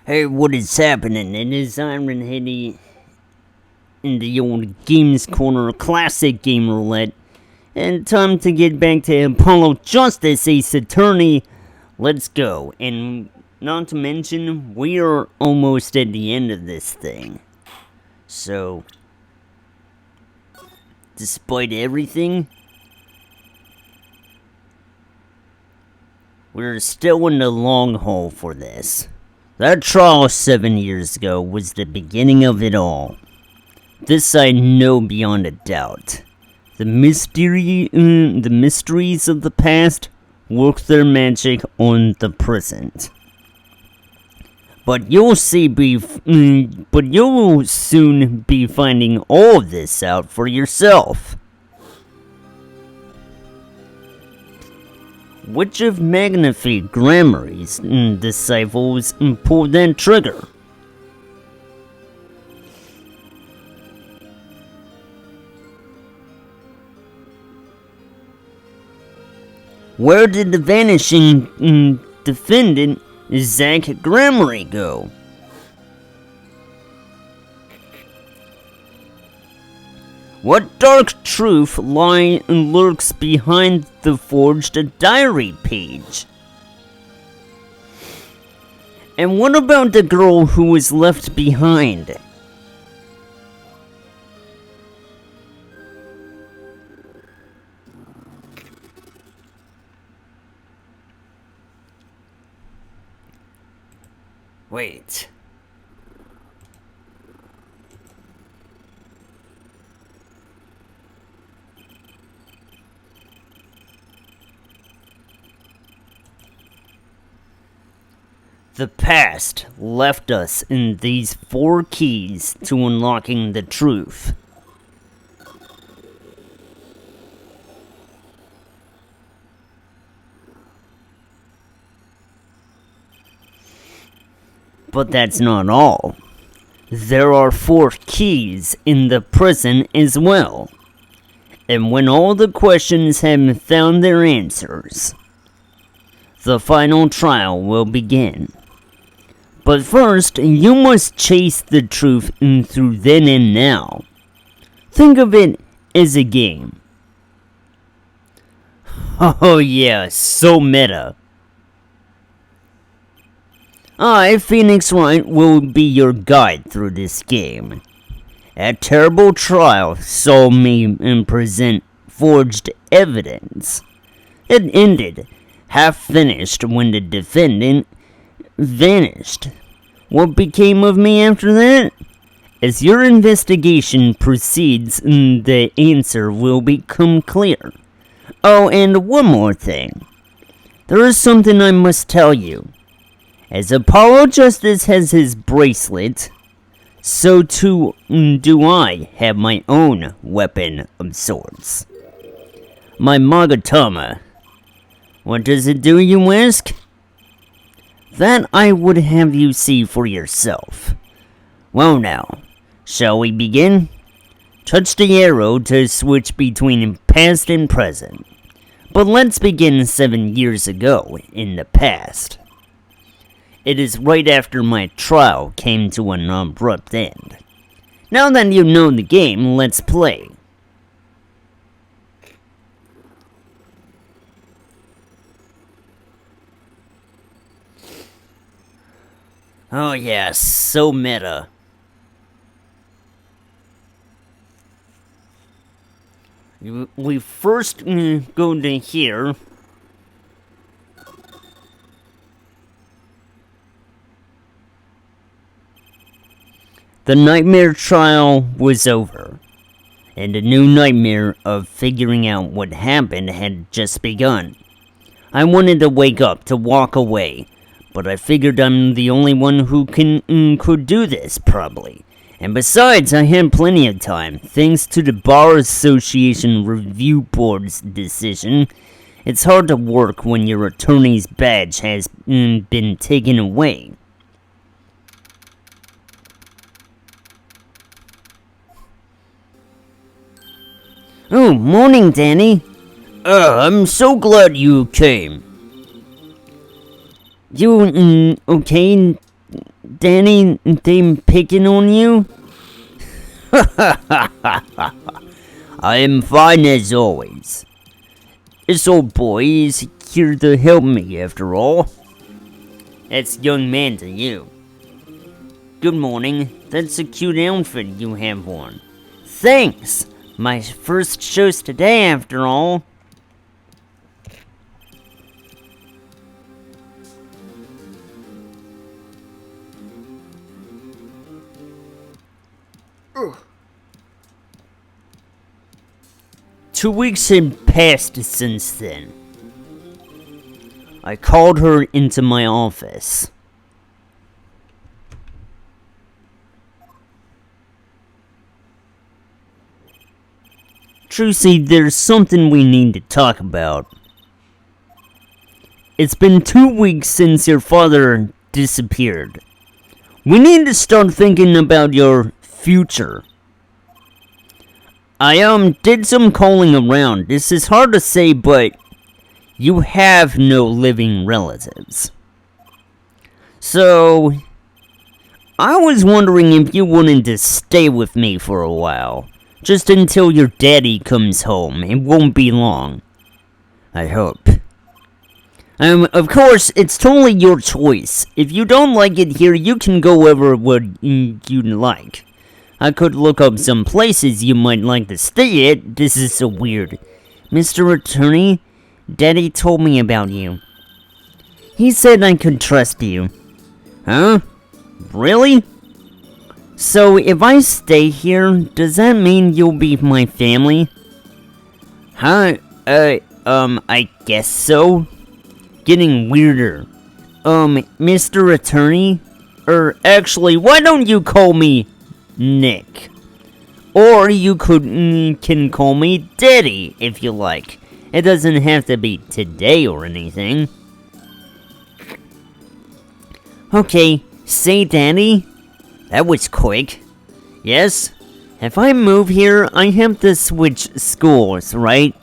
Hey, what is happening? It is Iron Hitty in the old Games Corner Classic Game Roulette. And time to get back to Apollo Justice Ace Attorney. Let's go. And not to mention, we are almost at the end of this thing. So, despite everything, we're still in the long haul for this. That trial 7 years ago was the beginning of it all. This I know beyond a doubt. The mysteries of the past work their magic on the present. But you'll soon be finding all of this out for yourself. Which of Magnifique Gramarye's disciples pulled that trigger? Where did the vanishing defendant Zach Gramarye go? What dark truth lurks behind the forged diary page? And what about the girl who was left behind? Wait. The past left us in these 4 keys to unlocking the truth. But that's not all. There are 4 keys in the present as well. And when all the questions have found their answers, the final trial will begin. But first, you must chase the truth through then and now. Think of it as a game. Oh yeah, so meta. I, Phoenix Wright, will be your guide through this game. A terrible trial saw me present forged evidence. It ended half finished when the defendant vanished. What became of me after that? As your investigation proceeds, the answer will become clear. Oh, and one more thing. There is something I must tell you. As Apollo Justice has his bracelet, so too do I have my own weapon of sorts. My Magatama. What does it do, you ask? That I would have you see for yourself. Well now, shall we begin? Touch the arrow to switch between past and present. But let's begin 7 years ago in the past. It is right after my trial came to an abrupt end. Now that you know the game, let's play. Oh yes, so meta. We first go to here. The nightmare trial was over, and a new nightmare of figuring out what happened had just begun. I wanted to wake up, to walk away, but I figured I'm the only one who could do this, probably. And besides, I had plenty of time, thanks to the Bar Association Review Board's decision. It's hard to work when your attorney's badge has been taken away. Oh, morning, Danny. I'm so glad you came. You, okay? Danny, they picking on you? I am fine as always. This old boy is here to help me after all. That's young man to you. Good morning. That's a cute outfit you have on. Thanks! My first show's today after all. Ugh. 2 weeks had passed since then. I called her into my office. Trucy, there's something we need to talk about. It's been 2 weeks since your father disappeared. We need to start thinking about your future. I did some calling around. This is hard to say, but you have no living relatives. So, I was wondering if you wanted to stay with me for a while. Just until your daddy comes home. It won't be long. I hope. Of course, it's totally your choice. If you don't like it here, you can go wherever you'd like. I could look up some places you might like to stay at. This is so weird. Mr. Attorney, Daddy told me about you. He said I could trust you. Huh? Really? So, if I stay here, does that mean you'll be my family? Huh? I guess so. Getting weirder. Mr. Attorney? Actually, why don't you call me Nick? Or you can call me Daddy, if you like. It doesn't have to be today or anything. Okay, say Daddy. That was quick. Yes? If I move here, I have to switch schools, right?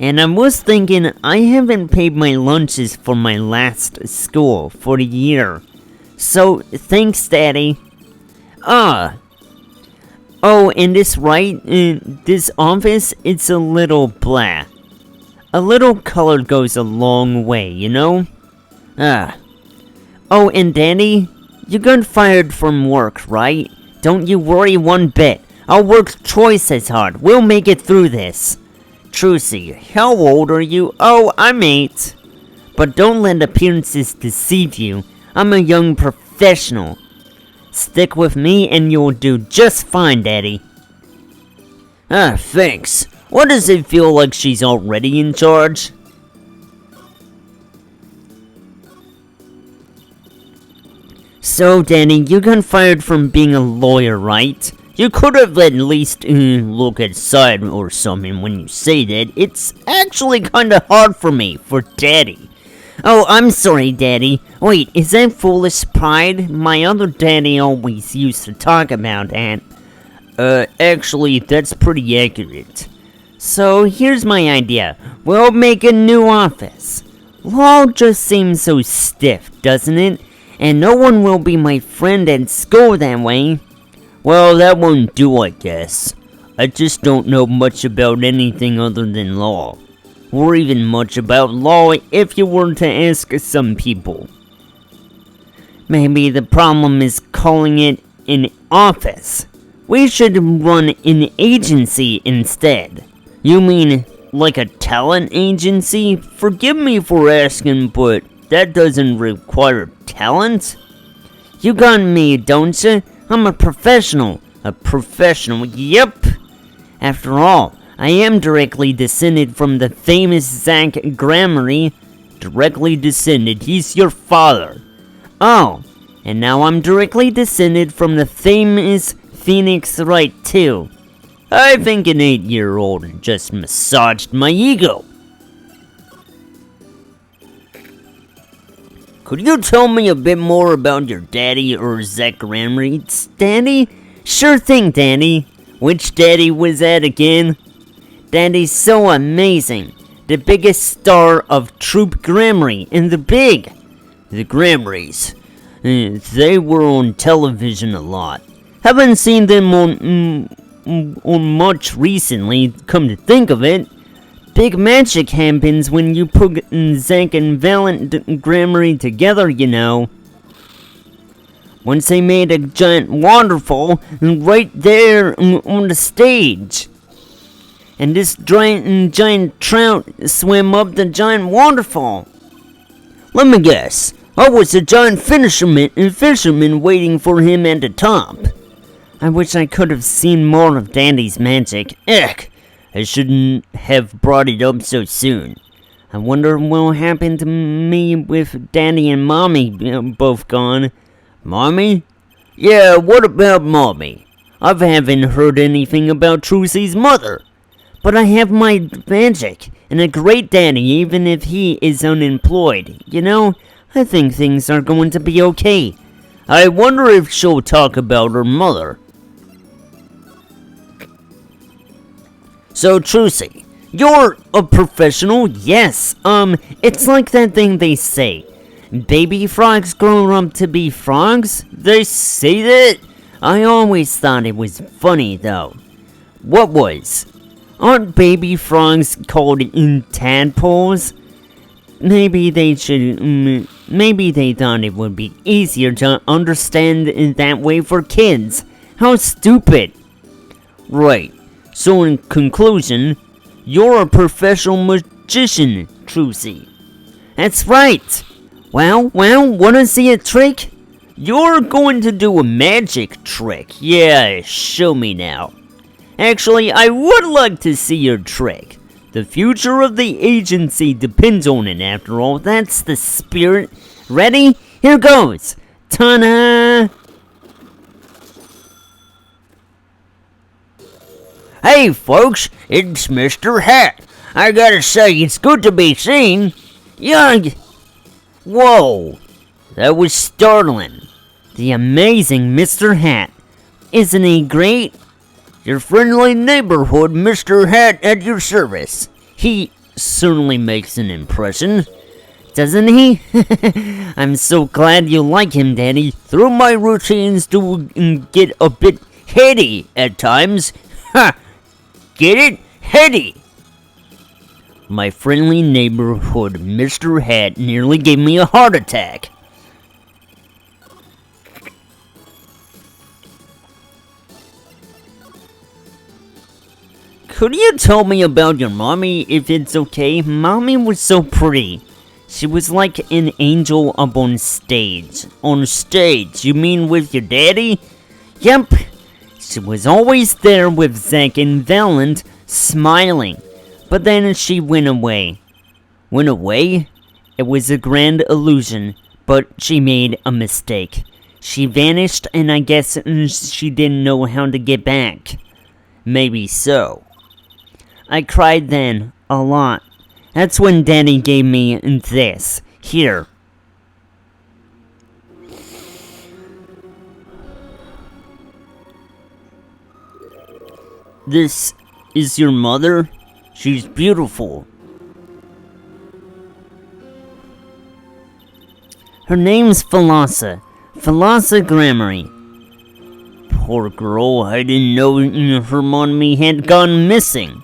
And I was thinking, I haven't paid my lunches for my last school for the year. So, thanks, Daddy. Oh, and this this office, it's a little blah. A little color goes a long way, you know? Oh, and Danny, you got fired from work, right? Don't you worry one bit. I'll work twice as hard. We'll make it through this. Trucy, how old are you? Oh, I'm 8. But don't let appearances deceive you. I'm a young professional. Stick with me and you'll do just fine, Daddy. Thanks. What does it feel like she's already in charge? So, Danny, you got fired from being a lawyer, right? You could have at least look aside or something when you say that. It's actually kinda hard for me, for Daddy. Oh, I'm sorry, Daddy. Wait, is that foolish pride? My other daddy always used to talk about that. Actually, that's pretty accurate. So, here's my idea. We'll make a new office. Law just seems so stiff, doesn't it? And no one will be my friend at school that way. Well, that won't do, I guess. I just don't know much about anything other than law. Or even much about law if you were to ask some people. Maybe the problem is calling it an office. We should run an agency instead. You mean like a talent agency? Forgive me for asking, but that doesn't require talent? You got me, don't you? I'm a professional. A professional, yep. After all, I am directly descended from the famous Zach Gramarye. Directly descended, he's your father. Oh, and now I'm directly descended from the famous Phoenix Wright too. I think an 8-year-old just massaged my ego. Could you tell me a bit more about your daddy or Zach Gramarye? Daddy? Sure thing, Daddy. Which daddy was that again? Daddy's so amazing. The biggest star of Troop Gramarye in the Big. The Gramaryes. They were on television a lot. Haven't seen them on much recently, come to think of it. Big magic happens when you put Zack and Valiant Gramarye together, you know. Once they made a giant waterfall right there on the stage. And this giant trout swam up the giant waterfall. Let me guess. I was a giant fisherman waiting for him at the top. I wish I could have seen more of Daddy's magic. Ugh! I shouldn't have brought it up so soon. I wonder what will happen to me with Daddy and Mommy both gone. Mommy? Yeah, what about Mommy? I haven't heard anything about Trucy's mother. But I have my magic, and a great daddy even if he is unemployed. You know, I think things are going to be okay. I wonder if she'll talk about her mother. So, Trucy, you're a professional? Yes, it's like that thing they say. Baby frogs grow up to be frogs? They say that? I always thought it was funny, though. What was? Aren't baby frogs called tadpoles? Maybe they thought it would be easier to understand in that way for kids. How stupid. Right. So in conclusion, you're a professional magician, Trucy. That's right. Well, wanna see a trick? You're going to do a magic trick. Yeah, show me now. Actually, I would like to see your trick. The future of the agency depends on it, after all. That's the spirit. Ready? Here goes. Ta-da! Hey, folks, it's Mr. Hat. I gotta say, it's good to be seen. Whoa, that was startling. The amazing Mr. Hat. Isn't he great? Your friendly neighborhood Mr. Hat at your service. He certainly makes an impression, doesn't he? I'm so glad you like him, Daddy. Through my routines do get a bit heady at times. Ha! Get it? Heady! My friendly neighborhood Mr. Hat nearly gave me a heart attack. Could you tell me about your mommy, if it's okay? Mommy was so pretty. She was like an angel up on stage. On stage? You mean with your daddy? Yep. She was always there with Zack and Valiant, smiling. But then she went away. Went away? It was a grand illusion, but she made a mistake. She vanished, and I guess she didn't know how to get back. Maybe so. I cried then, a lot. That's when Daddy gave me this. Here. This is your mother? She's beautiful. Her name's Falasa. Falasa Gramarye. Poor girl, I didn't know her mommy had gone missing.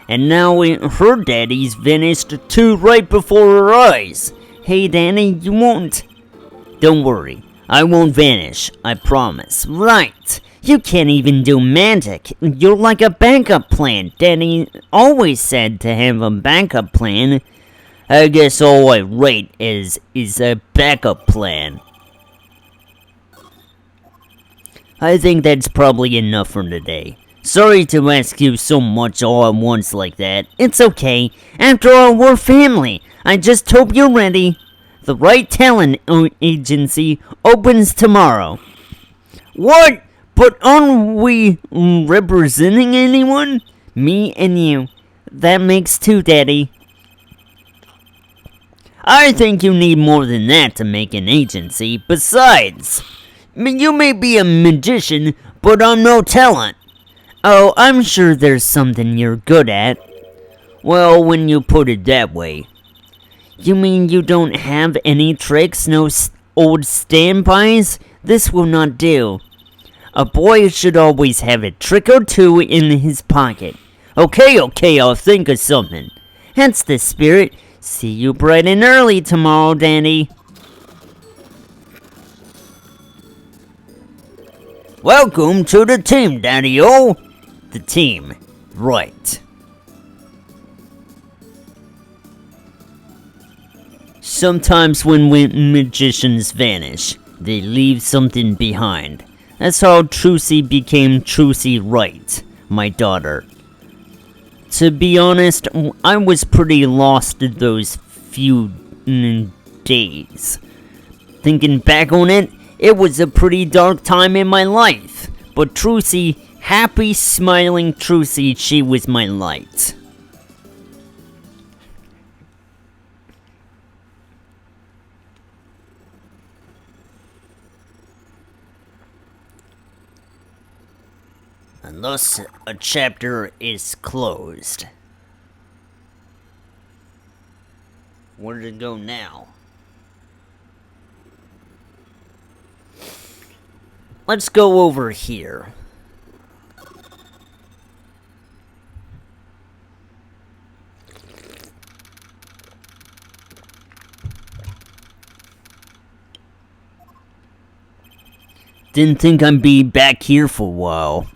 And now her daddy's vanished too right before her eyes. Hey Danny, you won't... Don't worry, I won't vanish, I promise. Right, you can't even do magic. You're like a backup plan. Danny always said to have a backup plan. I guess all I rate is a backup plan. I think that's probably enough for today. Sorry to ask you so much all at once like that. It's okay. After all, we're family. I just hope you're ready. The Right Talent Agency opens tomorrow. What? But aren't we representing anyone? Me and you. That makes two, Daddy. I think you need more than that to make an agency. Besides, you may be a magician, but I'm no talent. Oh, I'm sure there's something you're good at. Well, when you put it that way. You mean you don't have any tricks, no old standbys, this will not do. A boy should always have a trick or two in his pocket. Okay, I'll think of something. That's the spirit. See you bright and early tomorrow, Danny. Welcome to the team, Daddy-O. The team, right. Sometimes when magicians vanish, they leave something behind. That's how Trucy became Trucy Wright, my daughter. To be honest, I was pretty lost in those few days. Thinking back on it, it was a pretty dark time in my life. But Trucy, happy, smiling Trucy, she was my light. And thus, a chapter is closed. Where to go now? Let's go over here. Didn't think I'd be back here for a while.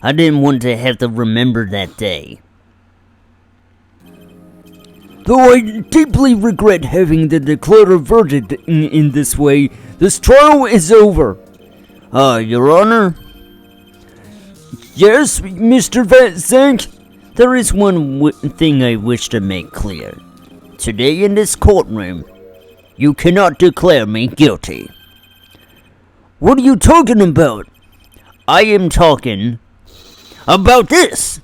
I didn't want to have to remember that day. Though I deeply regret having to declare a verdict in this way, this trial is over. Your Honor? Yes, Mr. Van Zandt? There is one thing I wish to make clear. Today in this courtroom, you cannot declare me guilty. What are you talking about? I am talking about this!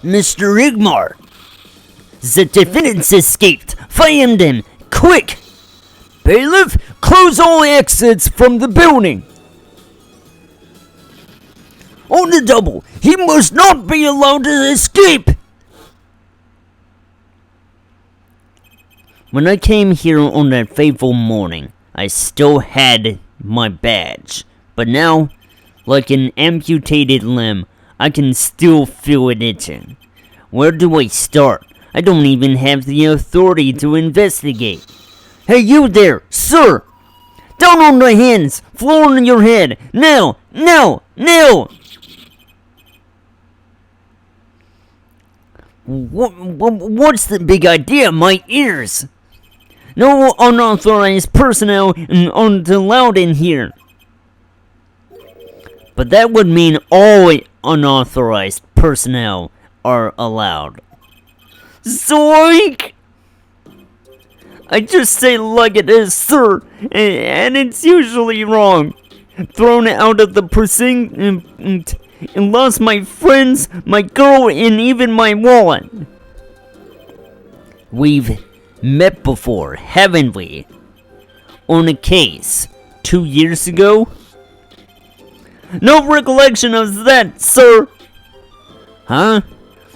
Mr. Igmar! The defendants escaped! Find them! Quick! Bailiff, close all exits from the building! On the double! He must not be allowed to escape! When I came here on that fateful morning, I still had my badge. But now, like an amputated limb, I can still feel it itching. Where do I start? I don't even have the authority to investigate. Hey, you there, sir! Down on the hands! Floor on your head! Now! Now! Now! What's the big idea? My ears! No unauthorized personnel aren't allowed in here. But that would mean all unauthorized personnel are allowed. Zoink! I just say like it is, sir, and it's usually wrong. Thrown out of the precinct and lost my friends, my girl, and even my wallet. We've met before, haven't we? On a case 2 years ago? No recollection of that, sir. Huh?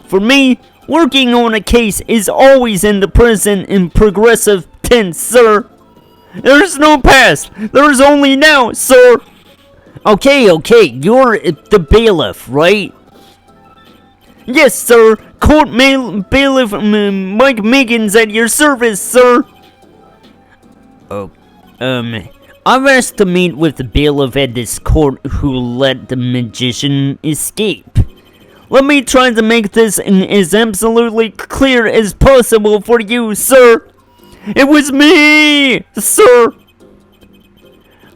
For me, working on a case is always in the present and progressive tense, sir. There's no past. There's only now, sir. Okay, you're the bailiff, right? Yes, sir. Court bailiff Mike Megan's at your service, sir. Oh, I've asked to meet with the bailiff at this court who let the magician escape. Let me try to make this as absolutely clear as possible for you, sir. It was me, sir.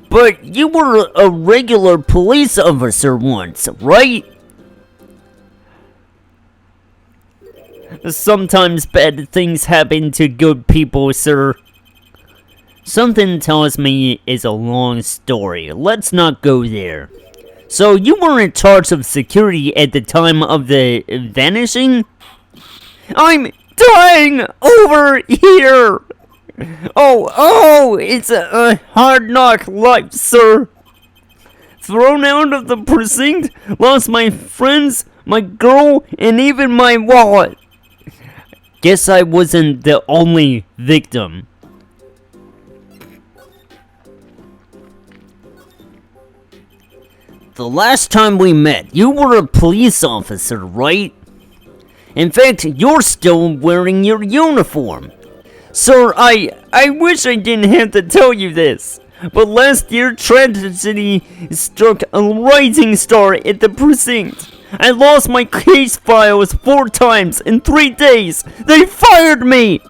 But you were a regular police officer once, right? Sometimes bad things happen to good people, sir. Something tells me it's a long story. Let's not go there. So you were in charge of security at the time of the vanishing? I'm dying over here! Oh, it's a hard knock life, sir. Thrown out of the precinct, lost my friends, my girl, and even my wallet. Guess I wasn't the only victim. The last time we met, you were a police officer, right? In fact, you're still wearing your uniform. Sir, I wish I didn't have to tell you this, but last year tragedy struck a rising star at the precinct. I lost my case files 4 times in 3 days. They fired me!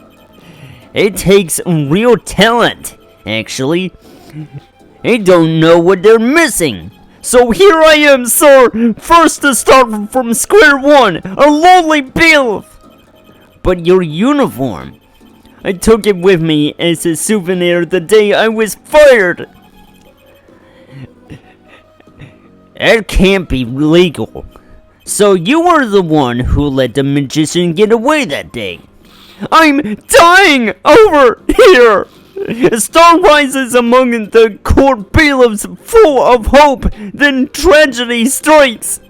It takes real talent, actually. They don't know what they're missing. So here I am, sir, first to start from square one, a lowly bailiff. But your uniform, I took it with me as a souvenir the day I was fired. That can't be legal. So you were the one who let the magician get away that day. I'm dying over here! A star rises among the court bailiffs full of hope, then tragedy strikes.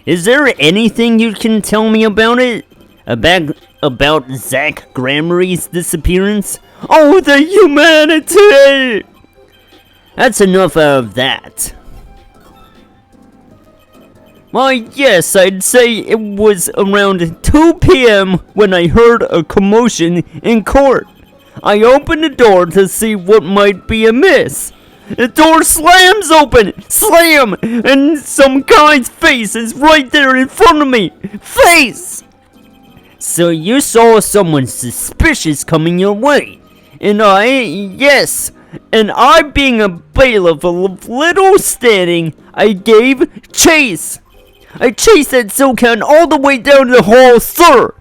Is there anything you can tell me about it? About Zach Gramarye's disappearance? Oh, the humanity! That's enough of that. Why, yes, I'd say it was around 2 p.m. when I heard a commotion in court. I opened the door to see what might be amiss. The door slams open! Slam! And some guy's face is right there in front of me! Face! So you saw someone suspicious coming your way. And yes, and I being a bailiff of little standing, I gave chase. I chased that Silkhound all the way down the hall, sir!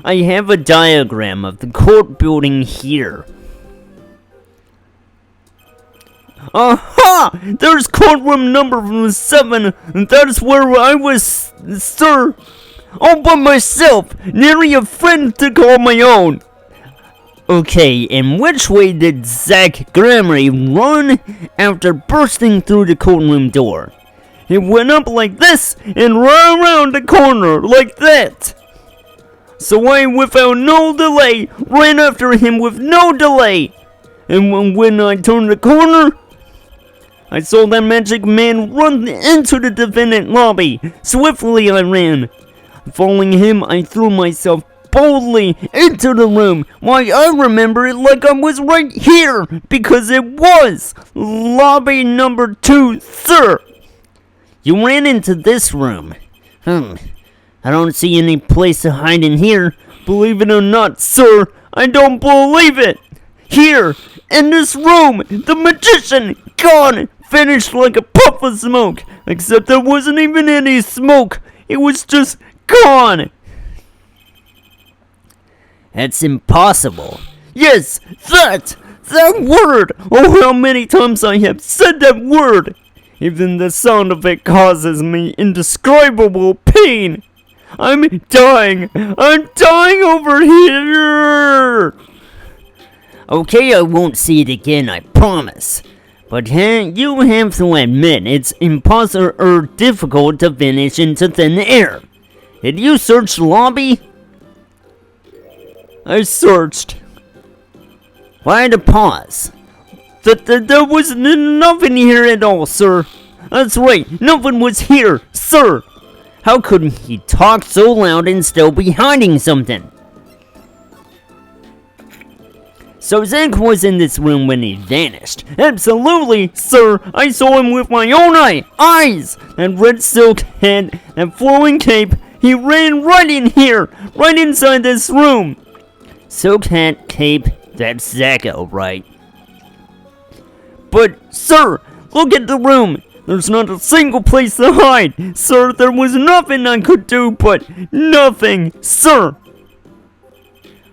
I have a diagram of the court building here. Aha! There's courtroom number 7, and that's where I was, sir. All by myself, nearly a friend to call my own. Okay, and which way did Zach Gramarye run after bursting through the courtroom door? He went up like this and ran around the corner like that. So I, without no delay, ran after him with no delay. And when I turned the corner, I saw that magic man run into the defendant lobby. Swiftly I ran. Following him, I threw myself boldly into the room. Why, I remember it like I was right here, because it was lobby number 2, sir. You ran into this room. I don't see any place to hide in here. Believe it or not, sir, I don't believe it. Here, in this room, the magician, gone, vanished like a puff of smoke. Except there wasn't even any smoke. It was just gone. That's impossible. Yes, that word. Oh, how many times I have said that word. Even the sound of it causes me indescribable pain. I'm dying over here. Okay, I won't see it again, I promise. But you have to admit, it's impossible or difficult to vanish into thin air. Did you search the lobby? I searched. Why the pause? There was nothing here at all, sir. That's right, nothing was here, sir. How could he talk so loud and still be hiding something? So Zach was in this room when he vanished. Absolutely, sir. I saw him with my own eyes. That red silk hat, that flowing cape. He ran right in here, right inside this room. Silk hat, cape, that's Zach, right? But, sir, look at the room. There's not a single place to hide. Sir, there was nothing I could do, but nothing, sir.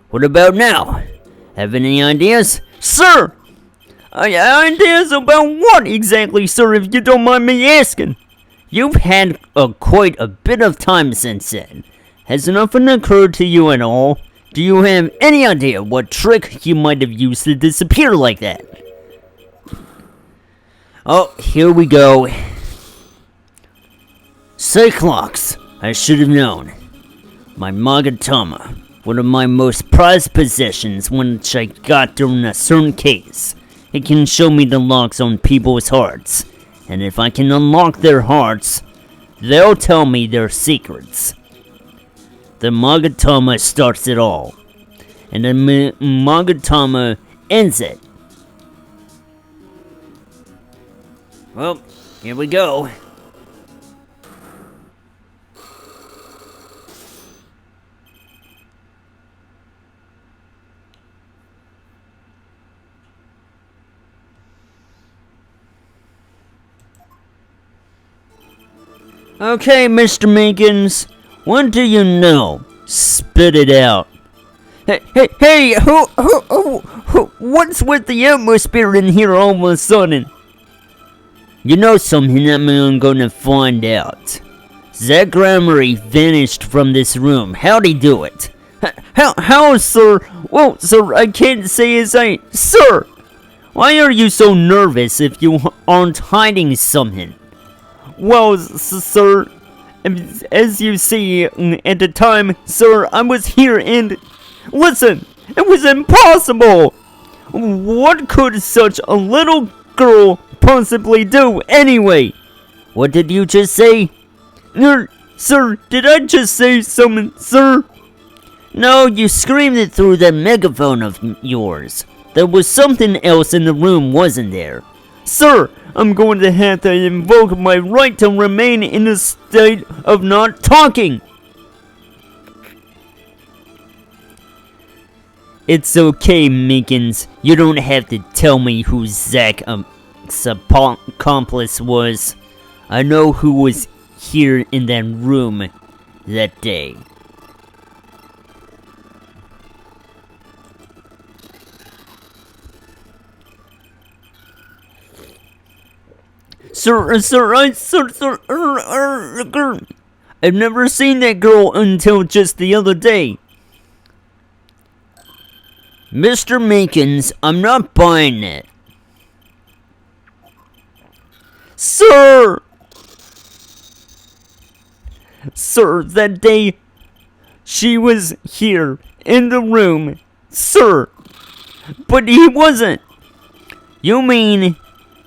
What about now? Have any ideas? Sir! Ideas about what exactly, sir, if you don't mind me asking? You've had quite a bit of time since then. Has nothing occurred to you at all? Do you have any idea what trick you might have used to disappear like that? Oh, here we go. Cyclops, I should have known. My Magatama. One of my most prized possessions which I got during a certain case. It can show me the locks on people's hearts. And if I can unlock their hearts, they'll tell me their secrets. The Magatama starts it all. And the Magatama ends it. Well, here we go. Okay, Mr. Meekins, what do you know? Spit it out. Hey, what's with the atmosphere in here all of a sudden? You know something I'm gonna find out. Zach Gramarye vanished from this room. How'd he do it? How, sir? Well, sir, I can't say as I... Sir! Why are you so nervous if you aren't hiding something? Well, sir, as you see, at the time, sir, I was here and... Listen, it was impossible! What could such a little girl possibly do anyway? What did you just say? Sir, did I just say something, sir? No, you screamed it through that megaphone of yours. There was something else in the room, wasn't there? Sir, I'm going to have to invoke my right to remain in a state of not talking. It's okay, Meekins. You don't have to tell me who Zach's accomplice was. I know who was here in that room that day. Sir, I've never seen that girl until just the other day. Mr. Meekins, I'm not buying it. Sir, that day she was here in the room, sir, but he wasn't. You mean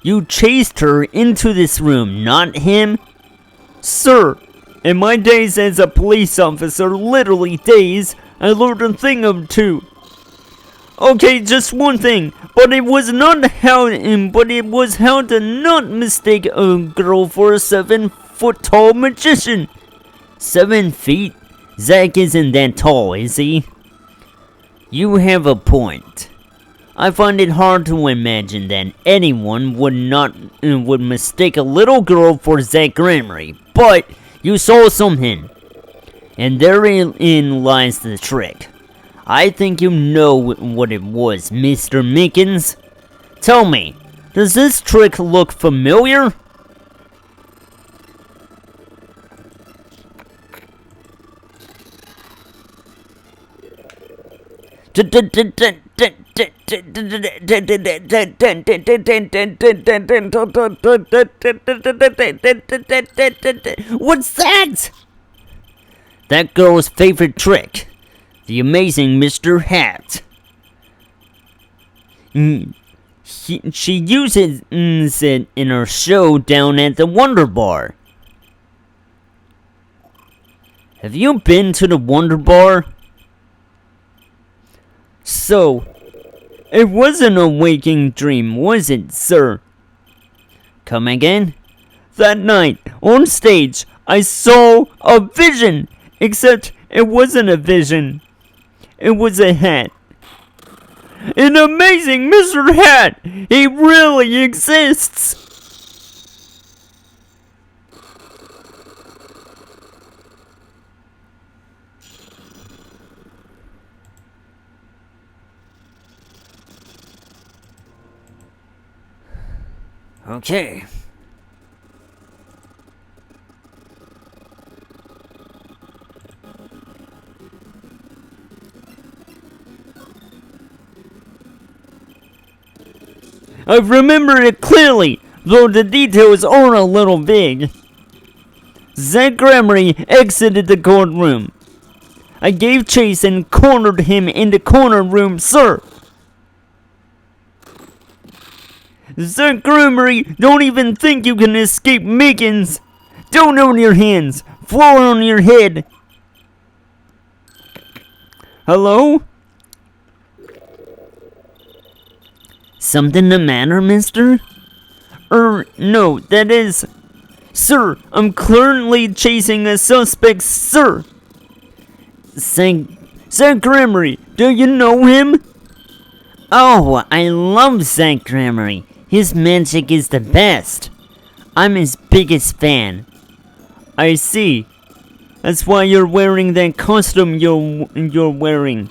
you chased her into this room, not him? Sir, in my days as a police officer, literally days, I learned a thing or two. Okay, just one thing, but it was how to not mistake a girl for a 7-foot tall magician. 7 feet? Zach isn't that tall, is he? You have a point. I find it hard to imagine that anyone would mistake a little girl for Zach Gramarye, but you saw something, and therein lies the trick. I think you know what it was, Mr. Meekins. Tell me, does this trick look familiar? What's that? That girl's favorite trick. The amazing Mr. Hat. She uses it in her show down at the Wonder Bar. Have you been to the Wonder Bar? So, it wasn't a waking dream, was it, sir? Come again? That night, on stage, I saw a vision! Except it wasn't a vision. It was a hat. An amazing Mr. Hat! He really exists! Okay. I remember it clearly, though the details are a little vague. Zach Gramarye exited the courtroom. I gave chase and cornered him in the corner room, sir. Zach Gregory, don't even think you can escape Meekins. Down on your hands, floor on your head. Hello? Something the matter, mister? No, that is... Sir, I'm currently chasing a suspect, sir. Zach Gregory, do you know him? Oh, I love Zach Gregory. His magic is the best. I'm his biggest fan. I see. That's why you're wearing that costume you're wearing.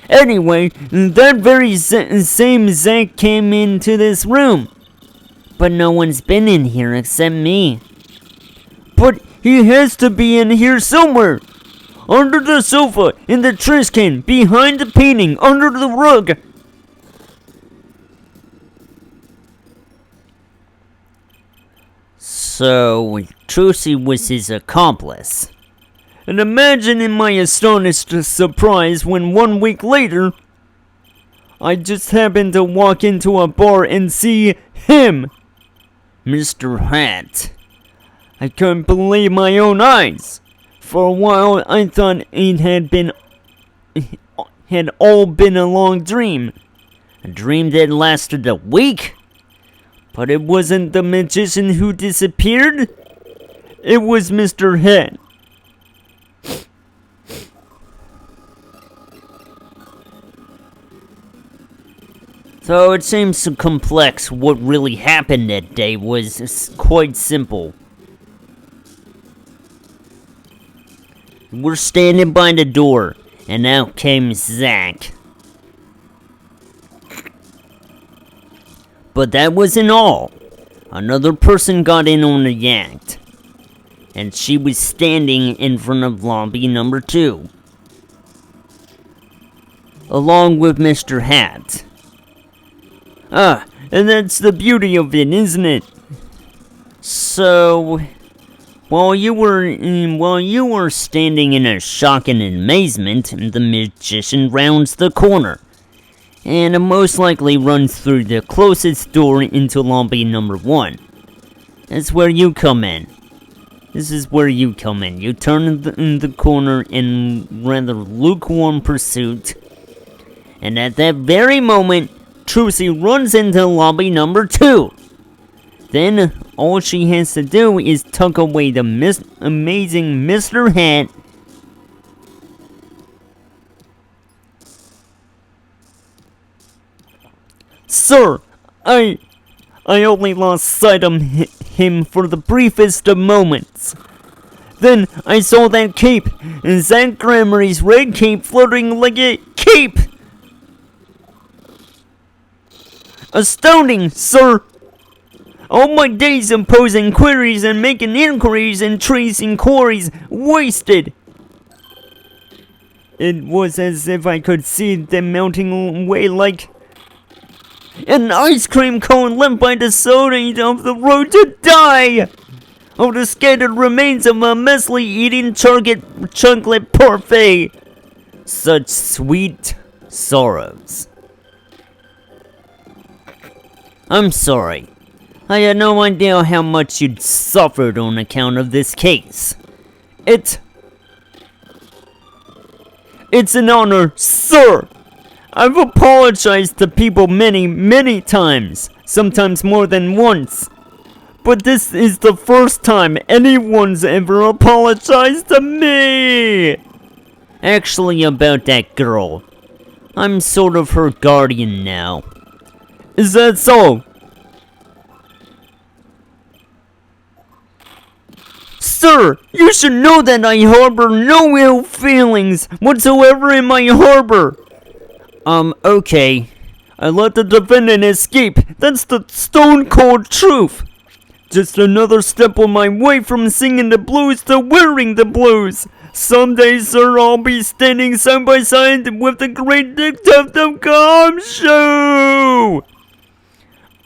Anyway, that very same Zach came into this room. But no one's been in here except me. But he has to be in here somewhere. Under the sofa, in the trash can, behind the painting, under the rug. So, Trucy was his accomplice. And imagine in my astonished surprise when 1 week later, I just happened to walk into a bar and see him, Mr. Hat. I couldn't believe my own eyes. For a while, I thought it had all been a long dream. A dream that lasted a week? But it wasn't the magician who disappeared. It was Mr. Hat. So it seems so complex. What really happened that day was quite simple. We're standing by the door, and out came Zach. But that wasn't all. Another person got in on the act, and she was standing in front of lobby number 2, along with Mr. Hat. And that's the beauty of it, isn't it? So, while you were standing in a shock and amazement, the magician rounds the corner, and most likely runs through the closest door into lobby number 1. That's where you come in. This is where you come in. You turn in the corner in rather lukewarm pursuit, and at that very moment, Trucy runs into lobby number 2. Then, all she has to do is tuck away the amazing Mr. Hat. Sir, I only lost sight of him for the briefest of moments. Then I saw that cape, and Zach Gregory's red cape floating like a cape. Astounding, sir! All my days of posing queries and making inquiries and tracing quarries wasted. It was as if I could see them melting away like an ice cream cone left by the side of the road to die. Of the scattered remains of a messily eating chocolate parfait. Such sweet sorrows. I'm sorry. I had no idea how much you'd suffered on account of this case. It's an honor, sir! I've apologized to people many times, sometimes more than once. But this is the first time anyone's ever apologized to me! Actually, about that girl. I'm sort of her guardian now. Is that so? Sir, you should know that I harbor no ill feelings whatsoever in my harbor. Okay. I let the defendant escape. That's the stone cold truth. Just another step on my way from singing the blues to wearing the blues. Someday, sir, I'll be standing side by side with the great Detective Gumshoe!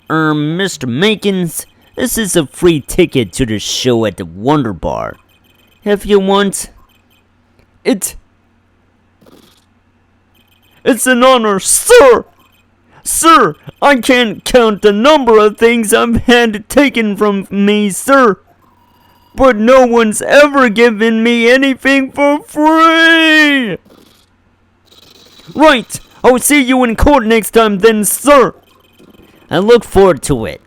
Mr. Meekins, this is a free ticket to the show at the Wonder Bar. If you want... It's an honor, sir! Sir, I can't count the number of things I've had taken from me, sir. But no one's ever given me anything for free! Right, I'll see you in court next time then, sir. I look forward to it.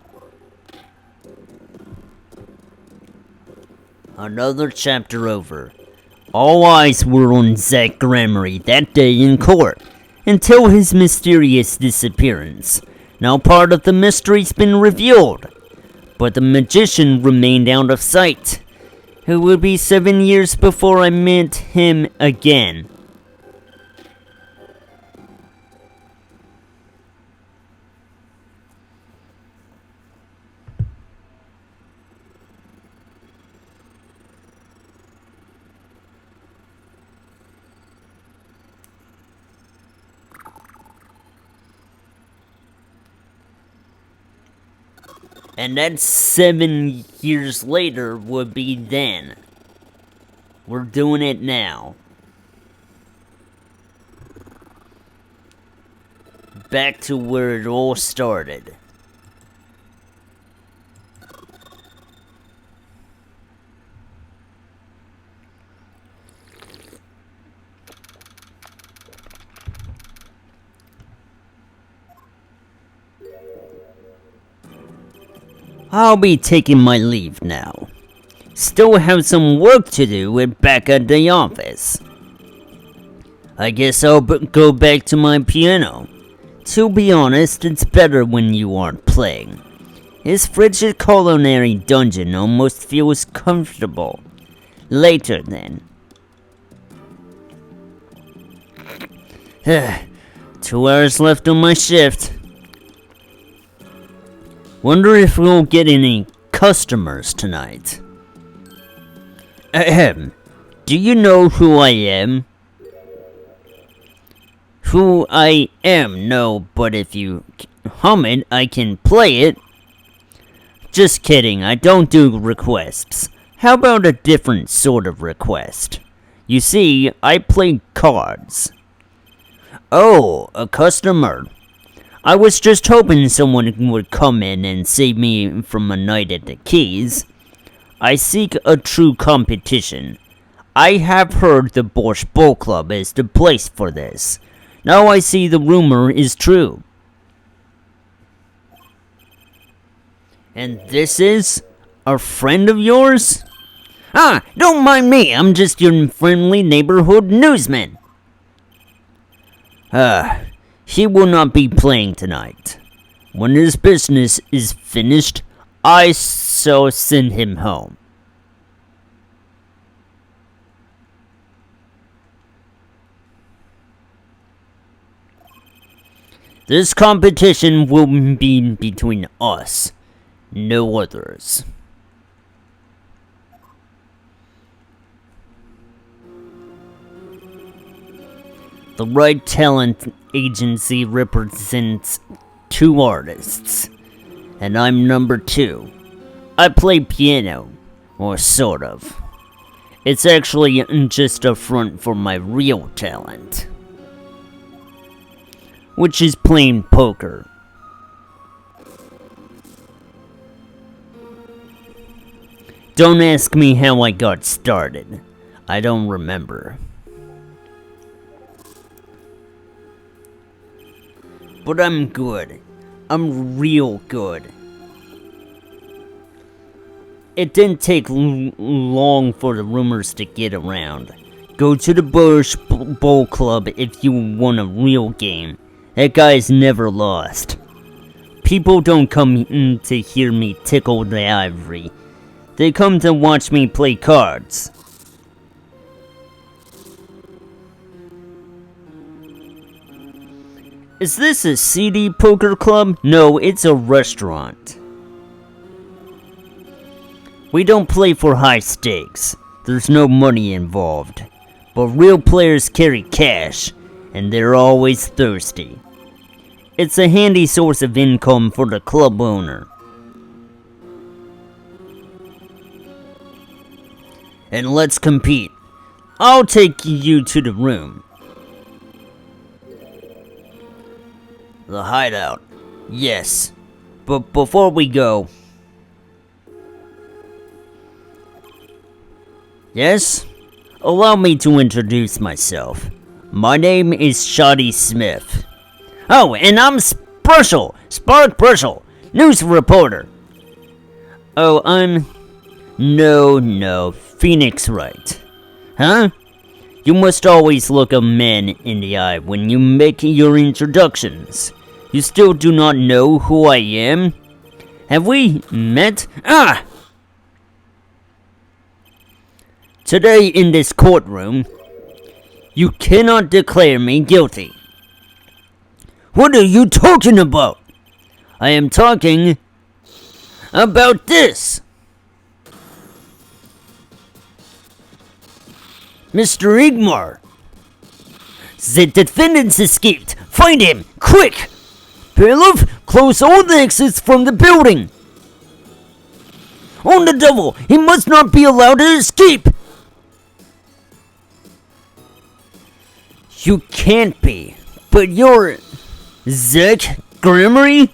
Another chapter over. All eyes were on Zack Gramarye that day in court, until his mysterious disappearance. Now part of the mystery's been revealed, but the magician remained out of sight. It would be 7 years before I met him again. And that 7 years later would be then. We're doing it now. Back to where it all started. I'll be taking my leave now. Still have some work to do back at the office. I guess I'll go back to my piano. To be honest, it's better when you aren't playing. This frigid culinary dungeon almost feels comfortable. Later then. 2 hours left on my shift. Wonder if we'll get any customers tonight. Ahem. Do you know who I am? Who I am, no, but if you hum it, I can play it. Just kidding, I don't do requests. How about a different sort of request? You see, I play cards. Oh, a customer. I was just hoping someone would come in and save me from a night at the Keys. I seek a true competition. I have heard the Borscht Bowl Club is the place for this. Now I see the rumor is true. And this is a friend of yours? Ah, don't mind me, I'm just your friendly neighborhood newsman. He will not be playing tonight. When his business is finished, I shall send him home. This competition will be between us, no others. The Right Talent Agency represents 2 artists, and I'm number 2. I play piano, or sort of. It's actually just a front for my real talent, which is playing poker. Don't ask me how I got started. I don't remember. But I'm good. I'm real good. It didn't take long for the rumors to get around. Go to the Borscht Bowl Club if you want a real game. That guy's never lost. People don't come in to hear me tickle the ivory. They come to watch me play cards. Is this a seedy poker club? No, it's a restaurant. We don't play for high stakes. There's no money involved. But real players carry cash, and they're always thirsty. It's a handy source of income for the club owner. And let's compete. I'll take you to the room. The hideout. Yes. But before we go... Yes? Allow me to introduce myself. My name is Shoddy Smith. Oh, and I'm Spark Brushel, news reporter. Oh, I'm... No, Phoenix Wright. Huh? You must always look a man in the eye when you make your introductions. You still do not know who I am? Have we met? Today in this courtroom, you cannot declare me guilty. What are you talking about? I am talking about this. Mr. Igmar! The defendants escaped! Find him! Quick! Perlov, close all the exits from the building! On the devil! He must not be allowed to escape! You can't be. But you're... Zach Gremory?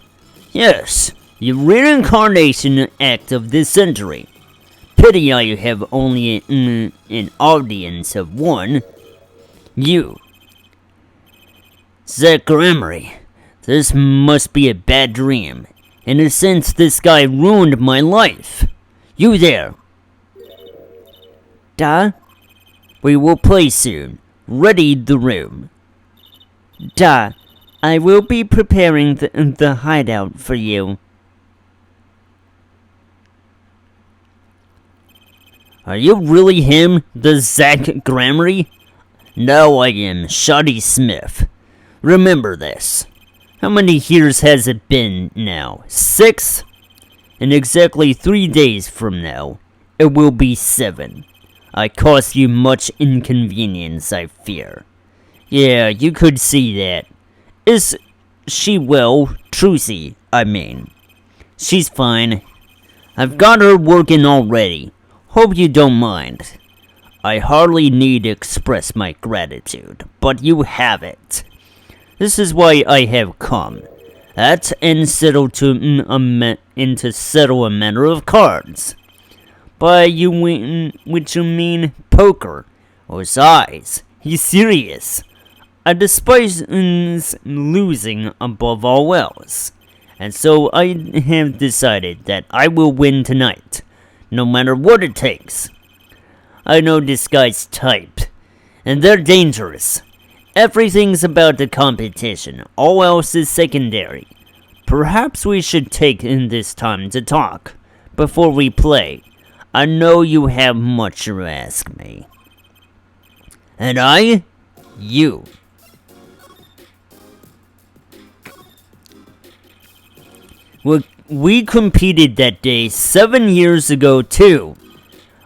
Yes, the reincarnation act of this century. Pity I have only an audience of one. You. Zach Gremory. This must be a bad dream. In a sense, this guy ruined my life. You there. Da? We will play soon. Ready the room. Da. I will be preparing the hideout for you. Are you really him, the Zach Gremory? No, I am Shoddy Smith. Remember this. How many years has it been now? 6? In exactly 3 days from now, it will be 7. I caused you much inconvenience, I fear. Yeah, you could see that. Is she well? Trucy, I mean. She's fine. I've got her working already. Hope you don't mind. I hardly need to express my gratitude, but you have it. This is why I have come. That and settle to settle a matter of cards. By you which you mean poker, or size. He's serious. I despise losing above all else, and so I have decided that I will win tonight. No matter what it takes. I know this guy's type, and they're dangerous. Everything's about the competition, all else is secondary. Perhaps we should take in this time to talk, before we play. I know you have much to ask me. And I? You. We competed that day 7 years ago too.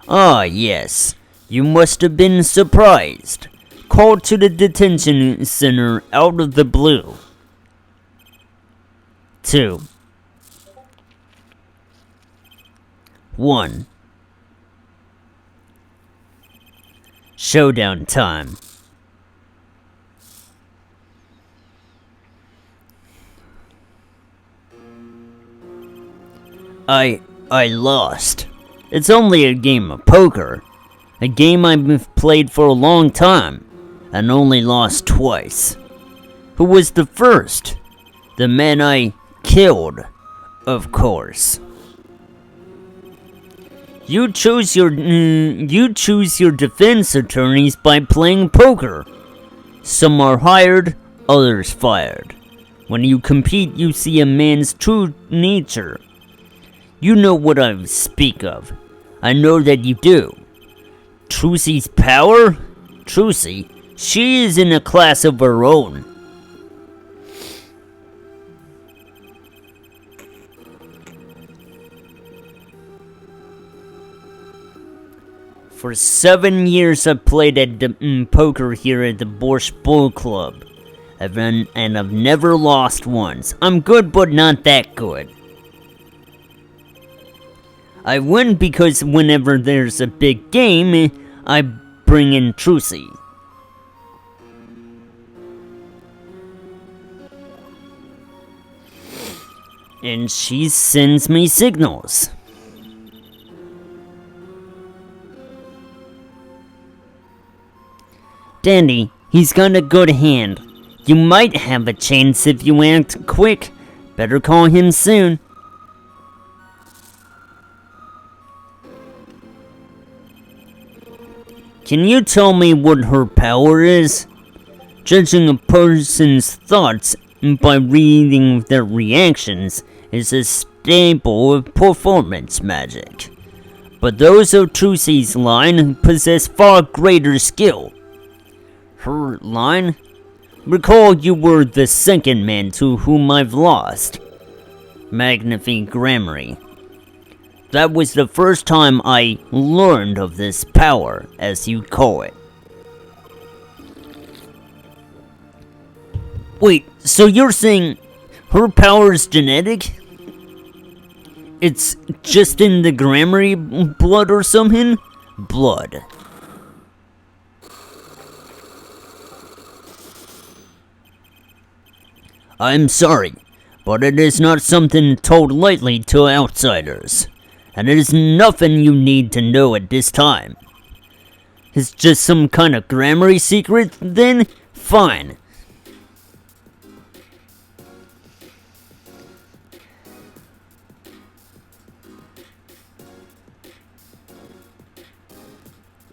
Ah, yes. You must have been surprised. Called to the detention center out of the blue. 2. 1. Showdown time. I lost. It's only a game of poker. A game I've played for a long time, and only lost twice. Who was the first? The man I killed, of course. You choose your defense attorneys by playing poker. Some are hired, others fired. When you compete, you see a man's true nature. You know what I speak of. I know that you do. Trucy's power? Trucy? She is in a class of her own. For 7 years I've played at the, poker here at the Borscht Bull Club. And I've never lost once. I'm good but not that good. I win because whenever there's a big game, I bring in Trucy. And she sends me signals. Dandy, he's got a good hand. You might have a chance if you act quick. Better call him soon. Can you tell me what her power is? Judging a person's thoughts by reading their reactions is a staple of performance magic. But those of Trucy's line possess far greater skill. Her line? Recall you were the second man to whom I've lost. Magnifique Gramarye. That was the first time I learned of this power, as you call it. Wait, so you're saying her power is genetic? It's just in the Gramarye blood or something? Blood. I'm sorry, but it is not something told lightly to outsiders. And it is nothing you need to know at this time. It's just some kind of Gramarye secret, then? Fine.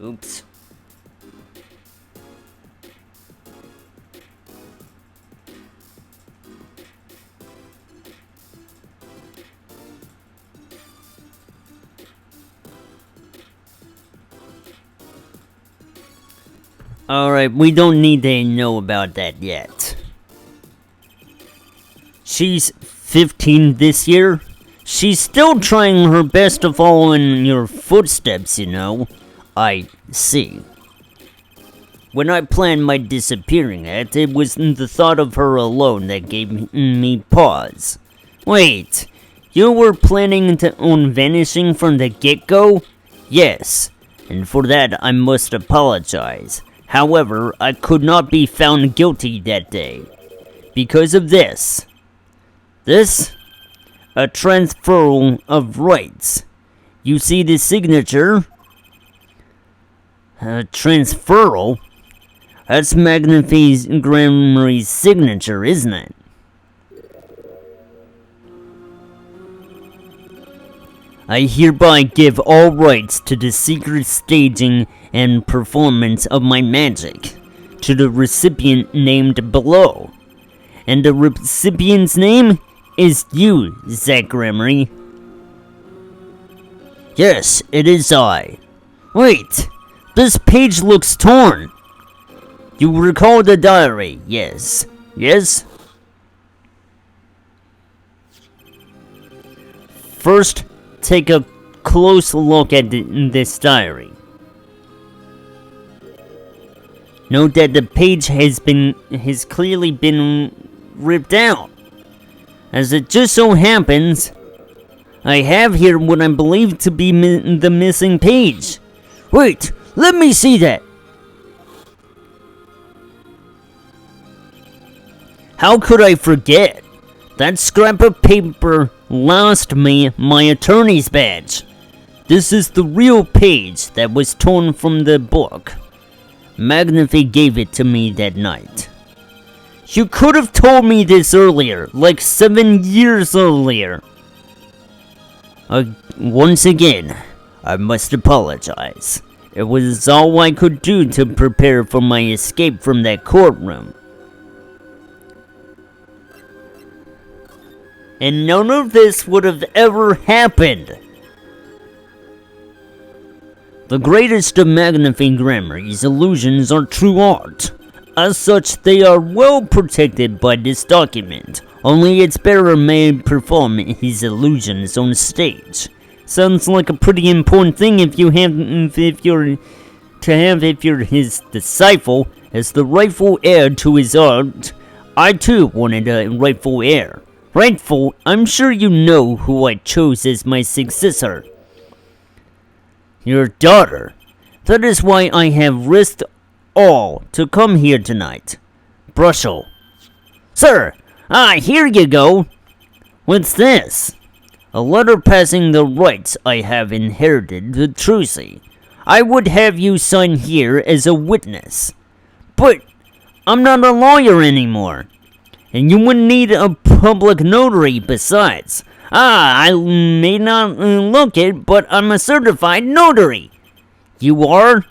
Oops. Alright, we don't need to know about that yet. She's 15 this year. She's still trying her best to follow in your footsteps, you know. I see. When I planned my disappearing act, it was the thought of her alone that gave me pause. Wait, you were planning on vanishing from the get-go? Yes, and for that I must apologize. However, I could not be found guilty that day. Because of this. This? A transferal of rights. You see the signature? A transferal? That's Magnifique Gramarye's signature, isn't it? I hereby give all rights to the secret staging and performance of my magic to the recipient named below. And the recipient's name is you, Zack Gramarye. Yes, it is I. Wait, this page looks torn. You recall the diary, yes. Yes? First, take a close look at this diary. Note that the page has clearly been ripped out. As it just so happens, I have here what I believe to be the missing page. Wait, let me see that. How could I forget? That scrap of paper lost me my attorney's badge. This is the real page that was torn from the book. Magnifique gave it to me that night. You could have told me this earlier, like 7 years earlier. Once again, I must apologize. It was all I could do to prepare for my escape from that courtroom. And none of this would have ever happened. The greatest of Magnifique Gramarye's illusions are true art. As such, they are well protected by this document. Only its bearer may perform his illusions on stage. Sounds like a pretty important thing if you're his disciple as the rightful heir to his art. I too wanted a rightful heir. Rightful, I'm sure you know who I chose as my successor. Your daughter. That is why I have risked all to come here tonight. Brushel. Sir, here you go. What's this? A letter passing the rights I have inherited to Trucy. I would have you sign here as a witness. But I'm not a lawyer anymore. And you wouldn't need a public notary besides. I may not look it, but I'm a certified notary. You are?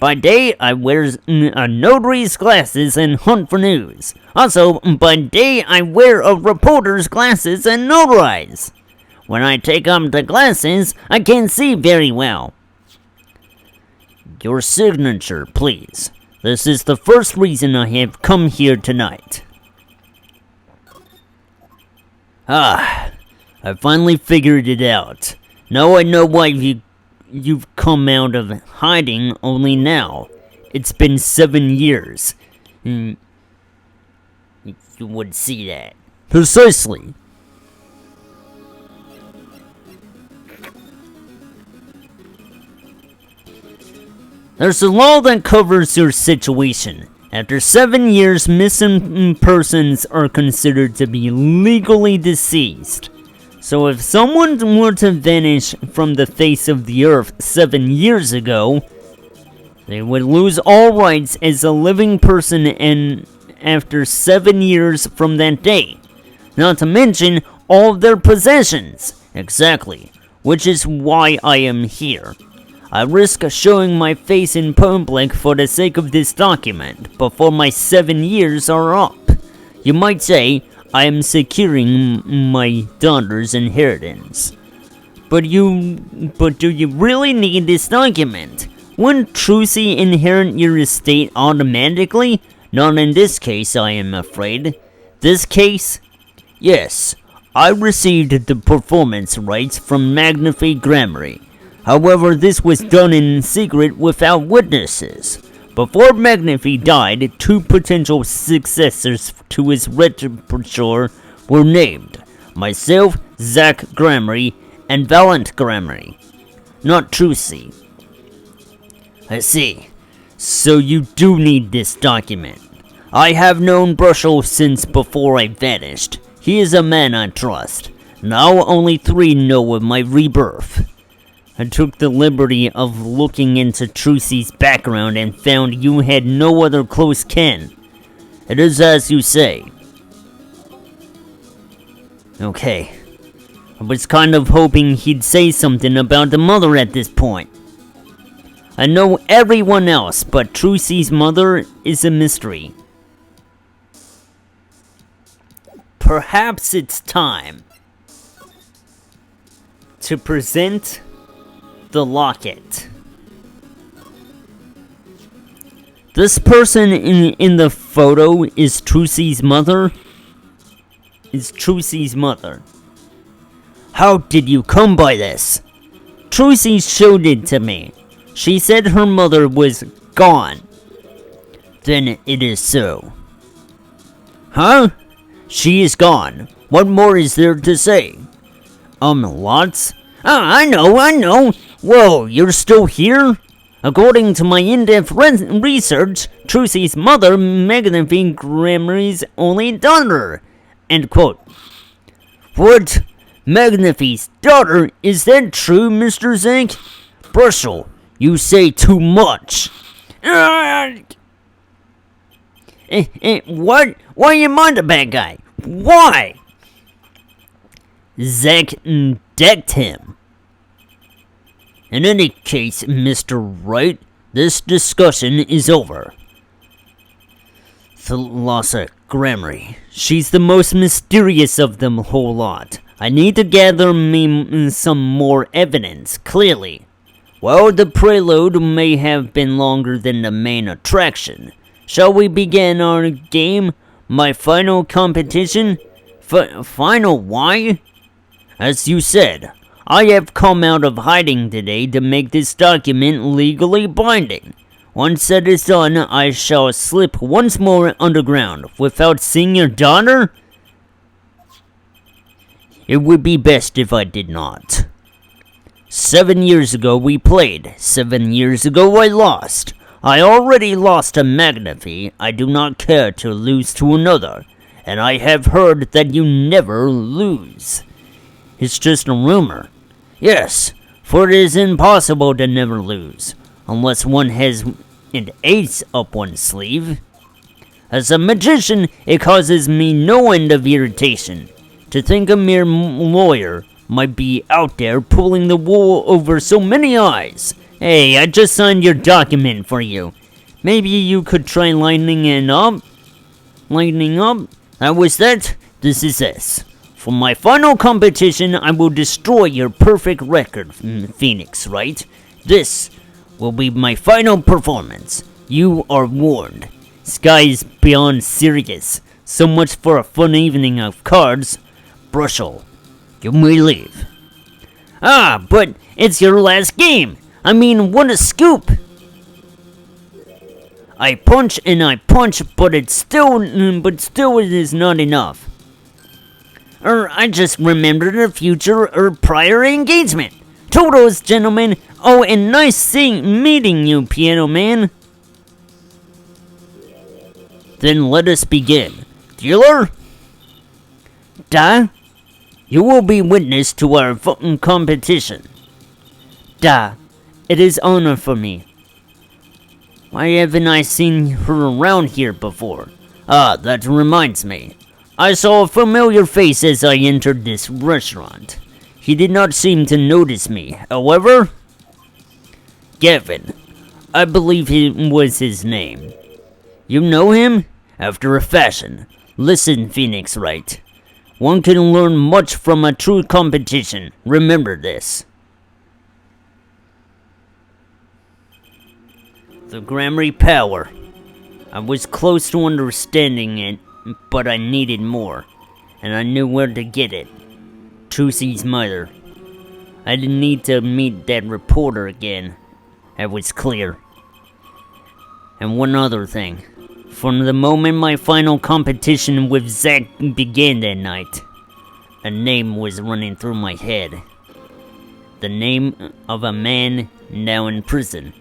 By day, I wear a notary's glasses and hunt for news. Also, by day, I wear a reporter's glasses and notarize. When I take off the glasses, I can't see very well. Your signature, please. This is the first reason I have come here tonight. I finally figured it out. Now I know why you've come out of hiding only now. It's been 7 years. You would see that. Precisely. There's a law that covers your situation. After 7 years, missing persons are considered to be legally deceased. So if someone were to vanish from the face of the earth 7 years ago, they would lose all rights as a living person and after 7 years from that day. Not to mention all of their possessions. Exactly. Which is why I am here. I risk showing my face in public for the sake of this document before my 7 years are up. You might say I am securing my daughter's inheritance. But do you really need this document? Wouldn't Trucy inherit your estate automatically? Not in this case, I am afraid. This case? Yes, I received the performance rights from Magnify Gramarye. However, this was done in secret without witnesses. Before Magnify died, 2 potential successors to his repertoire were named. Myself, Zach Gramarye, and Valiant Gramarye. Not Trucy. I see. So you do need this document. I have known Brushel since before I vanished. He is a man I trust. Now only 3 know of my rebirth. I took the liberty of looking into Trucy's background and found you had no other close kin. It is as you say. Okay. I was kind of hoping he'd say something about the mother at this point. I know everyone else, but Trucy's mother is a mystery. Perhaps it's time to present the locket. This person in the photo is Trucy's mother. How did you come by this? Trucy showed it to me. She said her mother was gone. Then it is so. Huh? She is gone. What more is there to say? Lots? I know. Whoa, you're still here? According to my in-depth research, Trucy's mother, Magnify Gramarye's only daughter. End quote. What? Magnify's daughter? Is that true, Mr. Zank? Brushel, you say too much. What? Why am I the bad guy? Why? Zack decked him. In any case, Mr. Wright, this discussion is over. Thalassa Gramarye. She's the most mysterious of them whole lot. I need to gather me some more evidence, clearly. Well, the prelude may have been longer than the main attraction. Shall we begin our game? My final competition? Final why? As you said, I have come out of hiding today to make this document legally binding. Once that is done, I shall slip once more underground without seeing your daughter? It would be best if I did not. 7 years ago we played. 7 years ago I lost. I already lost to Magnify. I do not care to lose to another. and I have heard that you never lose. It's just a rumor. Yes, for it is impossible to never lose, unless one has an ace up one's sleeve. As a magician, it causes me no end of irritation to think a mere lawyer might be out there pulling the wool over so many eyes. Hey, I just signed your document for you. Maybe you could try lightening it up? Lightening up? That was that. This is this. For my final competition, I will destroy your perfect record, Phoenix Wright. This will be my final performance. You are warned. Sky's beyond serious. So much for a fun evening of cards. Brushel, you may leave. Ah, but it's your last game. I mean, what a scoop. I punch and I punch, but still it is not enough. I just remembered a future prior engagement. Toodles, gentlemen. Oh, and nice meeting you, Piano Man. Then let us begin. Dealer? Da? You will be witness to our voting competition. Da. It is honor for me. Why haven't I seen her around here before? Ah, that reminds me. I saw a familiar face as I entered this restaurant. He did not seem to notice me. However, Gavin, I believe he was his name. You know him? After a fashion. Listen, Phoenix Wright. One can learn much from a true competition. Remember this. The Grammary Power. I was close to understanding it, but I needed more, and I knew where to get it. Trucy's mother. I didn't need to meet that reporter again. That was clear. And one other thing. From the moment my final competition with Zack began that night, a name was running through my head. The name of a man now in prison.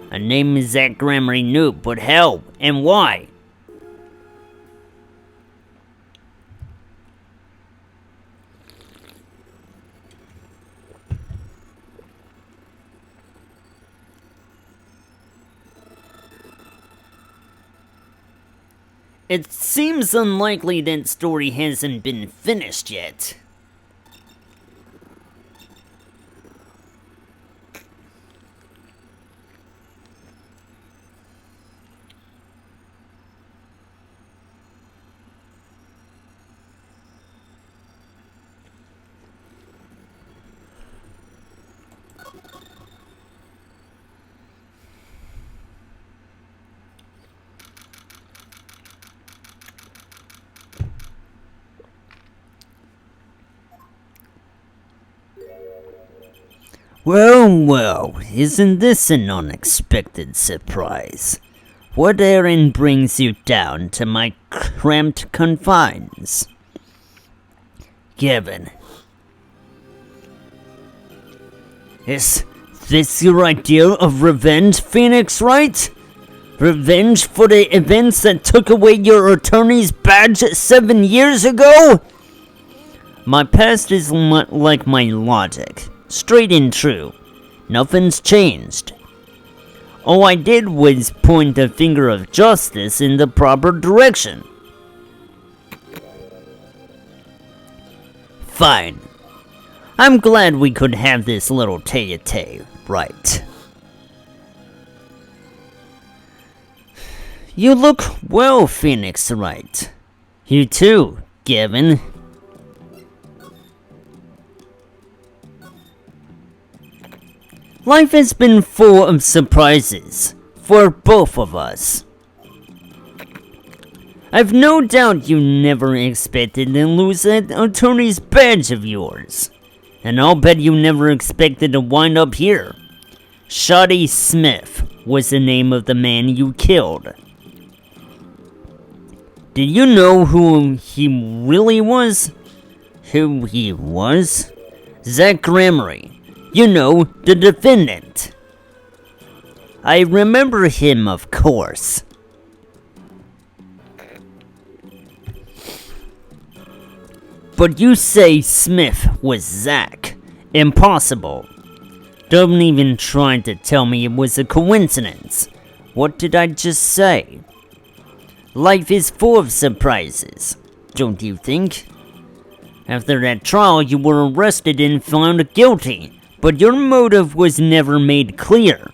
A name Zack Grammary knew, but how and why? It seems unlikely that story hasn't been finished yet. Well, isn't this an unexpected surprise? What errand brings you down to my cramped confines? Gavin. Is this your idea of revenge, Phoenix Wright? Revenge for the events that took away your attorney's badge 7 years ago? My past is like my logic. Straight and true. Nothing's changed. All I did was point the finger of justice in the proper direction. Fine. I'm glad we could have this little tete-a-tete, right? You look well, Phoenix Wright. You too, Gavin. Life has been full of surprises for both of us. I've no doubt you never expected to lose that attorney's badge of yours. And I'll bet you never expected to wind up here. Shoddy Smith was the name of the man you killed. Did you know who he really was? Who he was? Zack Grammary. You know, the defendant. I remember him, of course. But you say Smith was Zack. Impossible. Don't even try to tell me it was a coincidence. What did I just say? Life is full of surprises, don't you think? After that trial, you were arrested and found guilty, but your motive was never made clear.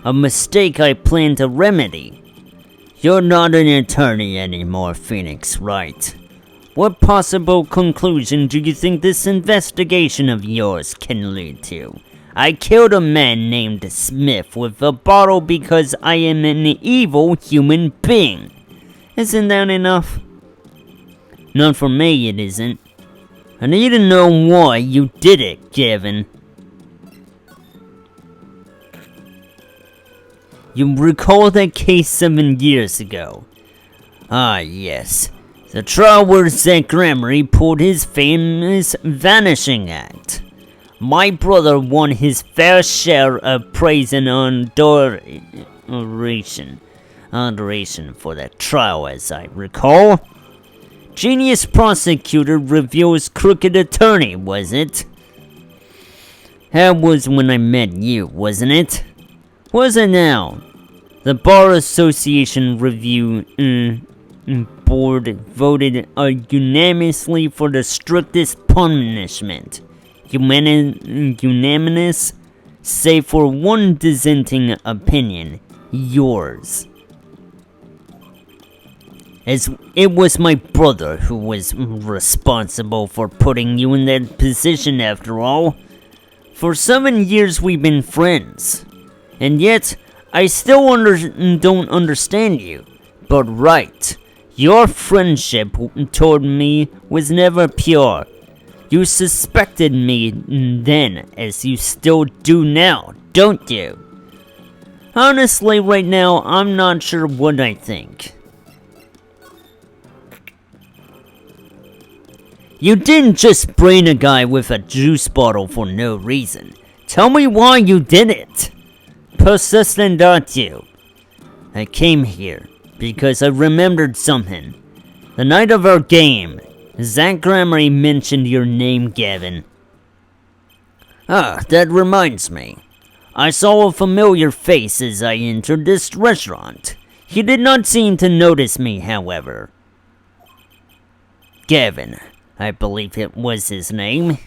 A mistake I plan to remedy. You're not an attorney anymore, Phoenix Wright. What possible conclusion do you think this investigation of yours can lead to? I killed a man named Smith with a bottle because I am an evil human being. Isn't that enough? Not for me, it isn't. I need to know why you did it, Gavin. You recall that case 7 years ago? Ah, yes. The trial where Zack Gramarye pulled his famous vanishing act. My brother won his fair share of praise and adoration for that trial, as I recall. Genius prosecutor reveals crooked attorney, was it? That was when I met you, wasn't it? Was it now? The Bar Association Review Board voted unanimously for the strictest punishment. Unanimous, save for one dissenting opinion, yours. As it was my brother who was responsible for putting you in that position after all. For 7 years we've been friends. And yet, I still don't understand you. But right, your friendship toward me was never pure. You suspected me then, as you still do now, don't you? Honestly, right now, I'm not sure what I think. You didn't just brain a guy with a juice bottle for no reason. Tell me why you did it. Persistent, aren't you? I came here because I remembered something. The night of our game, Zack Gramarye mentioned your name, Gavin. Ah, that reminds me. I saw a familiar face as I entered this restaurant. He did not seem to notice me, however. Gavin, I believe it was his name.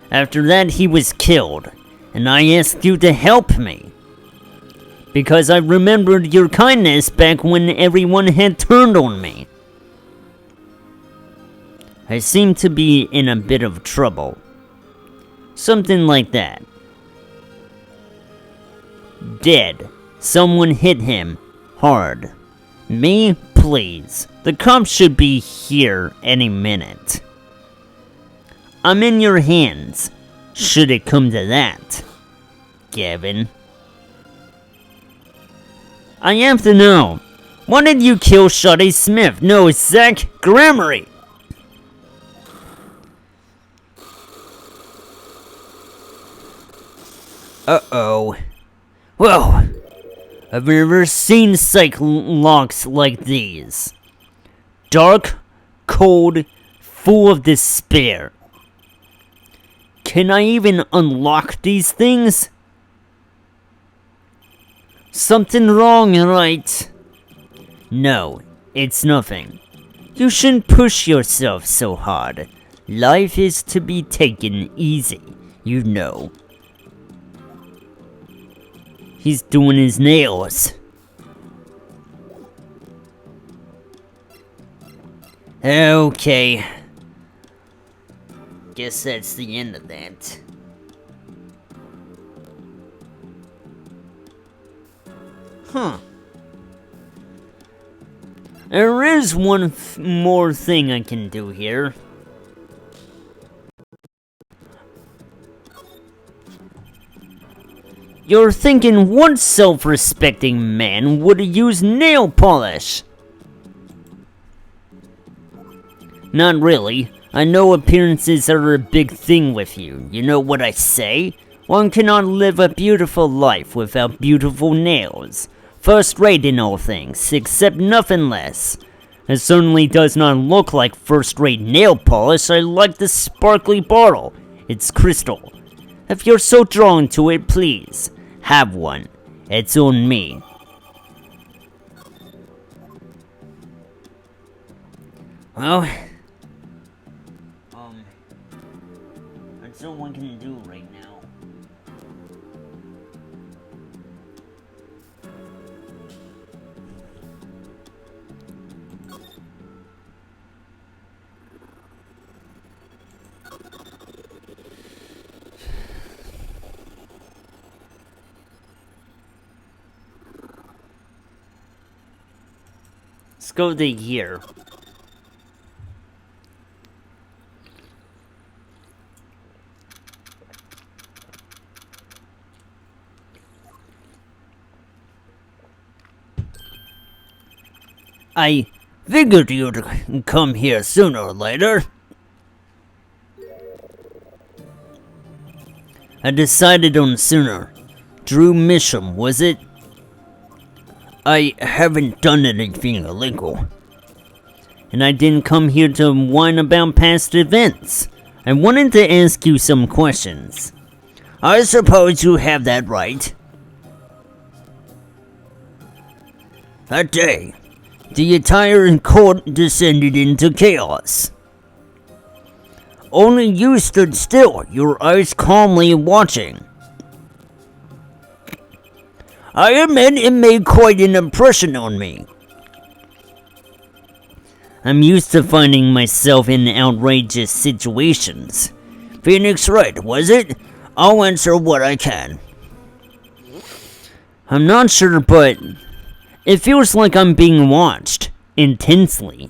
After that, he was killed, and I asked you to help me. Because I remembered your kindness back when everyone had turned on me. I seem to be in a bit of trouble. Something like that. Dead. Someone hit him. Hard. Me? Please. The cops should be here any minute. I'm in your hands. Should it come to that. Gavin. I have to know. Why did you kill Sade Smith? No, Zack Gramarye. Uh-oh. Whoa. I've never seen psych locks like these. Dark, cold, full of despair. Can I even unlock these things? Something wrong, right? No, it's nothing. You shouldn't push yourself so hard. Life is to be taken easy, you know. He's doing his nails. Okay. Guess that's the end of that. Huh. There is one more thing I can do here. You're thinking what self-respecting man would use nail polish? Not really. I know appearances are a big thing with you. You know what I say? One cannot live a beautiful life without beautiful nails. First rate in all things, except nothing less. It certainly does not look like first-rate nail polish. I like the sparkly bottle. It's crystal. If you're so drawn to it, please, have one. It's on me. Well, that's all one can do right now. Let's go to here. I figured you'd come here sooner or later. I decided on sooner. Drew Misham, was it? I haven't done anything illegal. And I didn't come here to whine about past events. I wanted to ask you some questions. I suppose you have that right. That day, the entire court descended into chaos. Only you stood still, your eyes calmly watching. I admit it made quite an impression on me. I'm used to finding myself in outrageous situations. Phoenix Wright, was it? I'll answer what I can. I'm not sure, but it feels like I'm being watched intensely.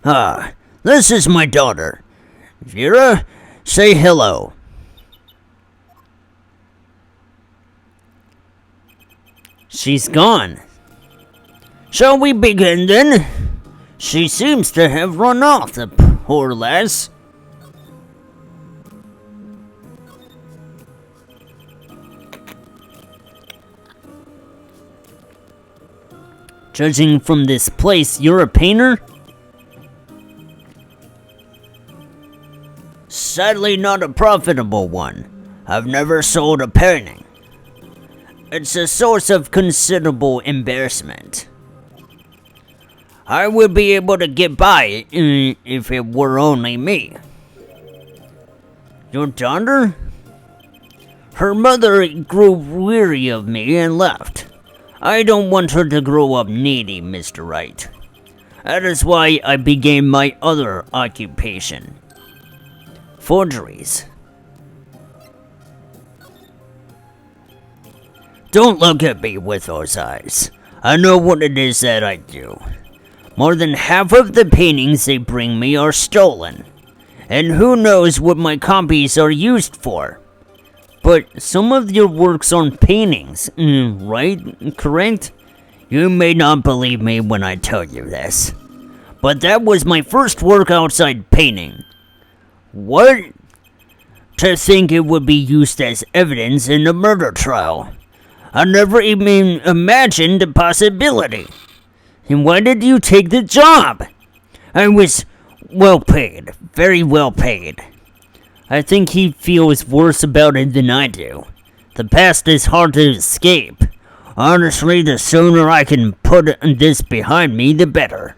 Ah, this is my daughter. Vera, say hello. She's gone. Shall we begin then? She seems to have run off, the poor lass. Judging from this place, you're a painter? Sadly, not a profitable one. I've never sold a painting. It's a source of considerable embarrassment. I would be able to get by if it were only me. Your daughter? Her mother grew weary of me and left. I don't want her to grow up needy, Mr. Wright. That is why I began my other occupation. Forgeries. Don't look at me with those eyes. I know what it is that I do. More than half of the paintings they bring me are stolen. And who knows what my copies are used for. But some of your works aren't paintings, right? Correct? You may not believe me when I tell you this. But that was my first work outside painting. What? To think it would be used as evidence in a murder trial. I never even imagined the possibility. And why did you take the job? I was well paid, very well paid. I think he feels worse about it than I do. The past is hard to escape. Honestly, the sooner I can put this behind me, the better.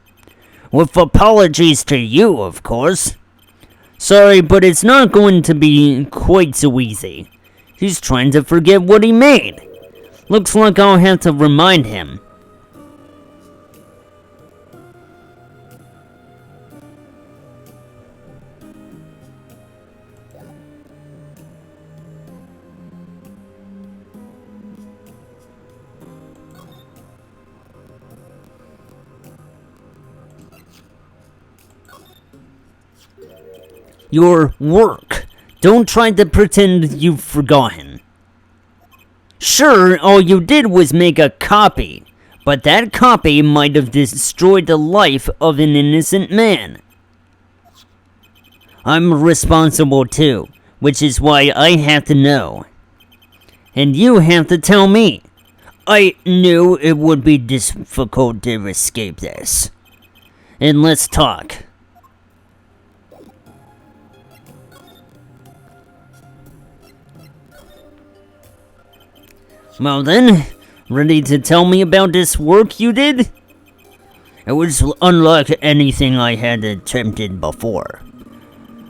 With apologies to you, of course. Sorry, but it's not going to be quite so easy. He's trying to forget what he made. Looks like I'll have to remind him. Your work. Don't try to pretend you've forgotten. Sure, all you did was make a copy, but that copy might have destroyed the life of an innocent man. I'm responsible too, which is why I have to know. And you have to tell me. I knew it would be difficult to escape this. And let's talk. Well then, ready to tell me about this work you did? It was unlike anything I had attempted before.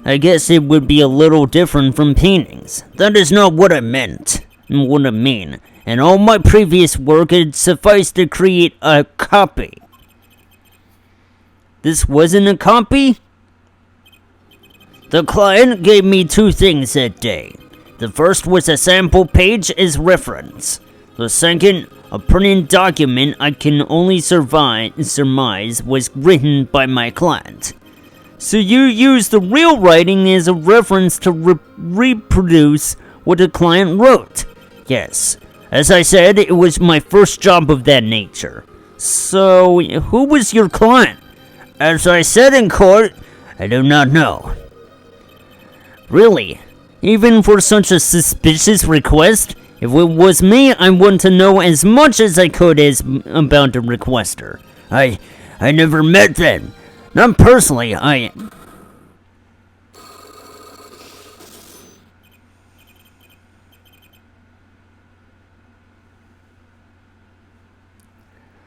I guess it would be a little different from paintings. That is not what I meant. What I mean. And all my previous work had sufficed to create a copy. This wasn't a copy? The client gave me two things that day. The first was a sample page as reference. The second, a printed document I can only surmise was written by my client. So you used the real writing as a reference to reproduce what the client wrote. Yes, as I said, it was my first job of that nature. So, who was your client? As I said in court, I do not know. Really? Even for such a suspicious request? If it was me, I want to know as much as I could about the requester. I never met them. Not personally,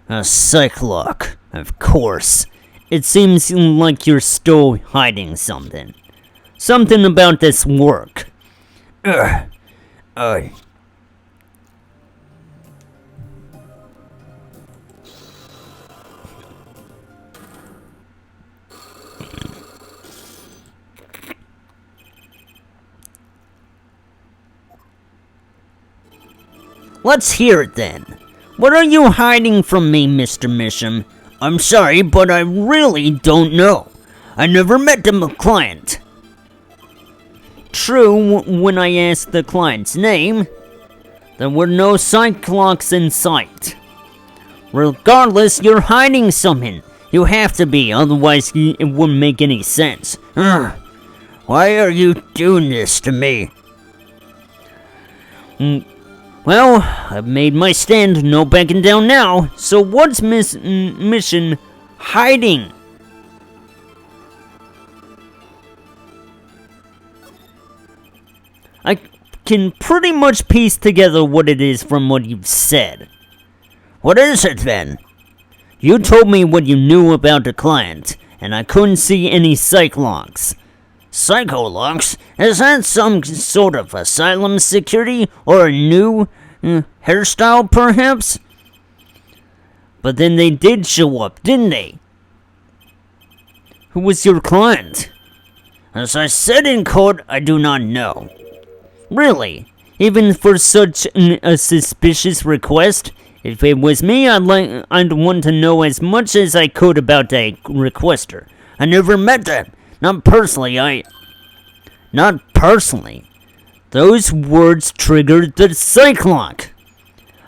A Psych-Lock, of course. It seems like you're still hiding something. Something about this work. Let's hear it then. What are you hiding from me, Mr. Misham? I'm sorry, but I really don't know. I never met the client. True, when I asked the client's name, there were no Psych-Locks in sight. Regardless, you're hiding something. You have to be, otherwise it wouldn't make any sense. Why are you doing this to me? Well, I've made my stand, no backing down now. So what's Mission hiding? I can pretty much piece together what it is from what you've said. What is it then? You told me what you knew about the client, and I couldn't see any Psych-Locks. Psycho-Locks? Is that some sort of asylum security, or a new hairstyle perhaps? But then they did show up, didn't they? Who was your client? As I said in court, I do not know. Really? Even for such a suspicious request? If it was me, I'd want to know as much as I could about the requester. I never met them. Not personally, Not personally. Those words triggered the Psych-Lock.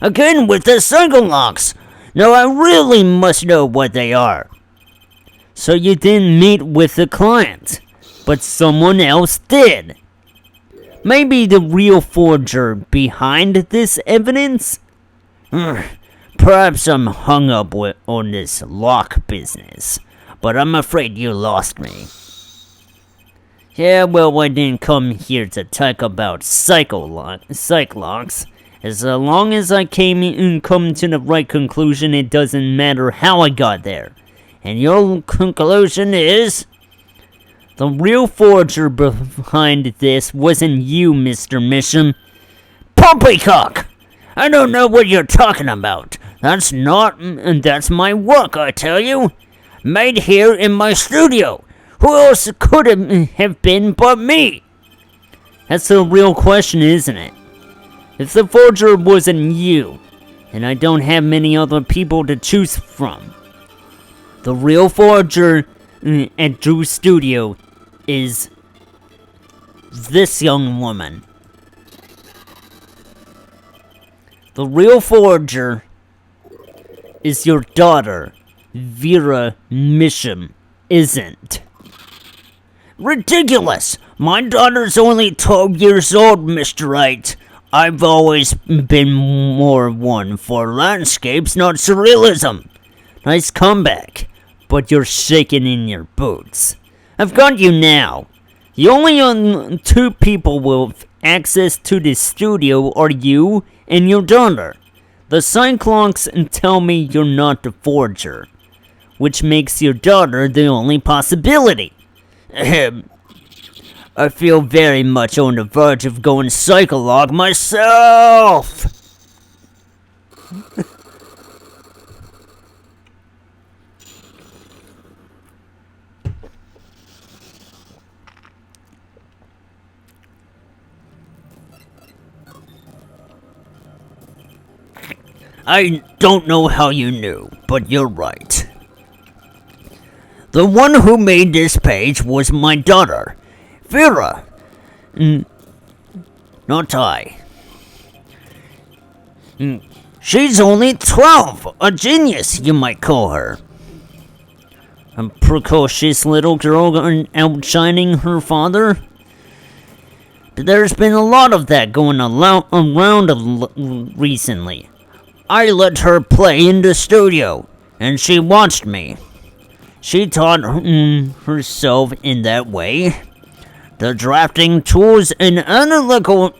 Again with the Psycho-Locks. Now I really must know what they are. So you didn't meet with the client, but someone else did. Maybe the real forger behind this evidence? Perhaps I'm hung up on this lock business, but I'm afraid you lost me. Yeah, well, I didn't come here to talk about Psych-Locks. As long as I come to the right conclusion, it doesn't matter how I got there. And your conclusion is? The real forger behind this wasn't you, Mr. Misham. Poppycock! I don't know what you're talking about. That's my work, I tell you. Made here in my studio. Who else could it have been but me? That's the real question, isn't it? If the forger wasn't you, and I don't have many other people to choose from, the real forger at Drew's studio is this young woman. The real forger is your daughter, Vera Misham, isn't. Ridiculous! My daughter's only 12 years old, Mr. Wright. I've always been more one for landscapes, not surrealism. Nice comeback, but you're shaking in your boots. I've got you now. The only two people with access to this studio are you and your daughter. The Cyclops tell me you're not the forger, which makes your daughter the only possibility. Ahem. I feel very much on the verge of going psycholog myself! I don't know how you knew, but you're right. The one who made this page was my daughter, Vera. Not I. She's only 12, a genius, you might call her. A precocious little girl outshining her father. There's been a lot of that going around recently. I let her play in the studio, and she watched me. She taught herself in that way. The drafting tools and analytical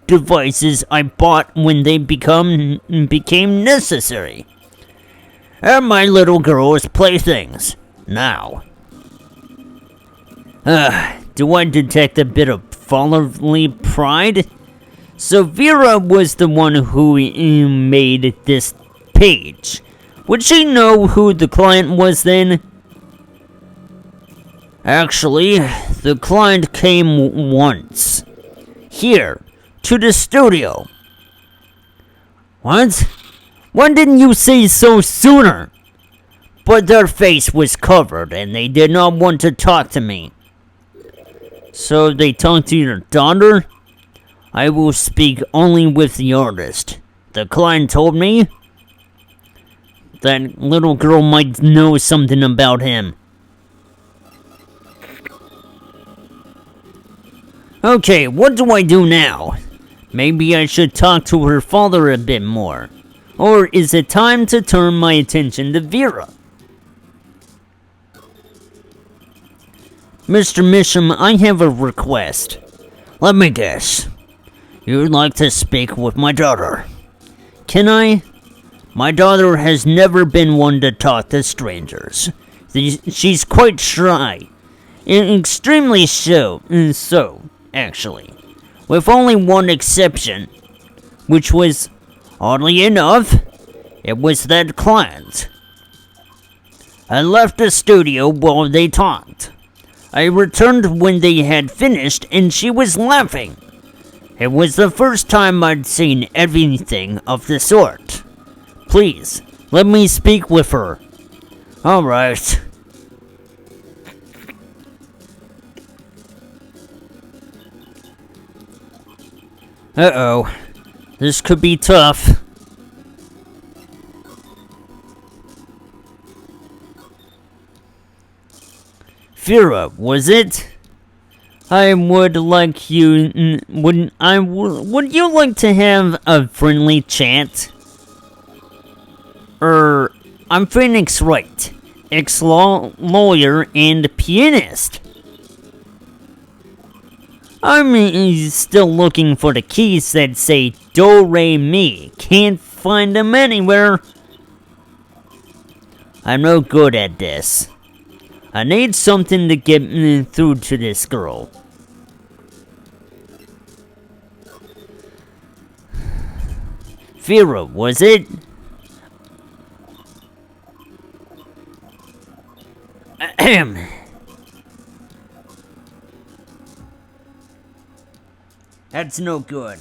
devices I bought when they became necessary. And my little girl's playthings, now. Do I detect a bit of fatherly pride? So Vera was the one who made this page. Would she know who the client was then? Actually, the client came once. Here, to the studio. What? Why didn't you say so sooner? But their face was covered and they did not want to talk to me. So they talked to your daughter? I will speak only with the artist. The client told me that little girl might know something about him. Okay, what do I do now? Maybe I should talk to her father a bit more. Or is it time to turn my attention to Vera? Mr. Misham, I have a request. Let me guess. You'd like to speak with my daughter. Can I? My daughter has never been one to talk to strangers. She's quite shy. Extremely so, actually. With only one exception. Which was, oddly enough, it was that client. I left the studio while they talked. I returned when they had finished and she was laughing. It was the first time I'd seen anything of the sort. Please, let me speak with her. Alright. Uh-oh. This could be tough. Vera, was it? I would like you... Would you like to have a friendly chat? I'm Phoenix Wright, ex-lawyer and pianist. I'm still looking for the keys that say Do Re Mi. Can't find them anywhere. I'm no good at this. I need something to get through to this girl. Vera, was it? Ahem. That's no good.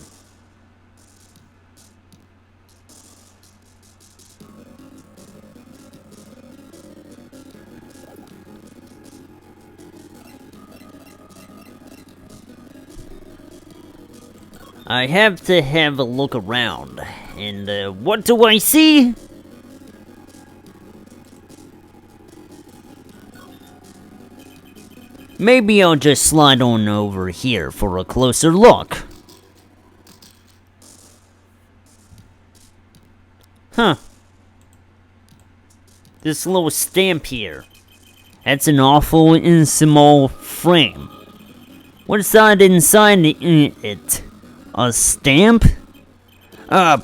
I have to have a look around. And, what do I see? Maybe I'll just slide on over here for a closer look. this little stamp here. That's an awful small frame. What's that inside it? A stamp?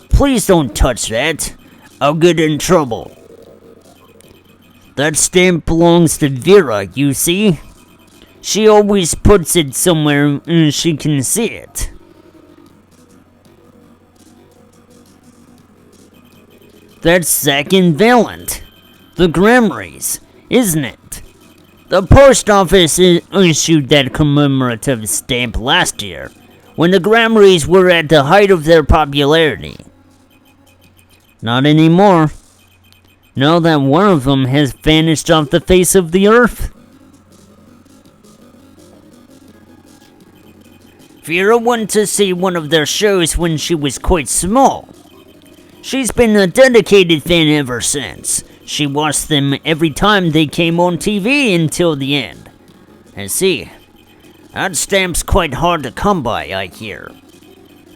Please don't touch that. I'll get in trouble. That stamp belongs to Vera, you see? She always puts it somewhere she can see it. That's Zack and Valent, the Gramarys, isn't it? The post office issued that commemorative stamp last year, when the Gramarys were at the height of their popularity. Not anymore. Now that one of them has vanished off the face of the earth. Vera went to see one of their shows when she was quite small. She's been a dedicated fan ever since. She watched them every time they came on TV until the end. I see. That stamp's quite hard to come by, I hear.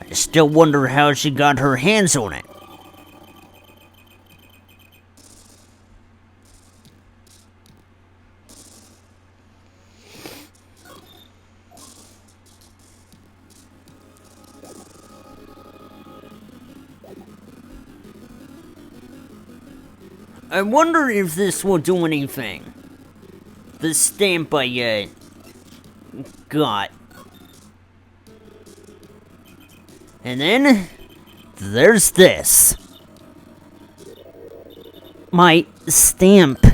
I still wonder how she got her hands on it. I wonder if this will do anything. The stamp I, got. And then, there's this. My stamp.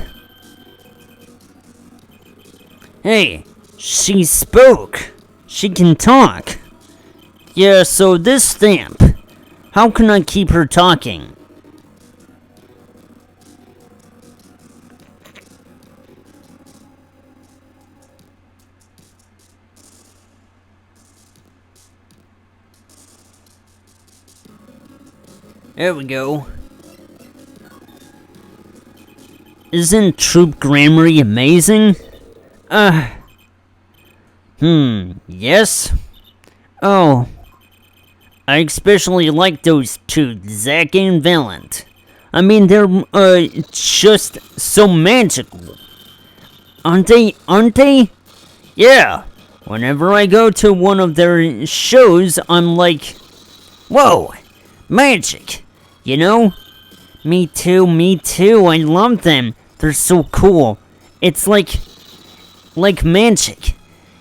Hey, she spoke. She can talk. Yeah, so this stamp. How can I keep her talking? There we go. Isn't Troop Grammarly amazing? Yes? Oh. I especially like those two, Zack and Valent. I mean, they're, just so magical. Aren't they? Yeah. Whenever I go to one of their shows, I'm like, whoa, magic. You know? Me too, I love them. They're so cool. It's like magic.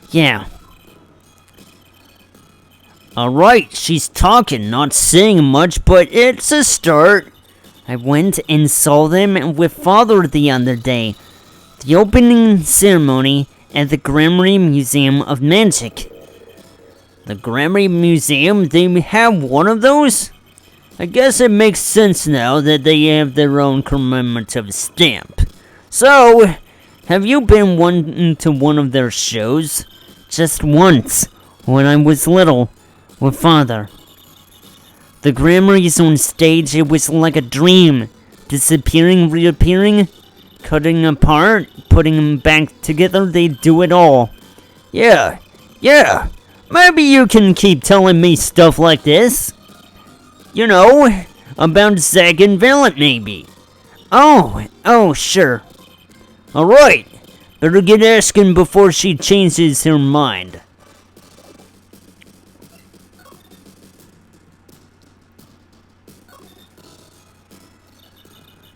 Yeah. Alright, she's talking, not saying much, but it's a start. I went and saw them with Father the other day. The opening ceremony at the Grammarly Museum of Magic. The Grammarly Museum, they have one of those? I guess it makes sense now that they have their own commemorative stamp. So, have you been to one of their shows? Just once, when I was little, with Father. The Gramarys on stage, it was like a dream. Disappearing, reappearing, cutting apart, putting them back together, they do it all. Yeah. Maybe you can keep telling me stuff like this. You know, about Zack and Valent, maybe. Oh, sure. Alright, better get asking before she changes her mind.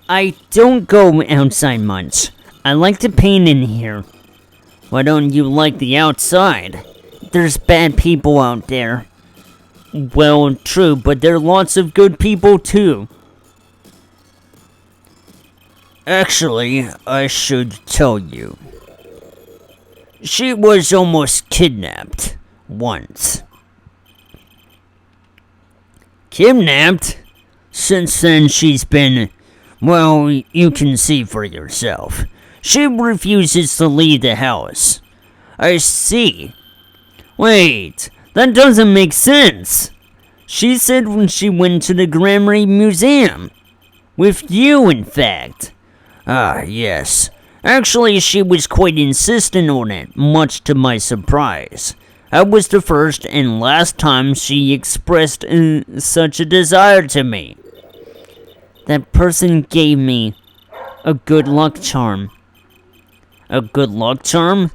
I don't go outside much. I like to paint in here. Why don't you like the outside? There's bad people out there. Well, true, but there are lots of good people too. Actually, I should tell you. She was almost kidnapped. Once. Kidnapped? Since then, she's been... Well, you can see for yourself. She refuses to leave the house. I see. Wait, that doesn't make sense. She said when she went to the Grammarly Museum. With you, in fact. Ah, yes. Actually, she was quite insistent on it, much to my surprise. That was the first and last time she expressed such a desire to me. That person gave me A good luck charm. A good luck charm?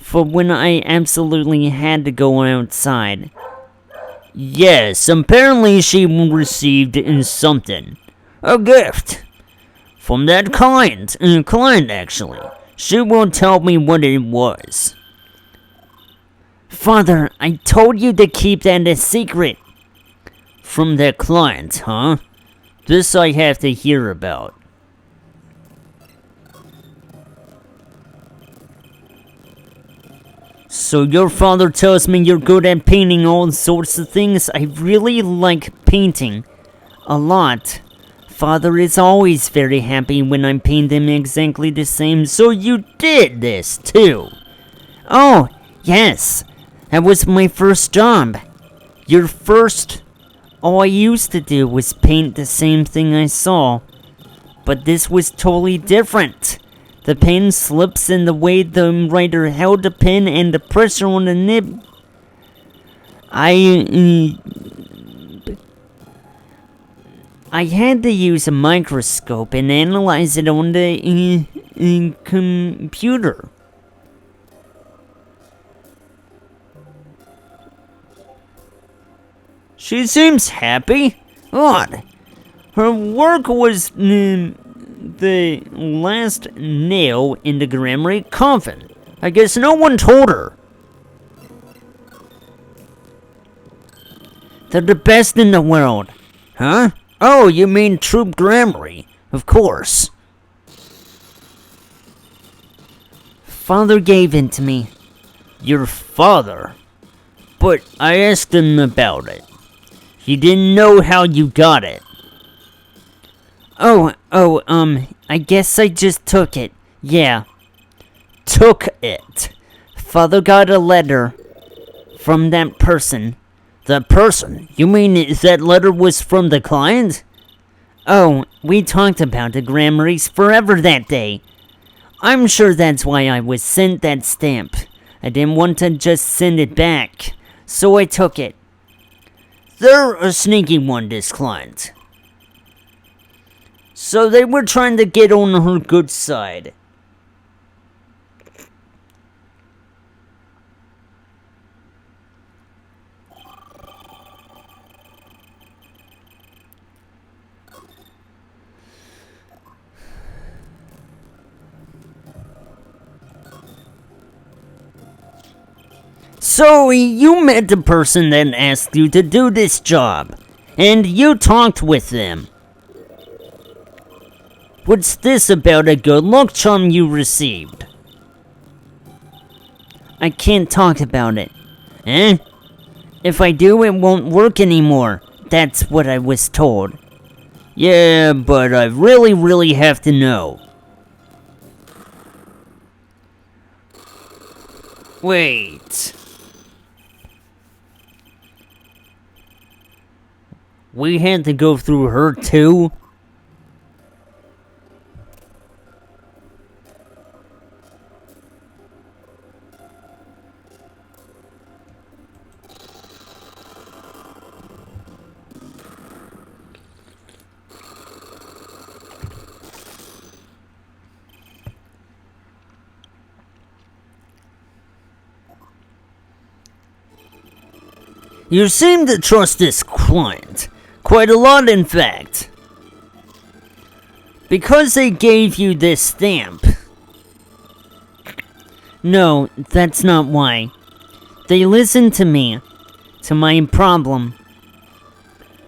For when I absolutely had to go outside. Yes, apparently she received something. A gift. From that client actually. She won't tell me what it was. Father, I told you to keep that a secret. From that client, huh? This I have to hear about. So your father tells me you're good at painting all sorts of things. I really like painting. A lot. Father is always very happy when I paint him exactly the same. So you did this too? Oh, yes. That was my first job. Your first? All I used to do was paint the same thing I saw. But this was totally different. The pen slips in the way the writer held the pen and the pressure on the nib. I had to use a microscope and analyze it on the computer. She seems happy. Odd. Her work was the last nail in the Gramarye coffin. I guess no one told her. They're the best in the world. Huh? Oh, you mean Troop Gramarye. Of course. Father gave it to me. Your father? But I asked him about it. He didn't know how you got it. I guess I just took it. Yeah. Took it. Father got a letter from that person. The person? You mean that letter was from the client? Oh, we talked about the Gramarye's forever that day. I'm sure that's why I was sent that stamp. I didn't want to just send it back, so I took it. They're a sneaky one, this client. So they were trying to get on her good side. So you met the person that asked you to do this job, and you talked with them. What's this about a good luck charm you received? I can't talk about it. Eh? If I do, it won't work anymore. That's what I was told. Yeah, but I really have to know. Wait. We had to go through her too? You seem to trust this client. Quite a lot, in fact. Because they gave you this stamp. No, that's not why. They listened to me. To my problem.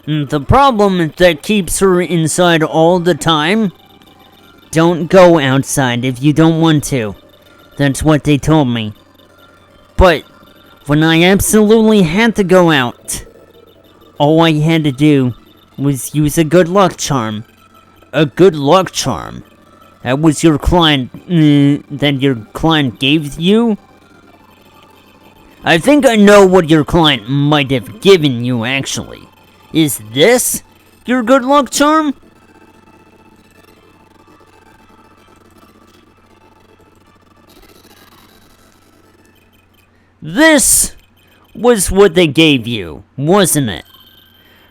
The problem that keeps her inside all the time? Don't go outside if you don't want to. That's what they told me. But when I absolutely had to go out, all I had to do was use a good luck charm. A good luck charm? That was your client, that your client gave you? I think I know what your client might have given you, actually. Is this your good luck charm? This was what they gave you, wasn't it?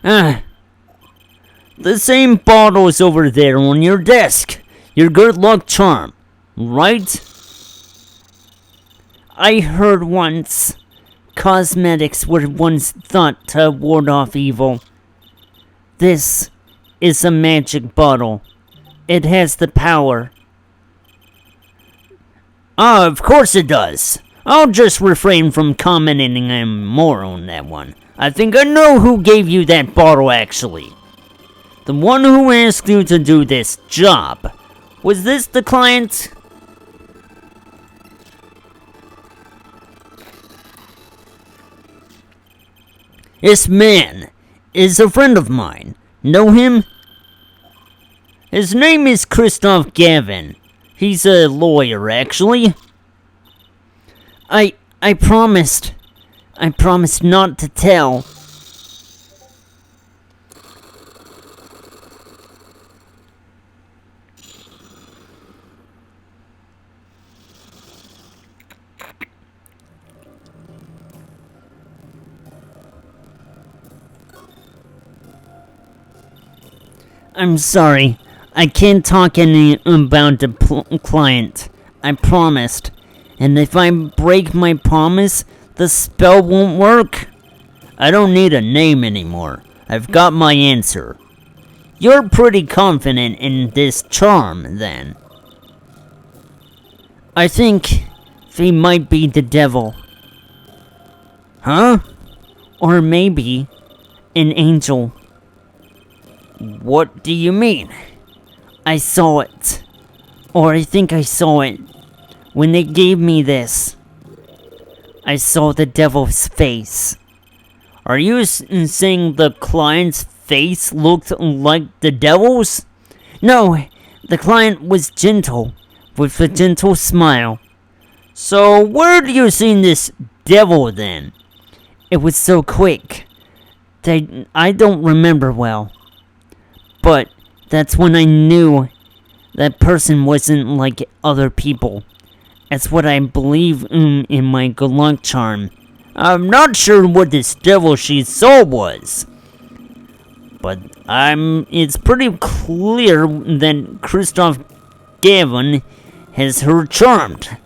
The same bottle's over there on your desk. Your good luck charm, right? I heard once cosmetics were once thought to ward off evil. This is a magic bottle. It has the power. Ah, of course it does. I'll just refrain from commenting more on that one. I think I know who gave you that bottle, actually. The one who asked you to do this job. Was this the client? This man is a friend of mine. Know him? His name is Christoph Gavin. He's a lawyer, actually. I promised. I promised not to tell. I'm sorry. I can't talk any about the client. I promised. And if I break my promise, the spell won't work. I don't need a name anymore. I've got my answer. You're pretty confident in this charm, then. I think they might be the devil. Huh? Or maybe an angel. What do you mean? I saw it. Or I think I saw it. When they gave me this, I saw the devil's face. Are you saying the client's face looked like the devil's? No, the client was gentle, with a gentle smile. So where do you seen this devil then? It was so quick. I don't remember well. But that's when I knew that person wasn't like other people. That's what I believe in my good luck charm. I'm not sure what this devil she saw was. But it's pretty clear that Christoph Gavin has her charmed.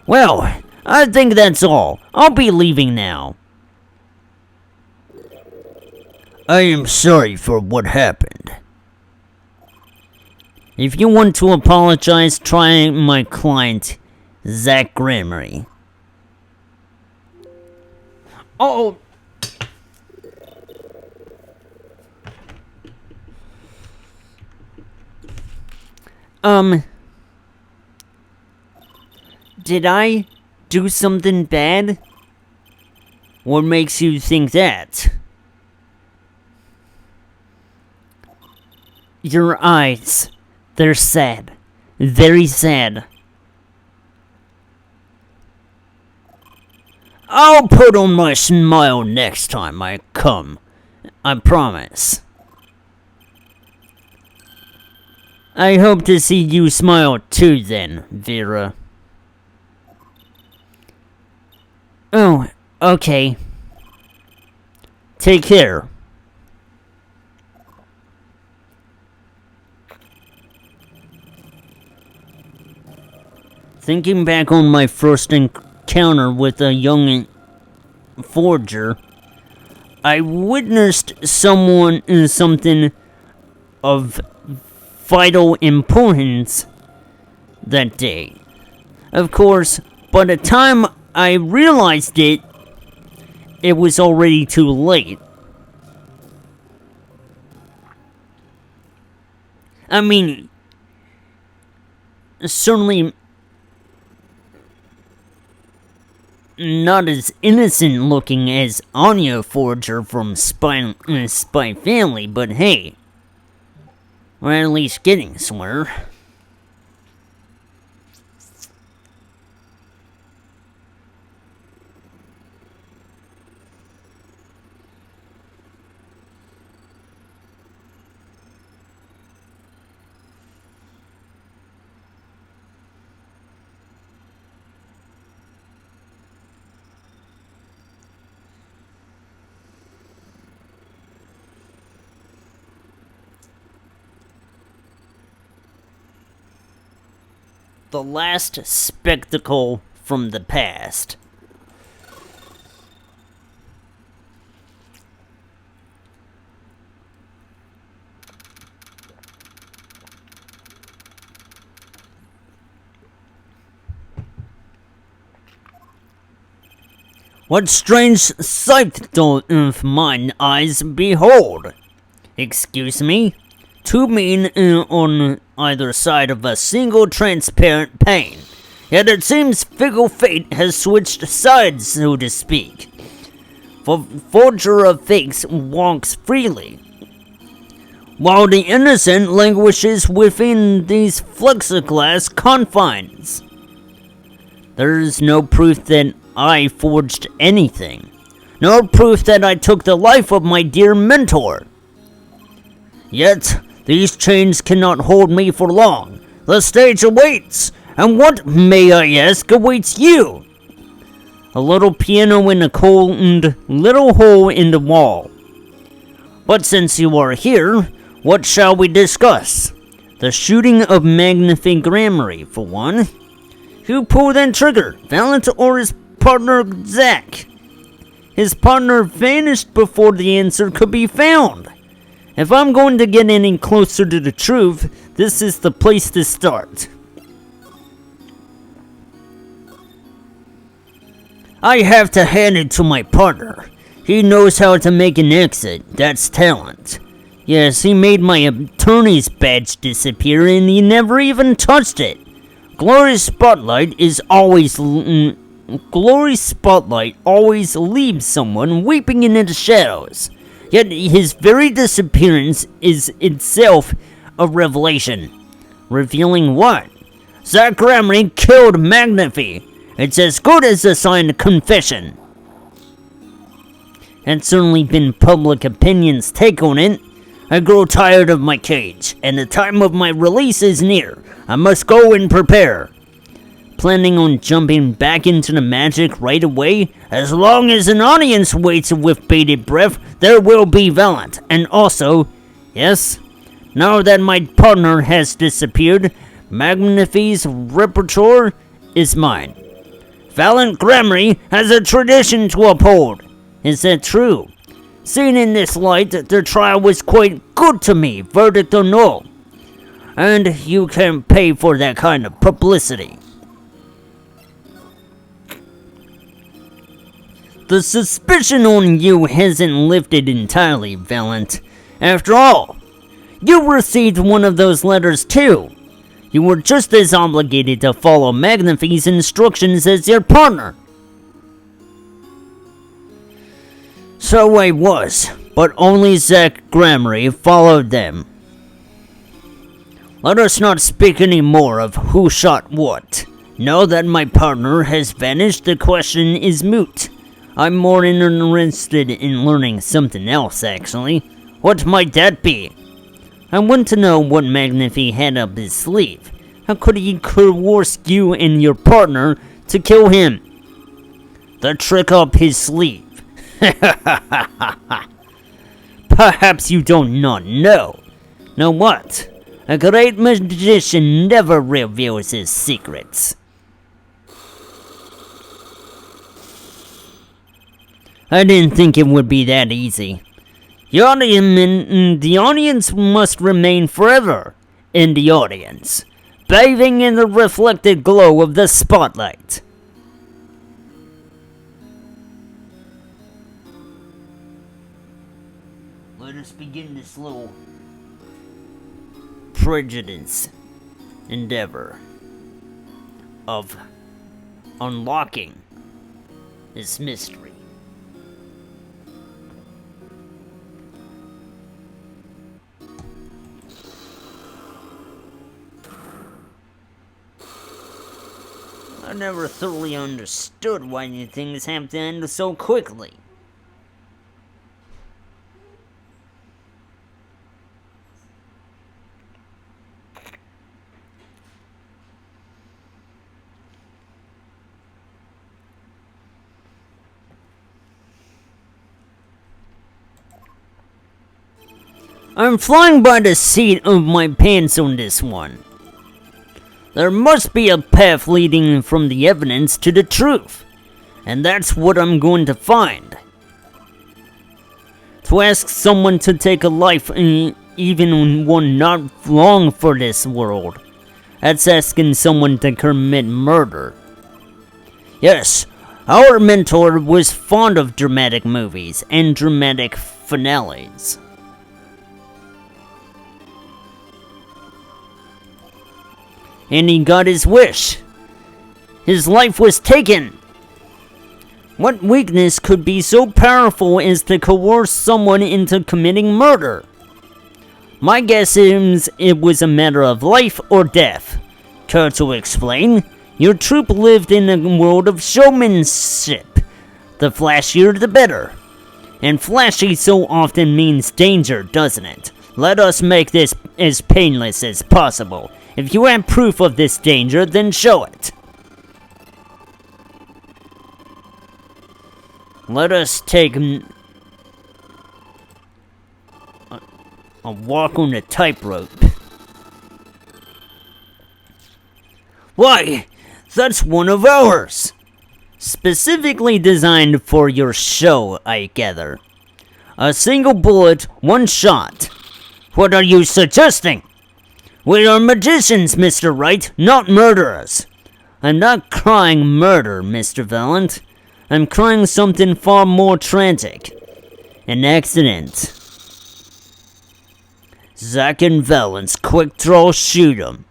Well, I think that's all. I'll be leaving now. I am sorry for what happened. If you want to apologize, try my client, Zach Gremory. Oh! Did I do something bad? What makes you think that? Your eyes. They're sad. Very sad. I'll put on my smile next time I come. I promise. I hope to see you smile too then, Vera. Oh, okay. Take care. Thinking back on my first encounter with a young forger, I witnessed something of vital importance that day. Of course, by the time I realized it, it was already too late. I mean, certainly not as innocent looking as Anya Forger from Spy Family, but hey, we're at least getting somewhere. The last spectacle from the past. What strange sight doth mine eyes behold? Excuse me? Two men on either side of a single transparent pane. Yet it seems fickle fate has switched sides, so to speak. For forger of fakes walks freely, while the innocent languishes within these plexiglass confines. There is no proof that I forged anything, nor proof that I took the life of my dear mentor. Yet, these chains cannot hold me for long. The stage awaits, and what, may I ask, awaits you? A little piano in a cold little hole in the wall. But since you are here, what shall we discuss? The shooting of Magnifi Gramarye, for one. Who pulled that trigger, Valent or his partner Zack? His partner vanished before the answer could be found. If I'm going to get any closer to the truth, this is the place to start. I have to hand it to my partner. He knows how to make an exit. That's talent. Yes, he made my attorney's badge disappear and he never even touched it. Glory's spotlight always leaves someone weeping in the shadows. Yet his very disappearance is itself a revelation. Revealing what? Zack Gramarye killed Magnifi. It's as good as a signed confession. It's certainly been public opinion's take on it. I grow tired of my cage, and the time of my release is near. I must go and prepare. Planning on jumping back into the magic right away? As long as an audience waits with bated breath, there will be Valent. And also, yes, now that my partner has disappeared, Magnifi's repertoire is mine. Valent Gramarye has a tradition to uphold. Is that true? Seen in this light, the trial was quite good to me, verdict or no. And you can pay for that kind of publicity. The suspicion on you hasn't lifted entirely, Valent. After all, you received one of those letters too. You were just as obligated to follow Magnifi's instructions as your partner. So I was, but only Zack Gramarye followed them. Let us not speak any more of who shot what. Now that my partner has vanished, the question is moot. I'm more interested in learning something else, actually. What might that be? I want to know what Magnifi had up his sleeve. How could he coerce you and your partner to kill him? The trick up his sleeve. Perhaps you do not know. Know what? A great magician never reveals his secrets. I didn't think it would be that easy. The audience must remain forever in the audience, bathing in the reflected glow of the spotlight. Let us begin this little prejudice endeavor of unlocking this mystery. I never thoroughly understood why things have to end so quickly. I'm flying by the seat of my pants on this one. There must be a path leading from the evidence to the truth, and that's what I'm going to find. To ask someone to take a life, even one not long for this world, that's asking someone to commit murder. Yes, our mentor was fond of dramatic movies and dramatic finales. And he got his wish. His life was taken. What weakness could be so powerful as to coerce someone into committing murder? My guess is it was a matter of life or death. Care to explain? Your troupe lived in a world of showmanship. The flashier the better. And flashy so often means danger, doesn't it? Let us make this as painless as possible. If you have proof of this danger, then show it. Let us take a walk on the tightrope. Why, that's one of ours! Specifically designed for your show, I gather. A single bullet, one shot. What are you suggesting? We are magicians, Mr. Wright, not murderers. I'm not crying murder, Mr. Valent. I'm crying something far more tragic. An accident. Zack and Valent's quick draw shoot 'em.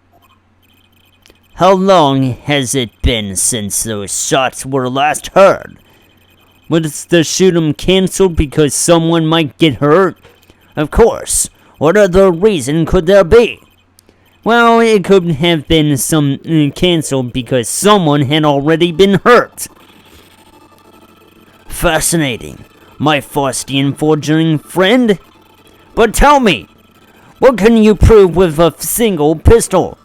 How long has it been since those shots were last heard? Was the shoot 'em cancelled because someone might get hurt? Of course. What other reason could there be? Well, it could have been cancelled because someone had already been hurt. Fascinating, my Faustian forging friend. But tell me, what can you prove with a single pistol?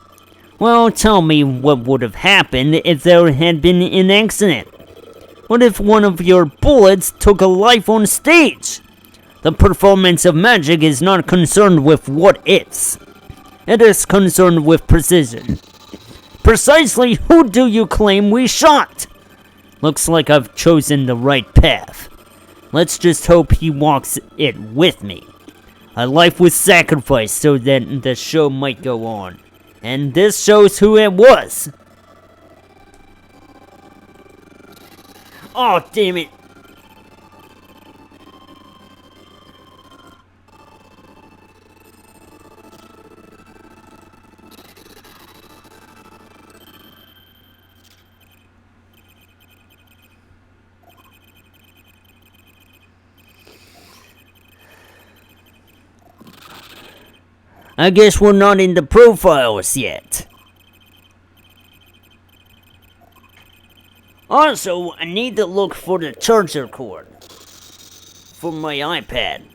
Well, tell me what would have happened if there had been an accident. What if one of your bullets took a life on stage? The performance of magic is not concerned with what-ifs. It is concerned with precision. Precisely who do you claim we shot? Looks like I've chosen the right path. Let's just hope he walks it with me. A life was sacrificed so that the show might go on. And this shows who it was. Oh, damn it. I guess we're not in the profiles yet. Also, I need to look for the charger cord for my iPad.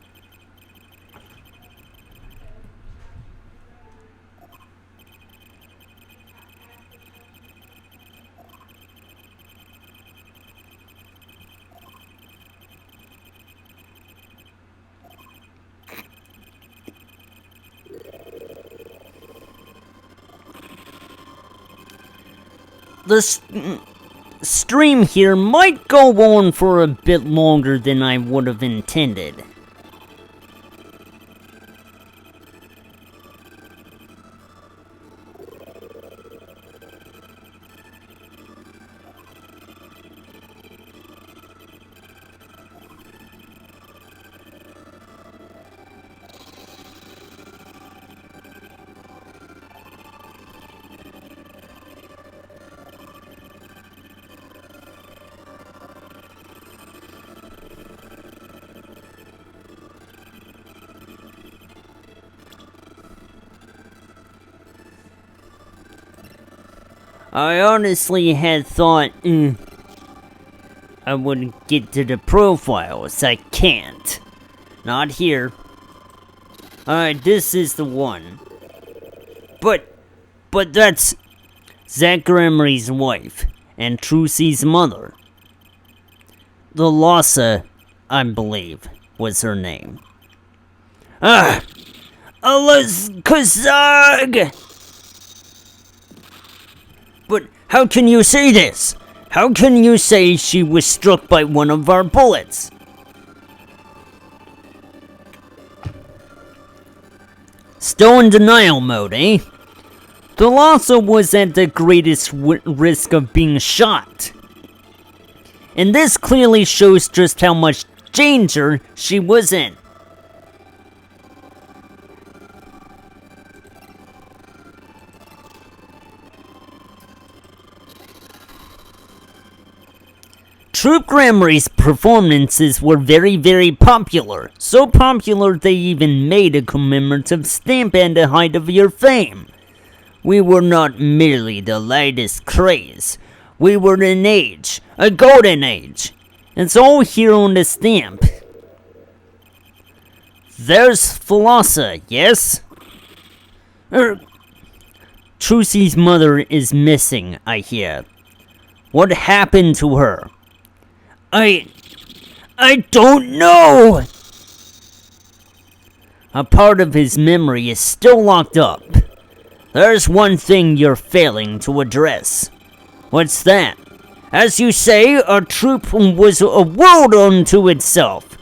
The stream here might go on for a bit longer than I would have intended. I honestly had thought I would get to the profiles. I can't. Not here. Alright, this is the one. But that's Zack Gremory's wife and Trucy's mother. The Lhasa, I believe, was her name. Alazkazag! But how can you say this? How can you say she was struck by one of our bullets? Still in denial mode, eh? Thalassa was at the greatest risk of being shot. And this clearly shows just how much danger she was in. Troop Gramarye's performances were very popular. So popular they even made a commemorative stamp at the height of your fame. We were not merely the latest craze. We were an age, a golden age. It's all here on the stamp. There's Thalassa, yes? Trucy's mother is missing, I hear. What happened to her? I don't know! A part of his memory is still locked up. There's one thing you're failing to address. What's that? As you say, our troop was a world unto itself.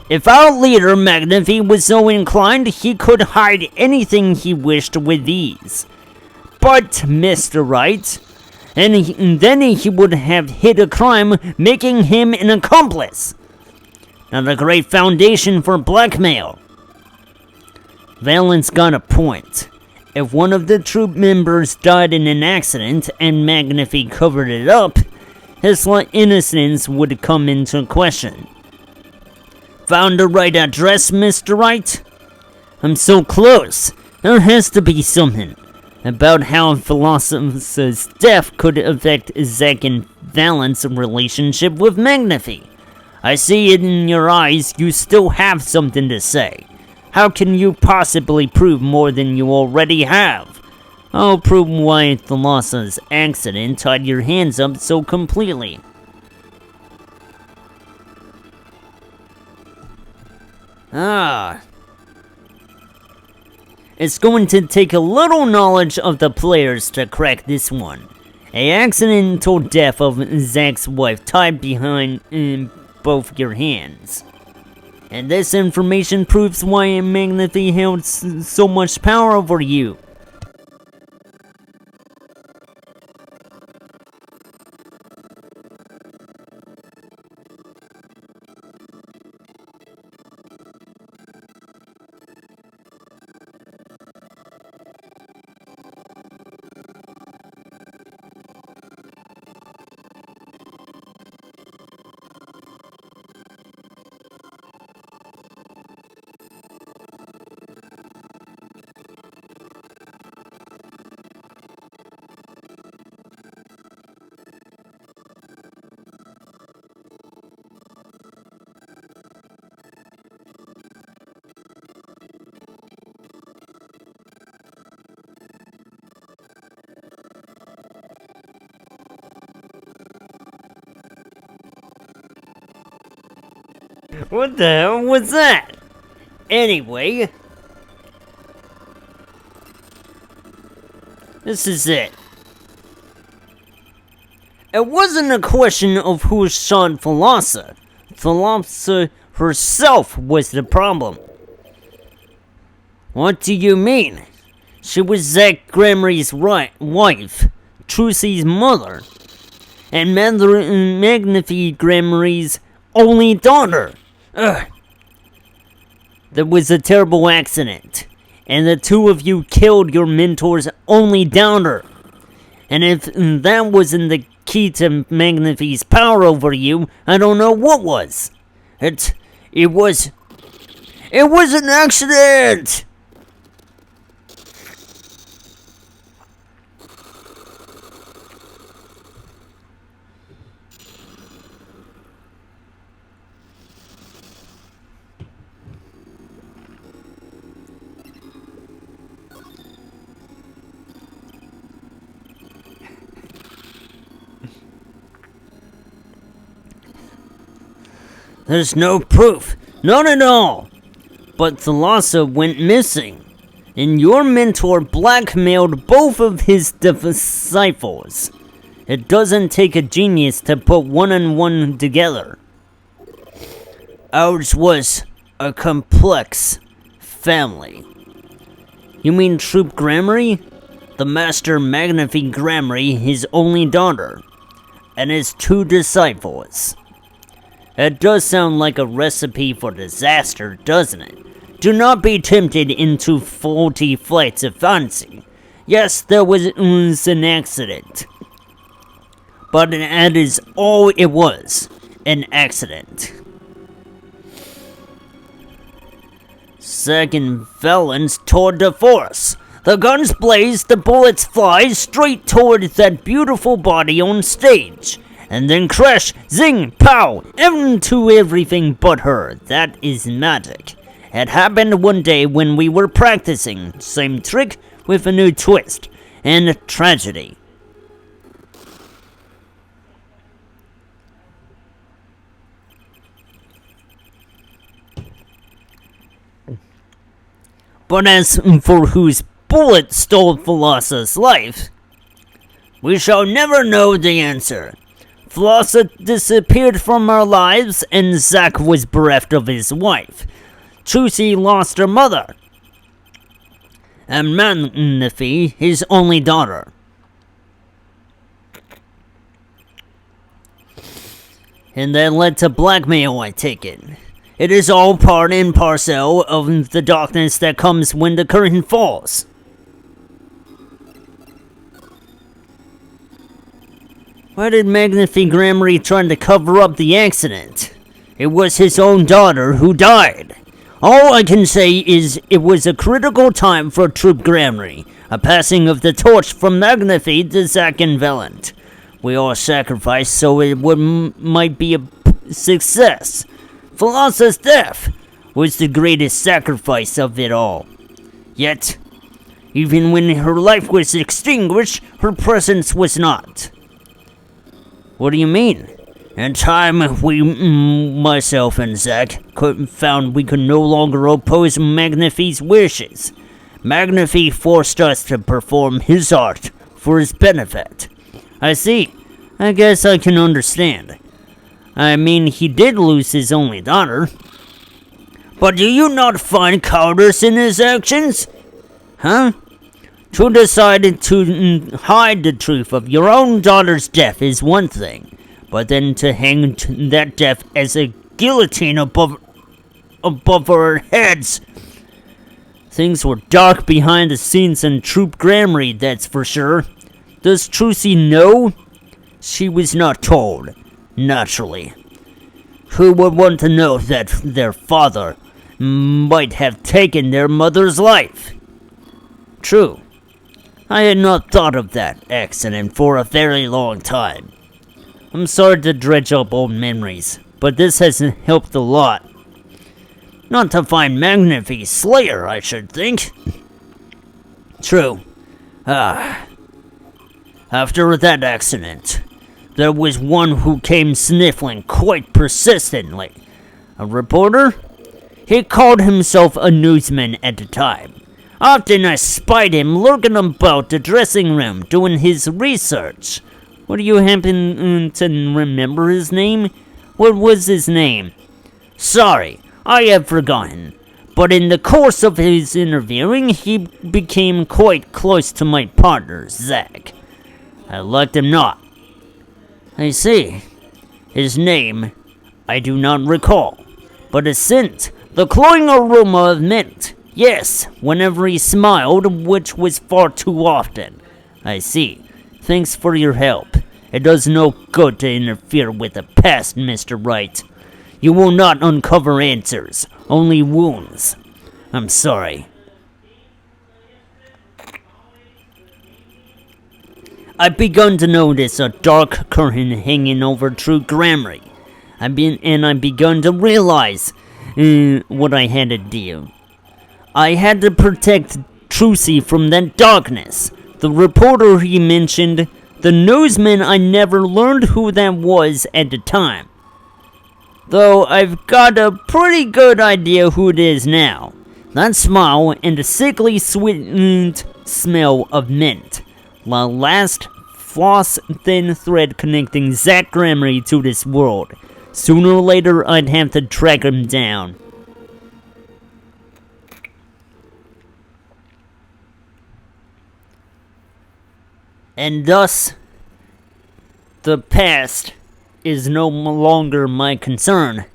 If our leader, Magnify, was so inclined, he could hide anything he wished with ease. But, Mr. Wright, and then he would have hid a crime, making him an accomplice. Not a great foundation for blackmail. Valence got a point. If one of the troop members died in an accident and Magnify covered it up, his innocence would come into question. Found the right address, Mr. Wright? I'm so close. There has to be something about how Thalassa's death could affect Zack and Valence's relationship with Magnify. I see it in your eyes you still have something to say. How can you possibly prove more than you already have? I'll prove why Thalassa's accident tied your hands up so completely. It's going to take a little knowledge of the players to crack this one. An accidental death of Zack's wife tied behind both your hands. And this information proves why Magnify held so much power over you. What the hell was that? Anyway, this is it. It wasn't a question of who shot Thalassa. Thalassa herself was the problem. What do you mean? She was Zack Gramarye's wife, Trucy's mother, and Magnify Gramarye's only daughter. There was a terrible accident, and the two of you killed your mentor's only daughter. And if that wasn't the key to Magnify's power over you, I don't know what was. It was an accident! There's no proof. None at all. But Thalassa went missing. and your mentor blackmailed both of his disciples. It doesn't take a genius to put one and one together. Ours was a complex family. You mean Troop Gramarye? The Master Magnifi Gramarye, his only daughter, and his 2 disciples. It does sound like a recipe for disaster, doesn't it? Do not be tempted into faulty flights of fancy. Yes, there was an accident. But that is all it was, an accident. Second felons toward the force. The guns blaze, the bullets fly straight toward that beautiful body on stage. And then crash, zing, pow, into everything but her. That is magic. It happened one day when we were practicing. Same trick with a new twist. And tragedy. But as for whose bullet stole Thalassa life, we shall never know the answer. Thalassa disappeared from our lives, and Zack was bereft of his wife. Trucy lost her mother, and Magnifi his only daughter. And that led to blackmail, I take it. It is all part and parcel of the darkness that comes when the curtain falls. Why did Magnifi Gramarye try to cover up the accident? It was his own daughter who died. All I can say is it was a critical time for Troop Gramarye, a passing of the torch from Magnifi to Zack and Valant. We all sacrificed so it might be a success. Thalassa's death was the greatest sacrifice of it all. Yet, even when her life was extinguished, her presence was not. What do you mean? In time, myself and Zack, found we could no longer oppose Magnifi's wishes. Magnifi forced us to perform his art for his benefit. I see. I guess I can understand. I mean, he did lose his only daughter. But do you not find cowardice in his actions? Huh? To decide to hide the truth of your own daughter's death is one thing, but then to hang that death as a guillotine above our heads. Things were dark behind the scenes in Troop Gramarye, that's for sure. Does Trucy know? She was not told. Naturally. Who would want to know that their father might have taken their mother's life? True. I had not thought of that accident for a very long time. I'm sorry to dredge up old memories, but this has helped a lot. Not to find Magnifi's slayer, I should think. True. After that accident, there was one who came sniffling quite persistently. A reporter? He called himself a newsman at the time. Often I spied him lurking about the dressing room doing his research. What do you happen to remember his name? What was his name? Sorry, I have forgotten. But in the course of his interviewing, he became quite close to my partner, Zack. I liked him not. I see. His name, I do not recall. But a scent, the cloying aroma of mint. Yes, whenever he smiled, which was far too often. I see. Thanks for your help. It does no good to interfere with the past, Mr. Wright. You will not uncover answers, only wounds. I'm sorry. I've begun to notice a dark curtain hanging over Troop Gramarye. I've begun to realize what I had to do. I had to protect Trucy from that darkness. The reporter he mentioned, the newsman, I never learned who that was at the time. Though I've got a pretty good idea who it is now. That smile and the sickly sweet smell of mint. The last floss-thin thread connecting Zack Gremory to this world. Sooner or later, I'd have to track him down. And thus, the past is no longer my concern.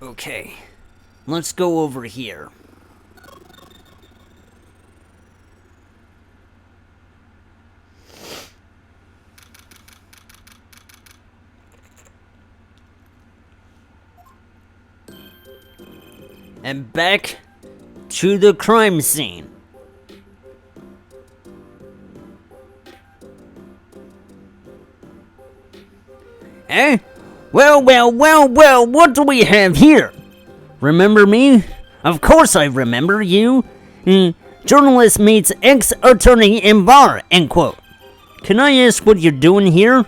Okay, let's go over here. And back to the crime scene. Eh? Well, what do we have here? Remember me? Of course I remember you. Journalist meets ex-attorney in bar, end quote. Can I ask what you're doing here?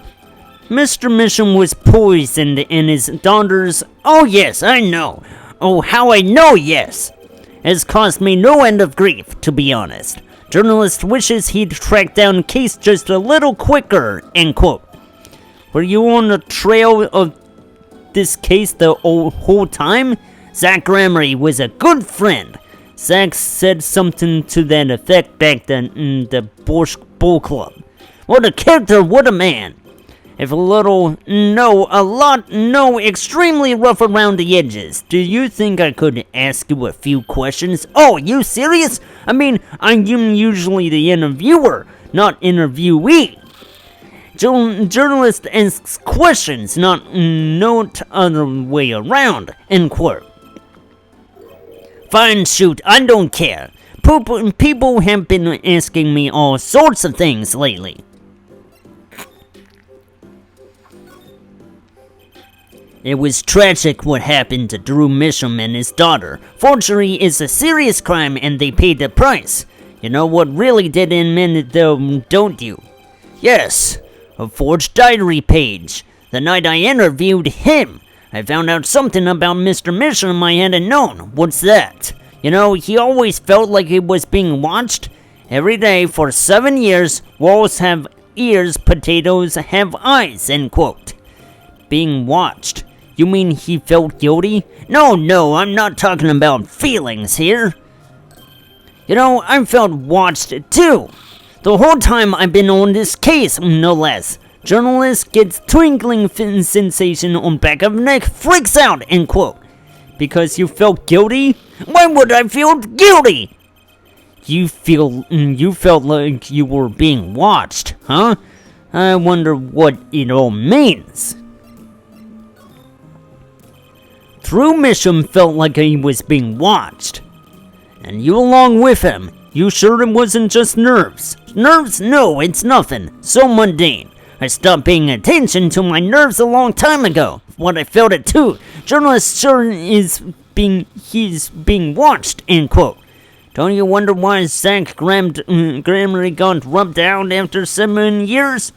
Mr. Mission was poisoned and his daughter's... Oh yes, I know. Oh, how I know, yes. Has caused me no end of grief, to be honest. Journalist wishes he'd track down case just a little quicker, end quote. Were you on the trail of this case the whole time? Zack Gremory was a good friend. Zack said something to that effect back then in the Borscht Bull Club. What a character, what a man. If a little, no, a lot, no, extremely rough around the edges. Do you think I could ask you a few questions? Oh, you serious? I mean, I'm usually the interviewer, not interviewee. Journalist asks questions, not other way around, end quote. Fine, shoot, I don't care. People have been asking me all sorts of things lately. It was tragic what happened to Drew Misham and his daughter. Forgery is a serious crime and they paid the price. You know what really did in it though, don't you? Yes. A forged diary page. The night I interviewed him, I found out something about Mr. Misham I hadn't known. What's that? You know, he always felt like he was being watched. Every day for 7 years, walls have ears, potatoes have eyes, end quote. Being watched. You mean he felt guilty? No, I'm not talking about feelings here. You know, I felt watched too. The whole time I've been on this case, no less. Journalist gets twinkling sensation on back of neck, freaks out, end quote. Because you felt guilty? Why would I feel guilty? You felt like you were being watched, huh? I wonder what it all means. Drew Misham felt like he was being watched. And you along with him. You sure it wasn't just nerves? Nerves? No, it's nothing. So mundane. I stopped paying attention to my nerves a long time ago. What I felt it too. Journalist sure he's being watched, end quote. Don't you wonder why Zack Gremory got rubbed out after 7 years?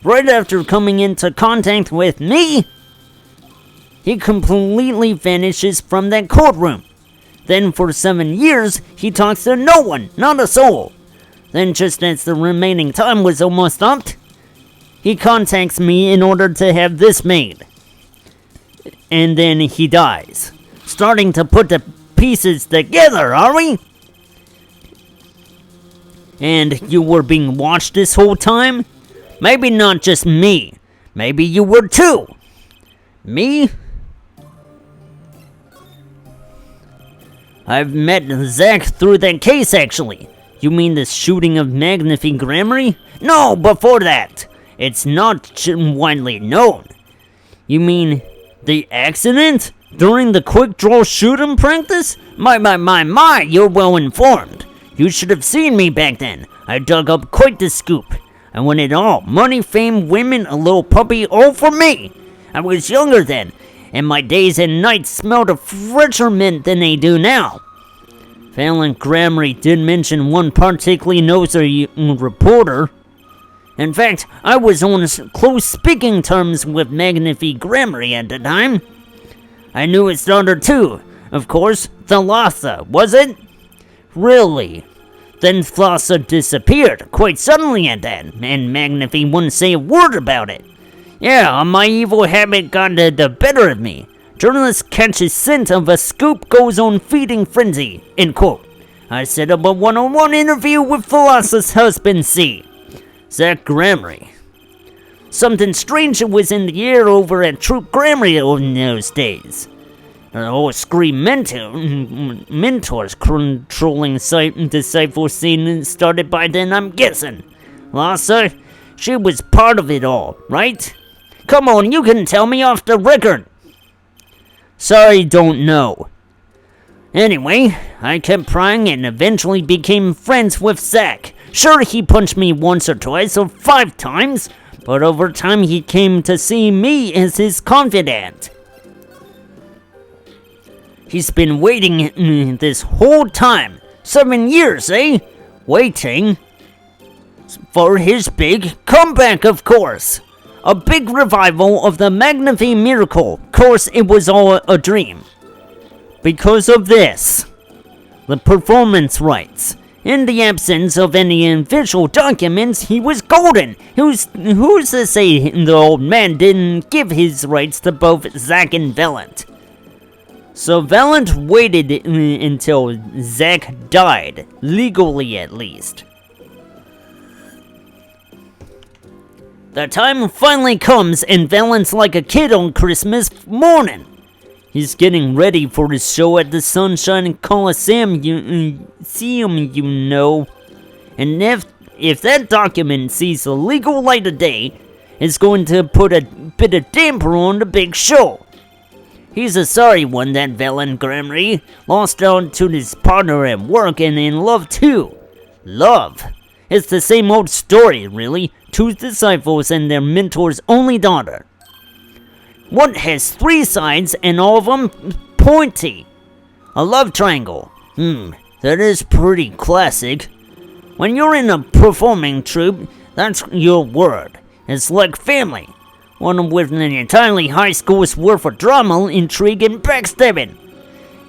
Right after coming into contact with me, he completely vanishes from that courtroom. Then for 7 years, he talks to no one, not a soul. Then just as the remaining time was almost up, he contacts me in order to have this made. And then he dies. Starting to put the pieces together, are we? And you were being watched this whole time? Maybe not just me. Maybe you were too. Me? I've met Zach through that case, actually. You mean the shooting of Magnifi Grammary? No, before that. It's not widely known. You mean the accident? During the quick draw shooting practice? My, you're well informed. You should have seen me back then. I dug up quite the scoop. I won it all. Money, fame, women, a little puppy, all for me. I was younger then, and my days and nights smelled of fresher mint than they do now. Fallon Grammary did mention one particularly nosy reporter. In fact, I was on close speaking terms with Magnifi Grammary at the time. I knew his daughter too, of course, Thalassa, was it? Really? Then Thalassa disappeared, quite suddenly at that, and Magnifi wouldn't say a word about it. Yeah, my evil habit got the better of me. Journalists catch a scent of a scoop goes on feeding frenzy, end quote. I set up a one-on-one interview with Thalassa's husband, C. Zach Grammary. Something strange was in the air over at Troop Grammary in those days. The whole Scream mentors controlling disciple scene started by then, I'm guessing. Lassa, she was part of it all, right? Come on, you can tell me off the record. Sorry, don't know. Anyway, I kept prying and eventually became friends with Zach. Sure, he punched me once or twice or 5 times, but over time he came to see me as his confidant. He's been waiting this whole time. 7 years, eh? Waiting for his big comeback, of course. A big revival of the Magnifi Miracle. Of course, it was all a dream. Because of this, the performance rights. In the absence of any official documents, he was golden. Who's to say the old man didn't give his rights to both Zach and Valant? So Valant waited until Zach died, legally at least. The time finally comes and Valant's like a kid on Christmas morning. He's getting ready for his show at the Sunshine Coliseum, you know. And if that document sees the legal light of day, it's going to put a bit of damper on the big show. He's a sorry one, that Valant Grammary. Lost out to his partner at work and in love too. Love. It's the same old story, really. 2 disciples and their mentor's only daughter. One has 3 sides and all of them pointy. A love triangle. That is pretty classic. When you're in a performing troupe, that's your word. It's like family. One with an entirely high school's worth of drama, intrigue, and backstabbing.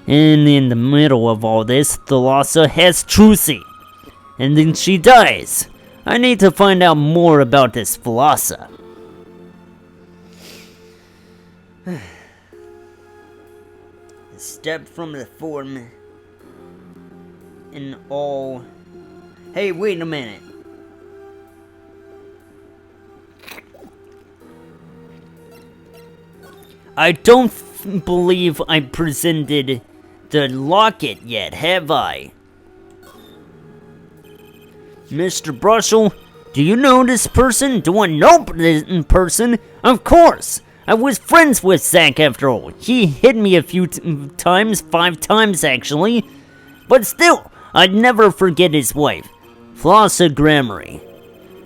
And in the middle of all this, Thalassa has Trucy. And then she dies. I need to find out more about this Thalassa. Step from the form in all. Hey, wait a minute. I don't believe I presented the locket yet, have I? Mr. Brushel, do you know this person? Do I know this person? Of course! I was friends with Zach after all. He hit me a few times, 5 times actually. But still, I'd never forget his wife, Thalassa Grammary.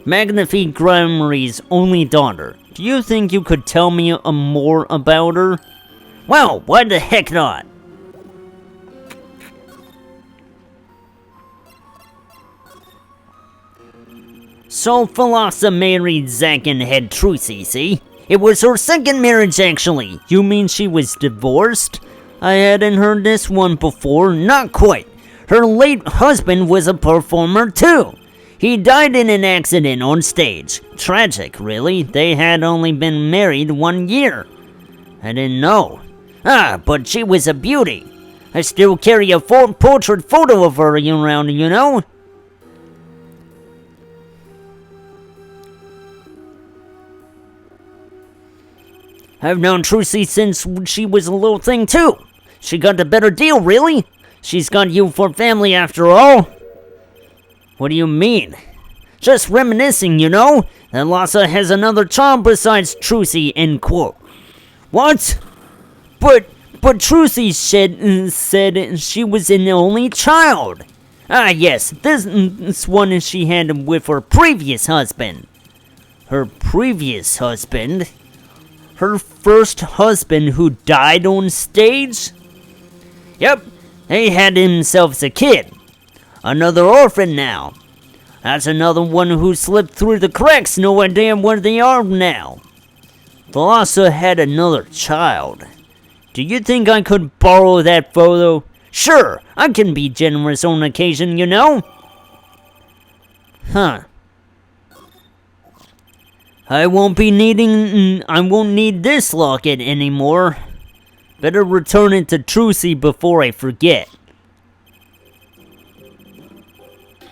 Magnifi Grammary's only daughter. Do you think you could tell me more about her? Well, why the heck not? So Thalassa married Zach and had Trucy, see? It was her second marriage, actually. You mean she was divorced? I hadn't heard this one before. Not quite. Her late husband was a performer, too. He died in an accident on stage. Tragic, really. They had only been married 1 year. I didn't know. But she was a beauty. I still carry a portrait photo of her around, you know? I've known Trucy since she was a little thing too. She got a better deal, really. She's got you for family after all? What do you mean? Just reminiscing, you know? That Lhasa has another child besides Trucy, end quote. What? But Trucy said she was an only child. Ah, yes, this one she had with her previous husband. Her previous husband? Her first husband who died on stage? Yep, he had themselves a kid. Another orphan now. That's another one who slipped through the cracks, no idea where they are now. Thalassa had another child. Do you think I could borrow that photo? Sure, I can be generous on occasion, you know? Huh. I won't need this locket anymore. Better return it to Trucy before I forget.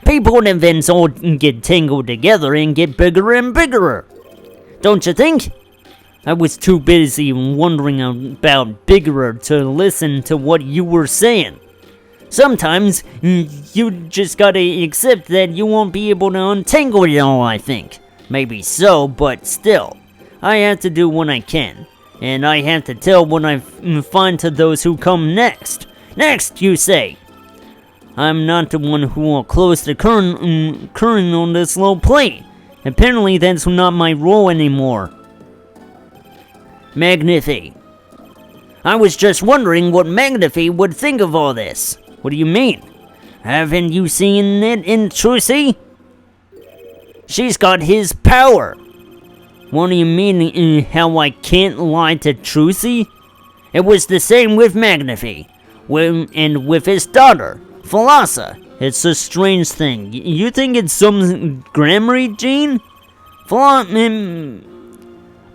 People and events all get tangled together and get bigger and bigger. Don't you think? I was too busy wondering about bigger to listen to what you were saying. Sometimes, you just gotta accept that you won't be able to untangle it all, I think. Maybe so, but still. I have to do what I can. And I have to tell what I find to those who come next. Next, you say? I'm not the one who will close the current on this low plate. Apparently that's not my role anymore. Magnify. I was just wondering what Magnify would think of all this. What do you mean? Haven't you seen it in Trucy? She's got his power. What do you mean how I can't lie to Trucy? It was the same with Magnify. And with his daughter. Thalassa. It's a strange thing. You think it's some Gramarye gene?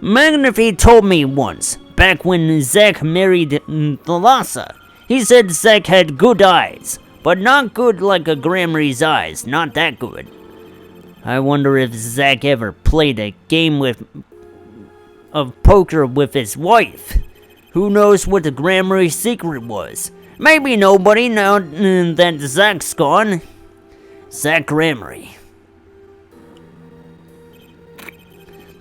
Magnify told me once, back when Zack married Thalassa. He said Zack had good eyes, but not good like a Gramarye's eyes, not that good. I wonder if Zack ever played a game of poker with his wife. Who knows what the Gramarye secret was? Maybe nobody, now that Zack's gone. Zack Gramarye.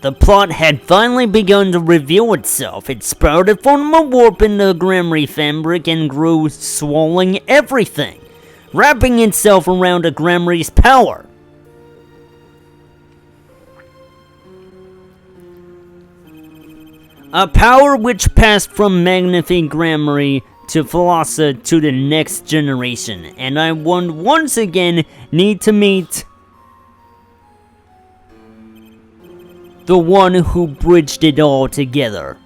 The plot had finally begun to reveal itself. It sprouted from a warp in the Gramarye fabric and grew, swallowing everything, wrapping itself around a Gramarye's power. A power which passed from Magnify Gramarye to Thalassa to the next generation, and I would once again need to meet the one who bridged it all together.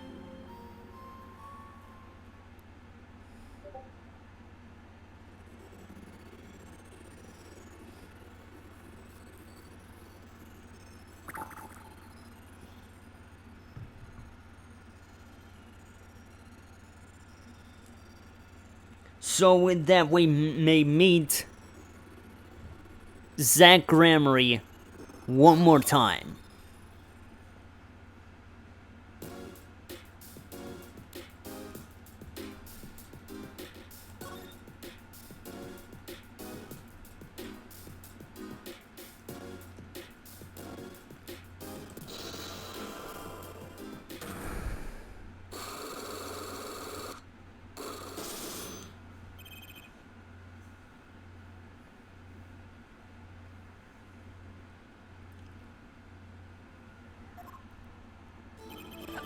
So that we may meet Zack Gramarye one more time.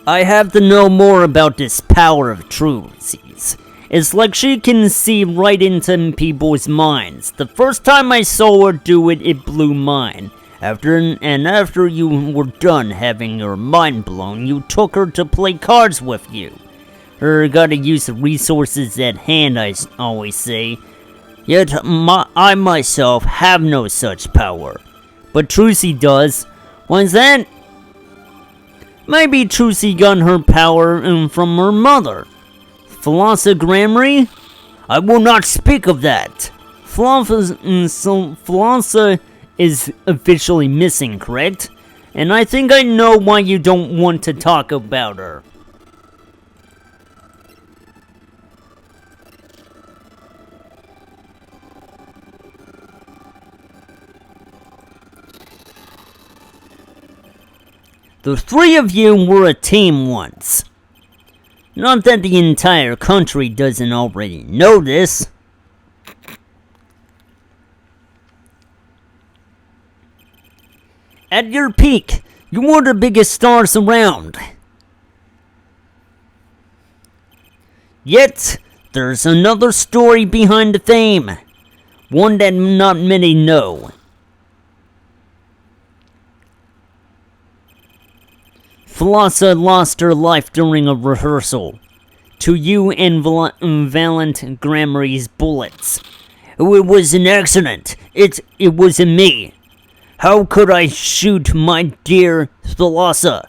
I have to know more about this power of Trucy's. It's like she can see right into people's minds. The first time I saw her do it, it blew mine. After you were done having your mind blown, you took her to play cards with you. Gotta use the resources at hand, I always say. Yet I myself have no such power. But Trucy does. Why's that? Maybe Trucy got her power from her mother. Thalassa Gramarye? I will not speak of that. Thalassa is officially missing, correct? And I think I know why you don't want to talk about her. The three of you were a team once. Not that the entire country doesn't already know this. At your peak, you were the biggest stars around. Yet, there's another story behind the fame. One that not many know. Thalassa lost her life during a rehearsal to you and Valent Gramarye's bullets. It was an accident. It wasn't me. How could I shoot my dear Thalassa?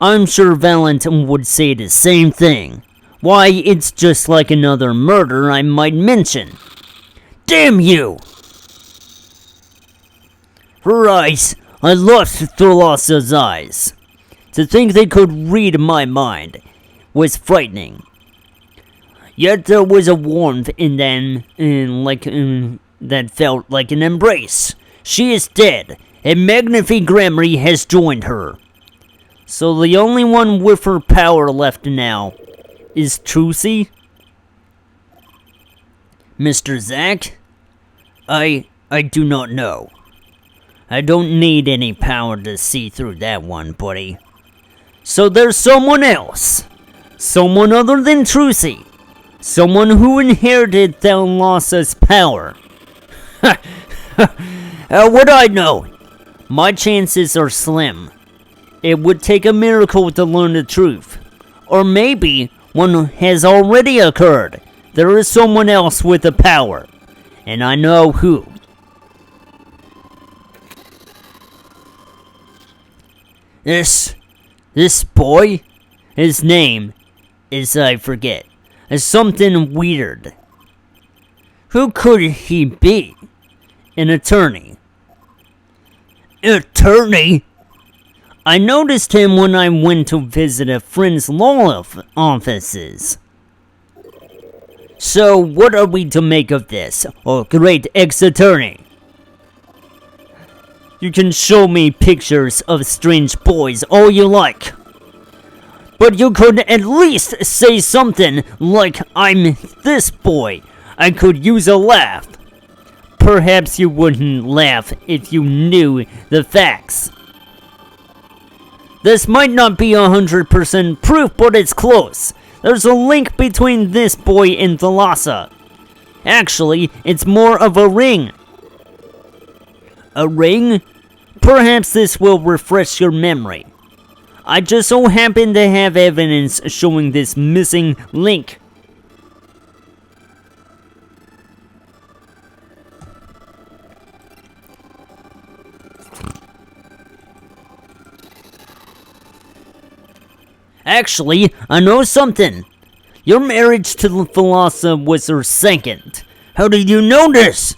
I'm sure Valent would say the same thing. Why, it's just like another murder I might mention. Damn you! Her eyes. I loved Thalassa's eyes. To think they could read my mind was frightening. Yet there was a warmth in them, that felt like an embrace. She is dead, and Magnifique Gramarye has joined her. So the only one with her power left now is Trucy? Mr. Zack? I do not know. I don't need any power to see through that one, buddy. So there's someone else. Someone other than Trucy. Someone who inherited Thalassa's power. How would I know? My chances are slim. It would take a miracle to learn the truth. Or maybe one has already occurred. There is someone else with the power. And I know who. This boy? His name is, I forget, is something weird. Who could he be? An attorney. Attorney? I noticed him when I went to visit a friend's law offices. So, what are we to make of this, oh great ex-attorney? You can show me pictures of strange boys all you like. But you could at least say something like, I'm this boy. I could use a laugh. Perhaps you wouldn't laugh if you knew the facts. This might not be 100% proof, but it's close. There's a link between this boy and Thalassa. Actually, it's more of a ring. A ring? Perhaps this will refresh your memory. I just so happen to have evidence showing this missing link. Actually, I know something. Your marriage to Thalassa was her second. How did you know this?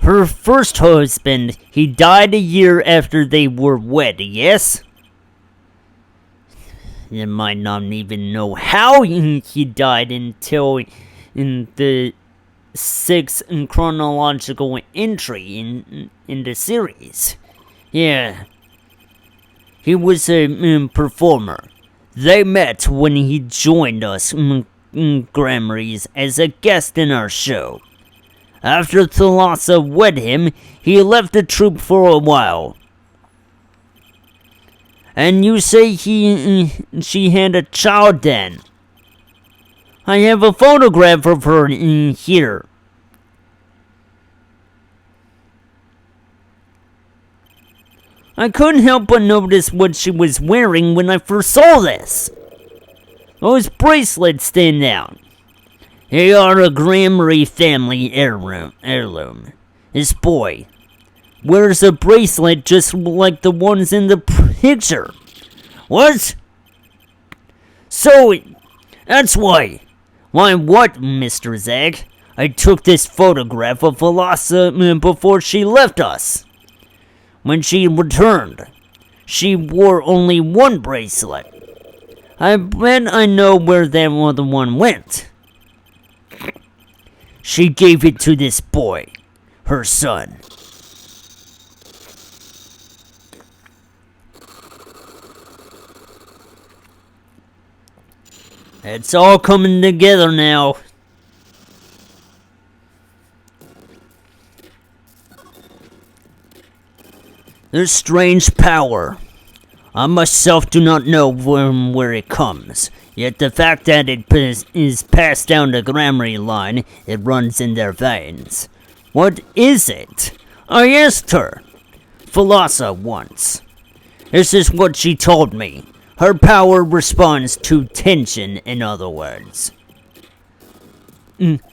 Her first husband, he died a year after they were wed, yes? You might not even know how he died until in the sixth chronological entry in the series. Yeah. He was a performer. They met when he joined us, Gramarye's, as a guest in our show. After Thalassa wed him, he left the troupe for a while. And you say she had a child then? I have a photograph of her in here. I couldn't help but notice what she was wearing when I first saw this. Those bracelets stand out. They are a Gramarye family heirloom. This boy wears a bracelet just like the ones in the picture. What? So, that's why. Why what, Mr. Zack? I took this photograph of Thalassa before she left us. When she returned, she wore only one bracelet. I bet I know where that other one went. She gave it to this boy, her son. It's all coming together now. This strange power. I myself do not know from where it comes, yet the fact that it is passed down the Grammarly line, it runs in their veins. What is it? I asked her, Philosopher, once. This is what she told me. Her power responds to tension, in other words.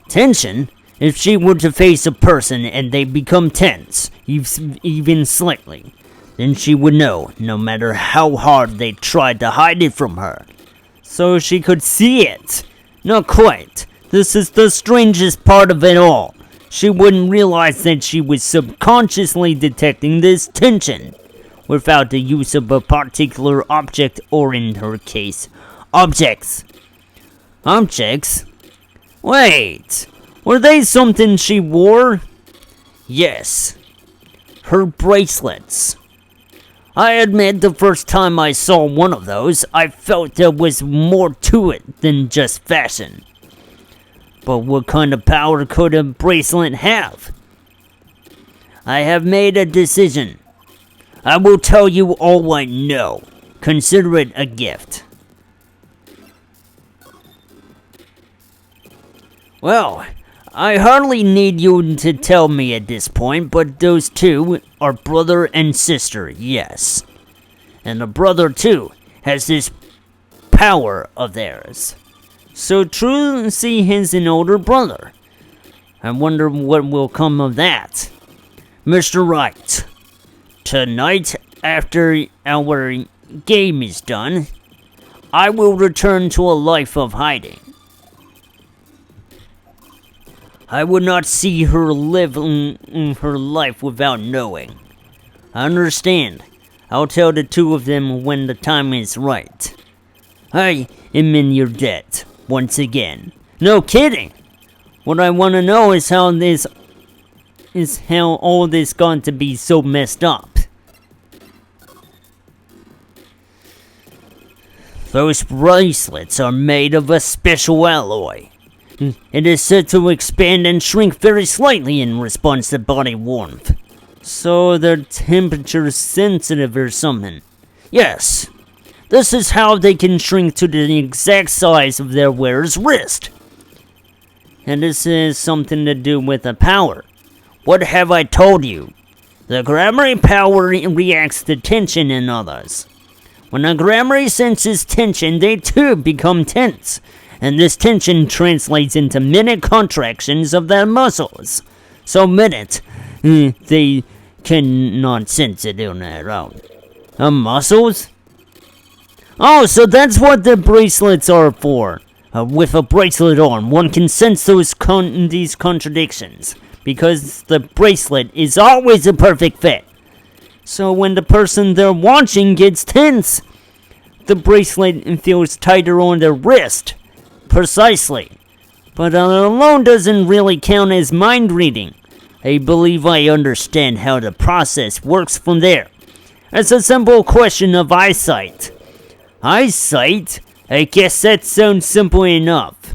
Tension? If she were to face a person and they become tense, even slightly, then she would know, no matter how hard they tried to hide it from her. So she could see it. Not quite. This is the strangest part of it all. She wouldn't realize that she was subconsciously detecting this tension, without the use of a particular object, or in her case, objects. Objects? Wait, were they something she wore? Yes, her bracelets. I admit the first time I saw one of those, I felt there was more to it than just fashion. But what kind of power could a bracelet have? I have made a decision. I will tell you all I know. Consider it a gift. Well, I hardly need you to tell me at this point, but those two are brother and sister, yes. And the brother, too, has this power of theirs. So Trucy has an older brother. I wonder what will come of that. Mr. Wright, tonight, after our game is done, I will return to a life of hiding. I would not see her live her life without knowing. I understand. I'll tell the two of them when the time is right. I am in your debt, once again. No kidding! What I want to know is how all this got to be so messed up. Those bracelets are made of a special alloy. It is said to expand and shrink very slightly in response to body warmth. So they're temperature sensitive or something. Yes, this is how they can shrink to the exact size of their wearer's wrist. And this has something to do with the power. What have I told you? The Grammarly power reacts to tension in others. When a Grammarly senses tension, they too become tense. And this tension translates into minute contractions of their muscles. So minute, they cannot sense it on their own. Muscles? Oh, so that's what the bracelets are for. With a bracelet on, one can sense these contradictions. Because the bracelet is always a perfect fit. So when the person they're watching gets tense, the bracelet feels tighter on their wrist. Precisely. But that alone doesn't really count as mind reading. I believe I understand how the process works from there. It's a simple question of eyesight. Eyesight? I guess that sounds simple enough.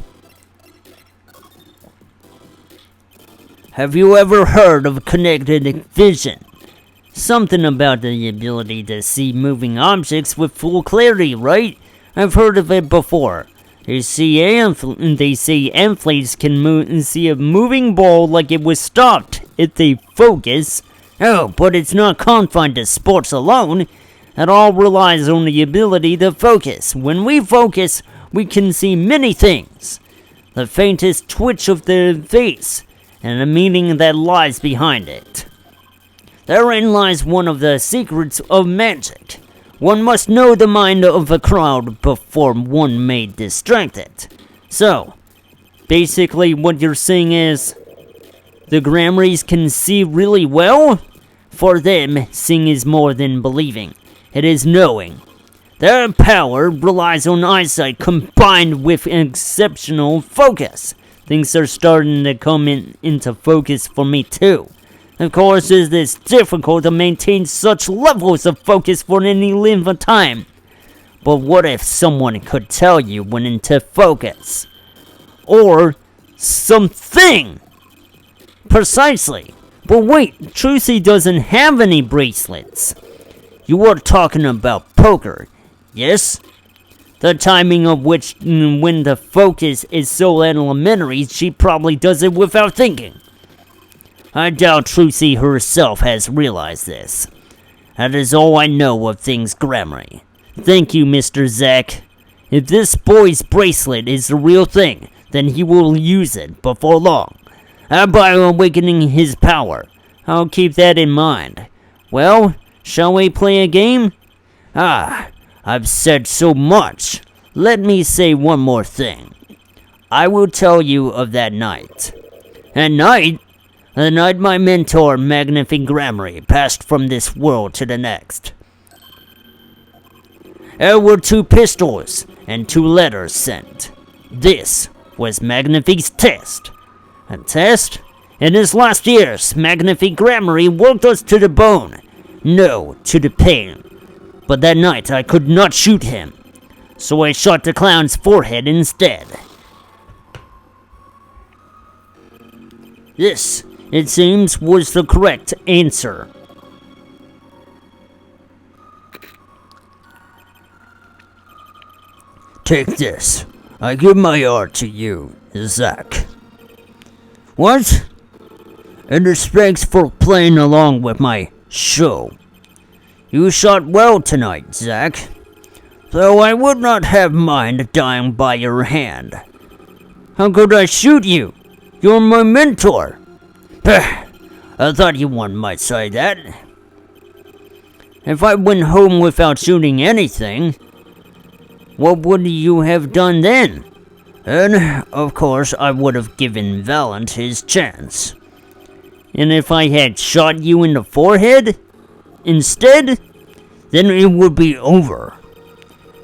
Have you ever heard of connected vision? Something about the ability to see moving objects with full clarity, right? I've heard of it before. They see athletes can see a moving ball like it was stopped if they focus. Oh, but it's not confined to sports alone. It all relies on the ability to focus. When we focus, we can see many things. The faintest twitch of the face, and the meaning that lies behind it. Therein lies one of the secrets of magic. One must know the mind of a crowd before one may distract it. So, basically what you're saying is, the Grammarys can see really well? For them, seeing is more than believing. It is knowing. Their power relies on eyesight combined with exceptional focus. Things are starting to come into focus for me too. Of course, it is difficult to maintain such levels of focus for any length of time. But what if someone could tell you when into focus? Or something! Precisely. But wait, Trucy doesn't have any bracelets. You are talking about poker, yes? The timing of which, when the focus is so elementary, she probably does it without thinking. I doubt Trucy herself has realized this. That is all I know of things Gramarye. Thank you, Mr. Zack. If this boy's bracelet is the real thing, then he will use it before long. By awakening his power. I'll keep that in mind. Well, shall we play a game? I've said so much. Let me say one more thing. I will tell you of that night. At night? The night my mentor, Magnifique Gramarye, passed from this world to the next. There were 2 pistols and 2 letters sent. This was Magnifique's test. A test? In his last years, Magnifique Gramarye worked us to the bone. No, to the pain. But that night I could not shoot him. So I shot the clown's forehead instead. This, it seems, was the correct answer. Take this. I give my art to you, Zack. What? In respect for playing along with my show. You shot well tonight, Zack. Though I would not have mind dying by your hand. How could I shoot you? You're my mentor. I thought one might say that. If I went home without shooting anything, what would you have done then? And, of course, I would have given Valant his chance. And if I had shot you in the forehead instead, then it would be over.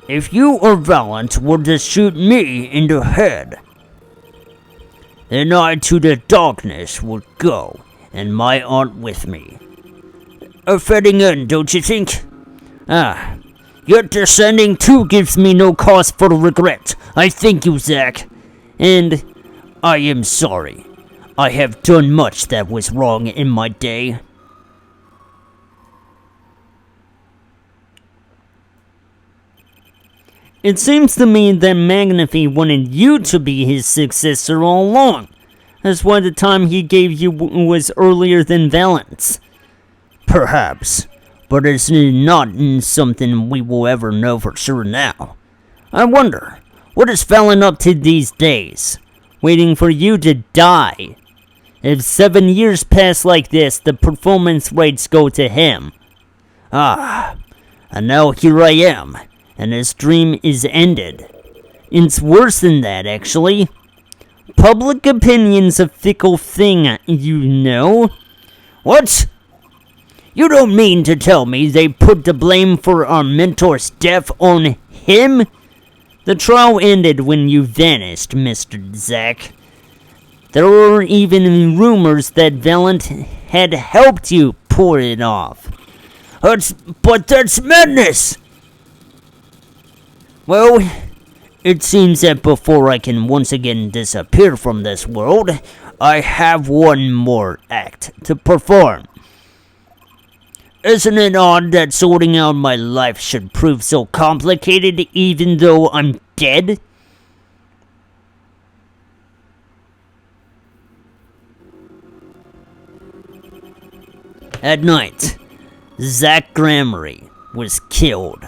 If you or Valant were to shoot me in the head, then I to the darkness would go, and my art with me. A fitting end, don't you think? Yet descending too gives me no cause for regret. I thank you, Zack. And I am sorry. I have done much that was wrong in my day. It seems to me that Magnifique wanted you to be his successor all along. That's why the time he gave you was earlier than Valant's. Perhaps, but it's not something we will ever know for sure now. I wonder, what is Valant up to these days? Waiting for you to die. If 7 years pass like this, the performance rates go to him. And now here I am, and his dream is ended. It's worse than that, actually. Public opinion's a fickle thing, you know. What? You don't mean to tell me they put the blame for our mentor's death on him? The trial ended when you vanished, Mr. Zack. There were even rumors that Valant had helped you pull it off. But that's madness! Well, it seems that before I can once again disappear from this world, I have one more act to perform. Isn't it odd that sorting out my life should prove so complicated even though I'm dead? At night, Zack Gramarye was killed.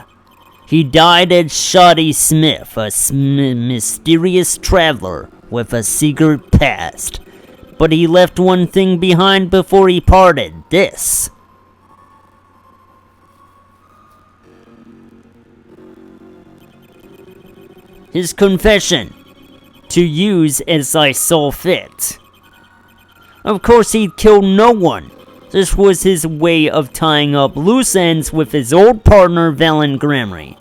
He died as Shoddy Smith, a mysterious traveler with a secret past. But he left one thing behind before he parted, this. His confession, to use as I saw fit. Of course he'd killed no one. This was his way of tying up loose ends with his old partner Valant Gramarye.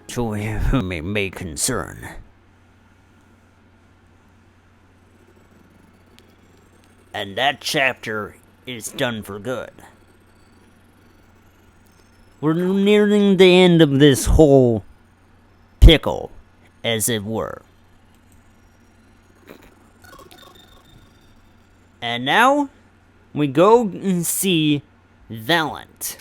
To whom it may concern. And that chapter is done for good. We're nearing the end of this whole pickle, as it were. And now, we go and see Valant.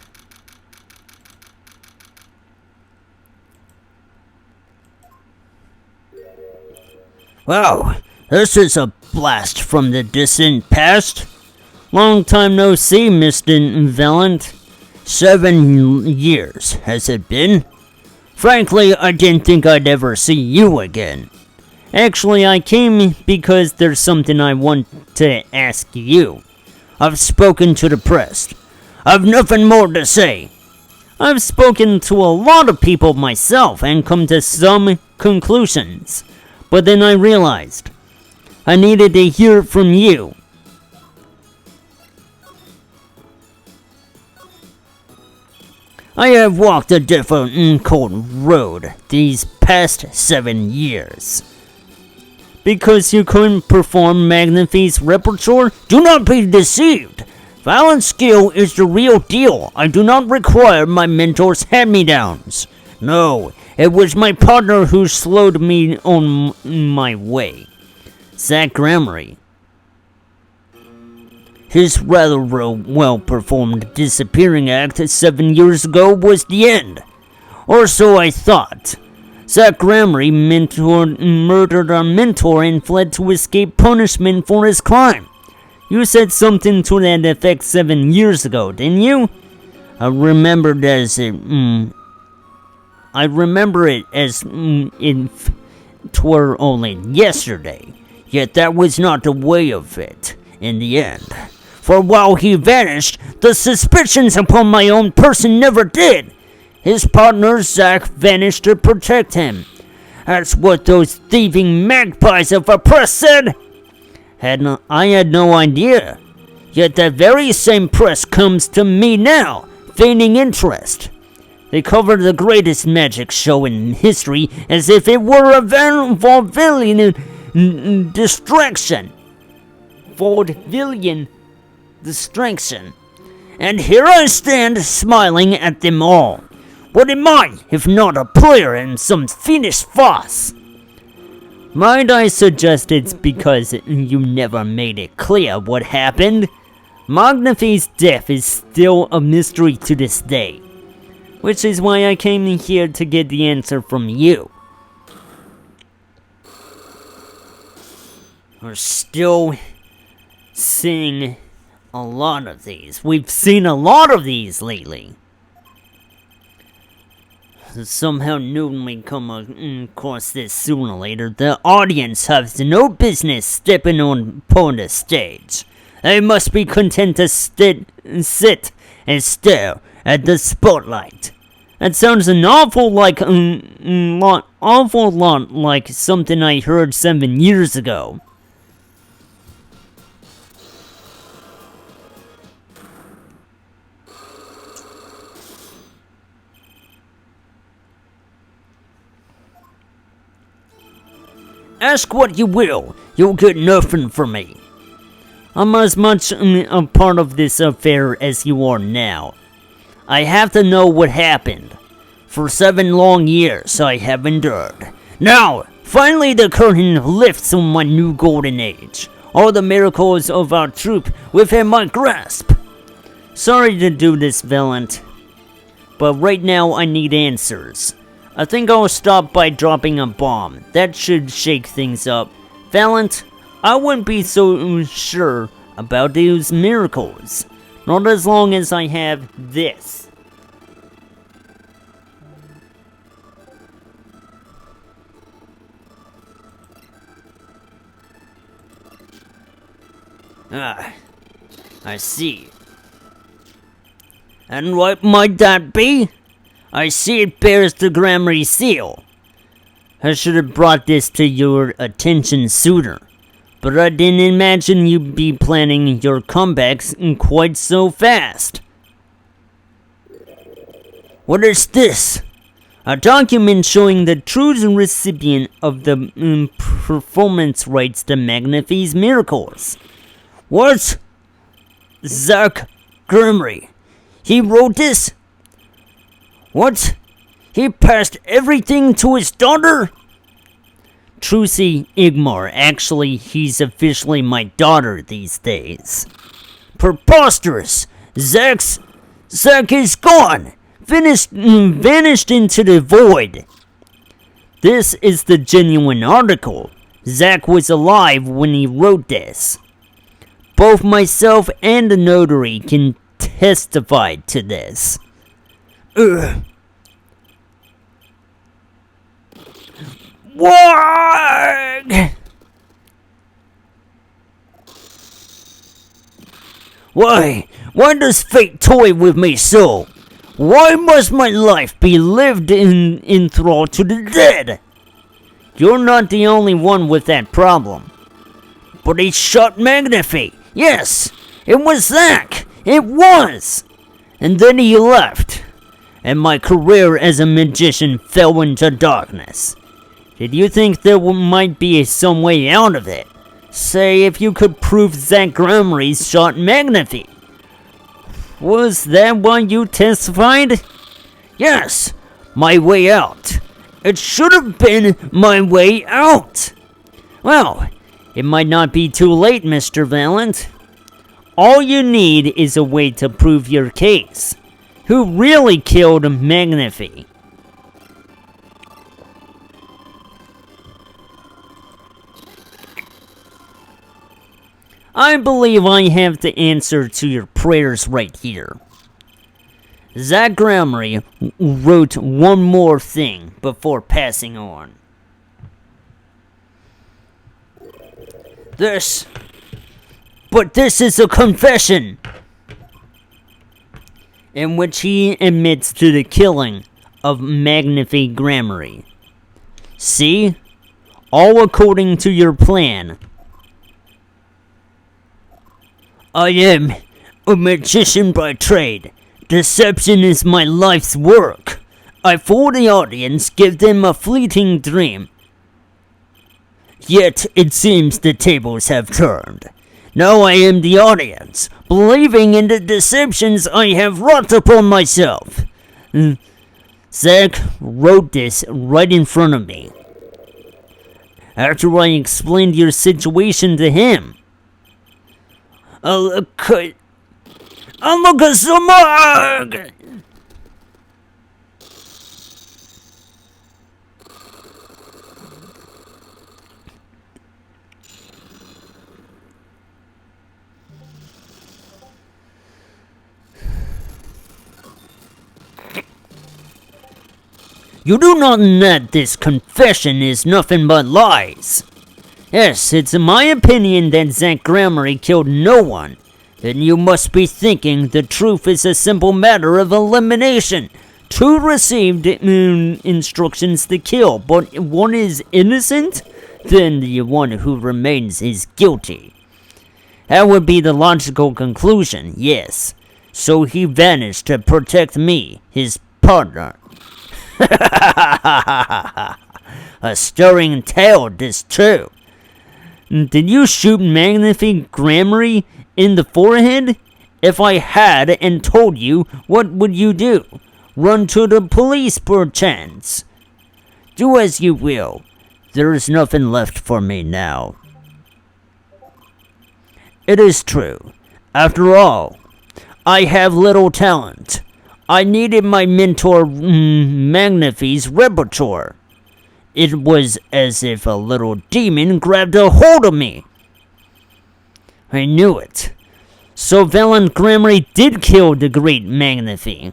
Wow, this is a blast from the distant past. Long time no see, Mr. Valant. 7 years, has it been? Frankly, I didn't think I'd ever see you again. Actually, I came because there's something I want to ask you. I've spoken to the press. I've nothing more to say. I've spoken to a lot of people myself and come to some conclusions. But then I realized I needed to hear it from you. I have walked a difficult road these past 7 years. Because you couldn't perform Magnify's repertoire? Do not be deceived! Valant's skill is the real deal. I do not require my mentor's hand-me-downs. No, it was my partner who slowed me on my way. Zack Gramarye. His rather well-performed disappearing act 7 years ago was the end. Or so I thought. Zack Gramarye murdered our mentor and fled to escape punishment for his crime. You said something to that effect 7 years ago, didn't you? I remember it as if 'twere only yesterday. Yet that was not the way of it, in the end. For while he vanished, the suspicions upon my own person never did. His partner Zack vanished to protect him. That's what those thieving magpies of a press said. I had no idea. Yet that very same press comes to me now, feigning interest. They cover the greatest magic show in history as if it were a vaudevillian distraction. Vaudevillian distraction. And here I stand smiling at them all. What am I, if not a player in some fiendish farce? Might I suggest it's because you never made it clear what happened? Magnify's death is still a mystery to this day. Which is why I came here to get the answer from you. We're still seeing a lot of these. We've seen a lot of these lately. Somehow knew we come across this sooner or later. The audience has no business stepping upon the stage. They must be content to sit and stare at the spotlight. That sounds an awful lot like something I heard 7 years ago. Ask what you will, you'll get nothing from me. I'm as much a part of this affair as you are now. I have to know what happened. For 7 long years I have endured. Now, finally the curtain lifts on my new golden age. All the miracles of our troop within my grasp. Sorry to do this, Valant, but right now I need answers. I think I'll stop by dropping a bomb. That should shake things up. Valant, I wouldn't be so sure about those miracles. Not as long as I have this. Ah, I see. And what might that be? I see it bears the Gramarye seal. I should have brought this to your attention sooner, but I didn't imagine you'd be planning your comebacks quite so fast. What is this? A document showing the true recipient of the performance rights to Magnify's miracles. What? Zach Grimry. He wrote this? What? He passed everything to his daughter? Trucy Igmar. Actually, he's officially my daughter these days. Preposterous! Zach is gone! Vanished into the void. This is the genuine article. Zach was alive when he wrote this. Both myself and the notary can testify to this. Warg! Why does fate toy with me so? Why must my life be lived in thrall to the dead? You're not the only one with that problem. But he shot Magnify. Yes, it was Zach. It was. And then he left. And my career as a magician fell into darkness. Did you think there might be some way out of it? Say if you could prove Zach Grimry shot Magnify. Was that why you testified? Yes, my way out. It should have been my way out. Well, it might not be too late, Mr. Valent. All you need is a way to prove your case. Who really killed Magnify? I believe I have the answer to your prayers right here. Zach Grimry wrote one more thing before passing on. This is a confession in which he admits to the killing of Magnify Grimry. See? All according to your plan. I am a magician by trade. Deception is my life's work. I fool the audience, give them a fleeting dream. Yet it seems the tables have turned. Now I am the audience, believing in the deceptions I have wrought upon myself. Zach wrote this right in front of me. After I explained your situation to him. Look at some more! You do not know that this confession is nothing but lies. Yes, it's my opinion that Zach Grimry killed no one. Then you must be thinking the truth is a simple matter of elimination. Two received instructions to kill, but one is innocent? Then the one who remains is guilty. That would be the logical conclusion, yes. So he vanished to protect me, his partner. A stirring tale, this too. Did you shoot Magnify Grimry in the forehead? If I had and told you, what would you do? Run to the police perchance? Do as you will. There is nothing left for me now. It is true. After all, I have little talent. I needed my mentor Magnify's repertoire. It was as if a little demon grabbed a hold of me. I knew it. So Valent Grimry did kill the great Magnify.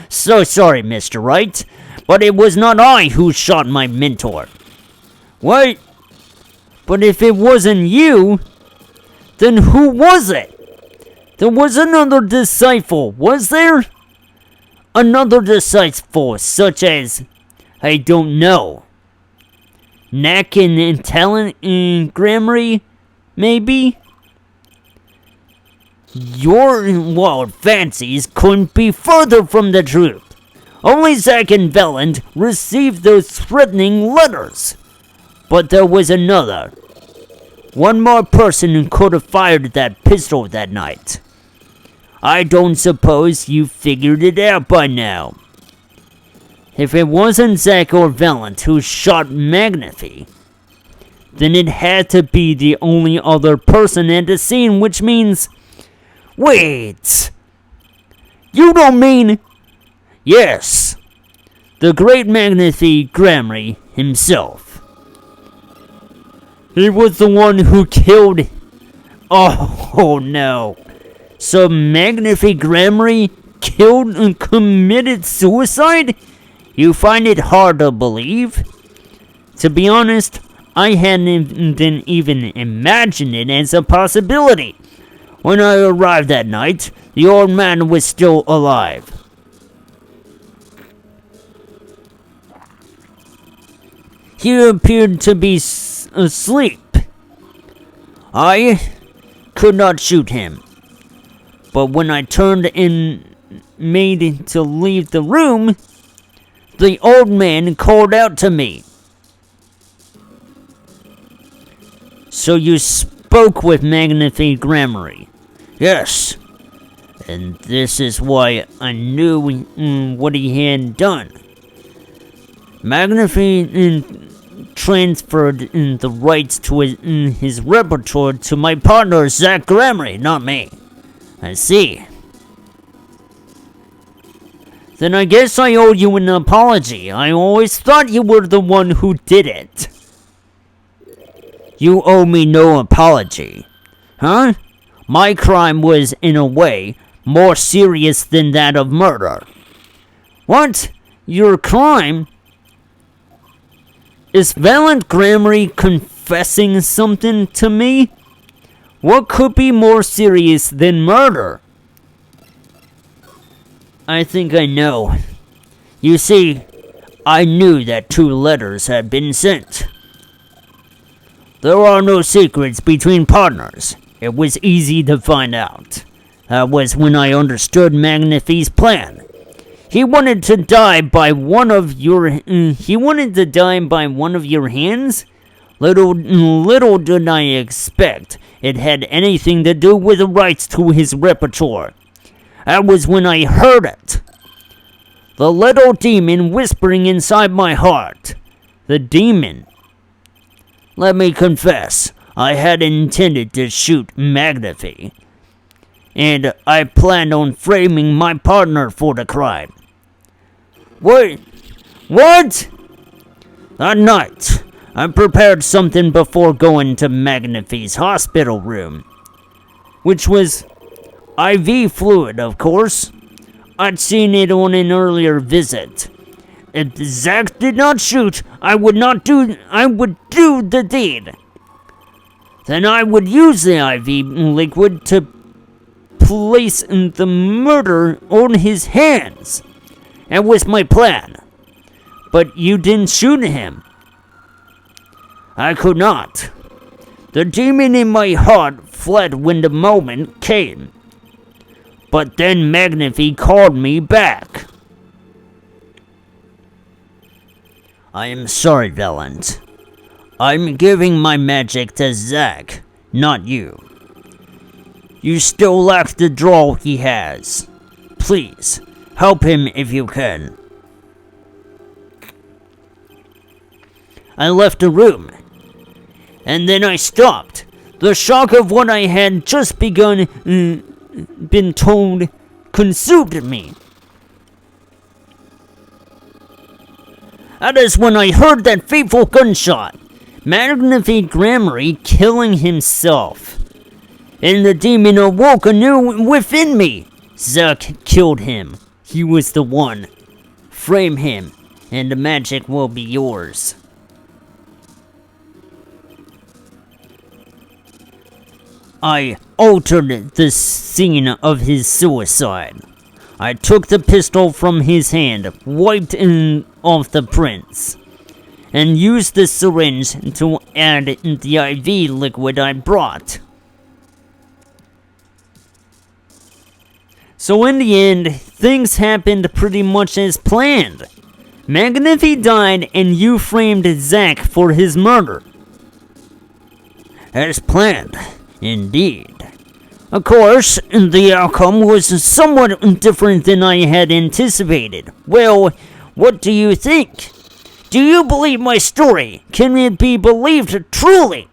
So sorry, Mr. Wright, but it was not I who shot my mentor. What? But if it wasn't you, then who was it? There was another disciple, was there? Another disciple such as, I don't know, Knack and Talent and Grimry, maybe? Your wild fancies couldn't be further from the truth. Only Zach and Valent received those threatening letters. But there was another. One more person who could have fired that pistol that night. I don't suppose you figured it out by now. If it wasn't Zach or Valent who shot Magnify, then it had to be the only other person at the scene, which means... Wait! You don't mean... Yes, the great Magnify Gramry himself. He was the one who killed... Oh no. So Magnify Gramry killed and committed suicide? You find it hard to believe? To be honest, I hadn't even imagined it as a possibility. When I arrived that night, the old man was still alive. He appeared to be asleep. I could not shoot him. But when I turned and made to leave the room, the old man called out to me. So you spoke with Magnify Gramry? Yes. And this is why I knew what he had done. Magnify transferred the rights to his repertoire to my partner, Zach Gramry, not me. I see. Then I guess I owe you an apology. I always thought you were the one who did it. You owe me no apology. Huh? My crime was, in a way, more serious than that of murder. What? Your crime? Is Valent Gramry confessing something to me? What could be more serious than murder? I think I know. You see, I knew that 2 letters had been sent. There are no secrets between partners. It was easy to find out. That was when I understood Magnify's plan. He wanted to die by one of your hands? Little did I expect it had anything to do with the rights to his repertoire. That was when I heard it. The little demon whispering inside my heart. The demon. Let me confess, I had intended to shoot Magnify. And I planned on framing my partner for the crime. What? That night, I prepared something before going to Magnify's hospital room. Which was IV fluid, of course. I'd seen it on an earlier visit. If Zach did not shoot, I would do the deed. Then I would use the IV liquid to place the murder on his hands. That was my plan. But you didn't shoot him. I could not. The demon in my heart fled when the moment came. But then Magnify called me back. I am sorry, Valent. I'm giving my magic to Zach, not you. You still lack the draw he has. Please, help him if you can. I left the room, and then I stopped. The shock of what I had just been told consumed me. That is when I heard that fateful gunshot. Magnify Gramry killing himself. And the demon awoke anew within me. Zach killed him. He was the one. Frame him, and the magic will be yours. I altered the scene of his suicide. I took the pistol from his hand, wiped off the prints, and used the syringe to add the IV liquid I brought. So in the end, things happened pretty much as planned. McAfee died and you framed Zack for his murder. As planned, indeed. Of course, the outcome was somewhat different than I had anticipated. Well, what do you think? Do you believe my story? Can it be believed truly?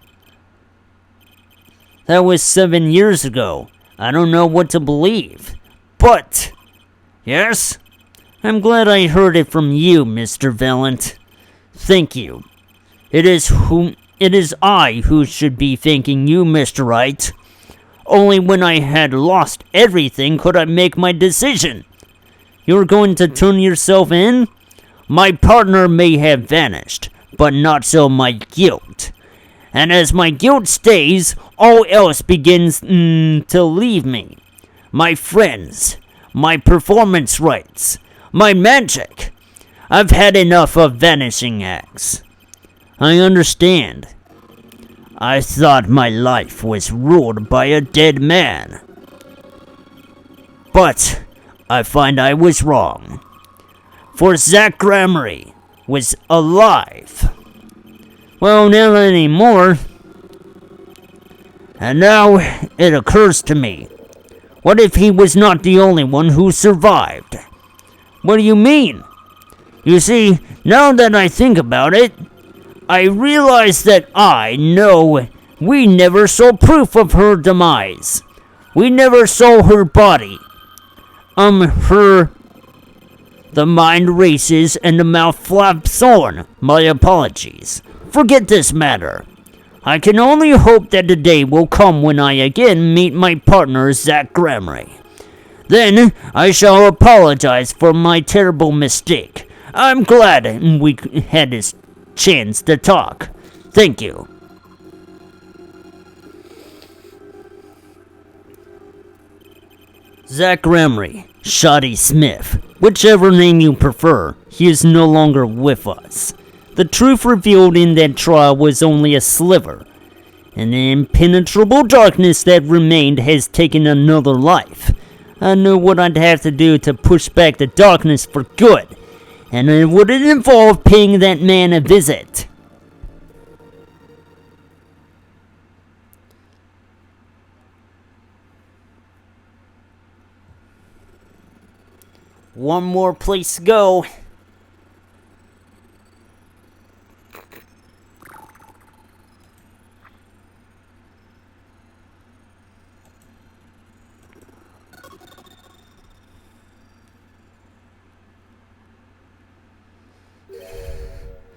That was 7 years ago. I don't know what to believe. But, yes? I'm glad I heard it from you, Mr. Valent. Thank you. It is I who should be thanking you, Mr. Wright. Only when I had lost everything could I make my decision. You're going to turn yourself in? My partner may have vanished, but not so my guilt. And as my guilt stays, all else begins to leave me. My friends, my performance rights, my magic. I've had enough of vanishing acts. I understand. I thought my life was ruled by a dead man. But I find I was wrong. For Zack Gramarye was alive. Well, not anymore. And now it occurs to me. What if he was not the only one who survived? What do you mean? You see, now that I think about it, I realize that we never saw proof of her demise. We never saw her body. The mind races and the mouth flaps on. My apologies. Forget this matter. I can only hope that the day will come when I again meet my partner, Zack Gramarye. Then I shall apologize for my terrible mistake. I'm glad we had this chance to talk. Thank you. Zack Gramarye, Shoddy Smith, whichever name you prefer, he is no longer with us. The truth revealed in that trial was only a sliver, and the impenetrable darkness that remained has taken another life. I knew what I'd have to do to push back the darkness for good, and it would involve paying that man a visit. One more place to go.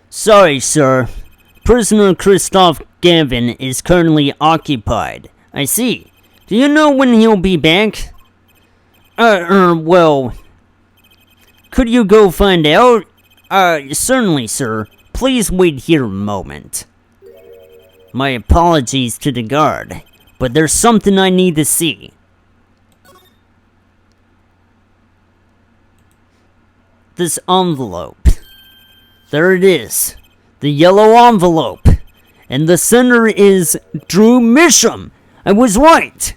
Sorry, sir. Prisoner Christoph Gavin is currently occupied. I see. Do you know when he'll be back? Well... Could you go find out? Certainly, sir. Please wait here a moment. My apologies to the guard, but there's something I need to see. This envelope. There it is. The yellow envelope. And the sender is Drew Misham. I was right.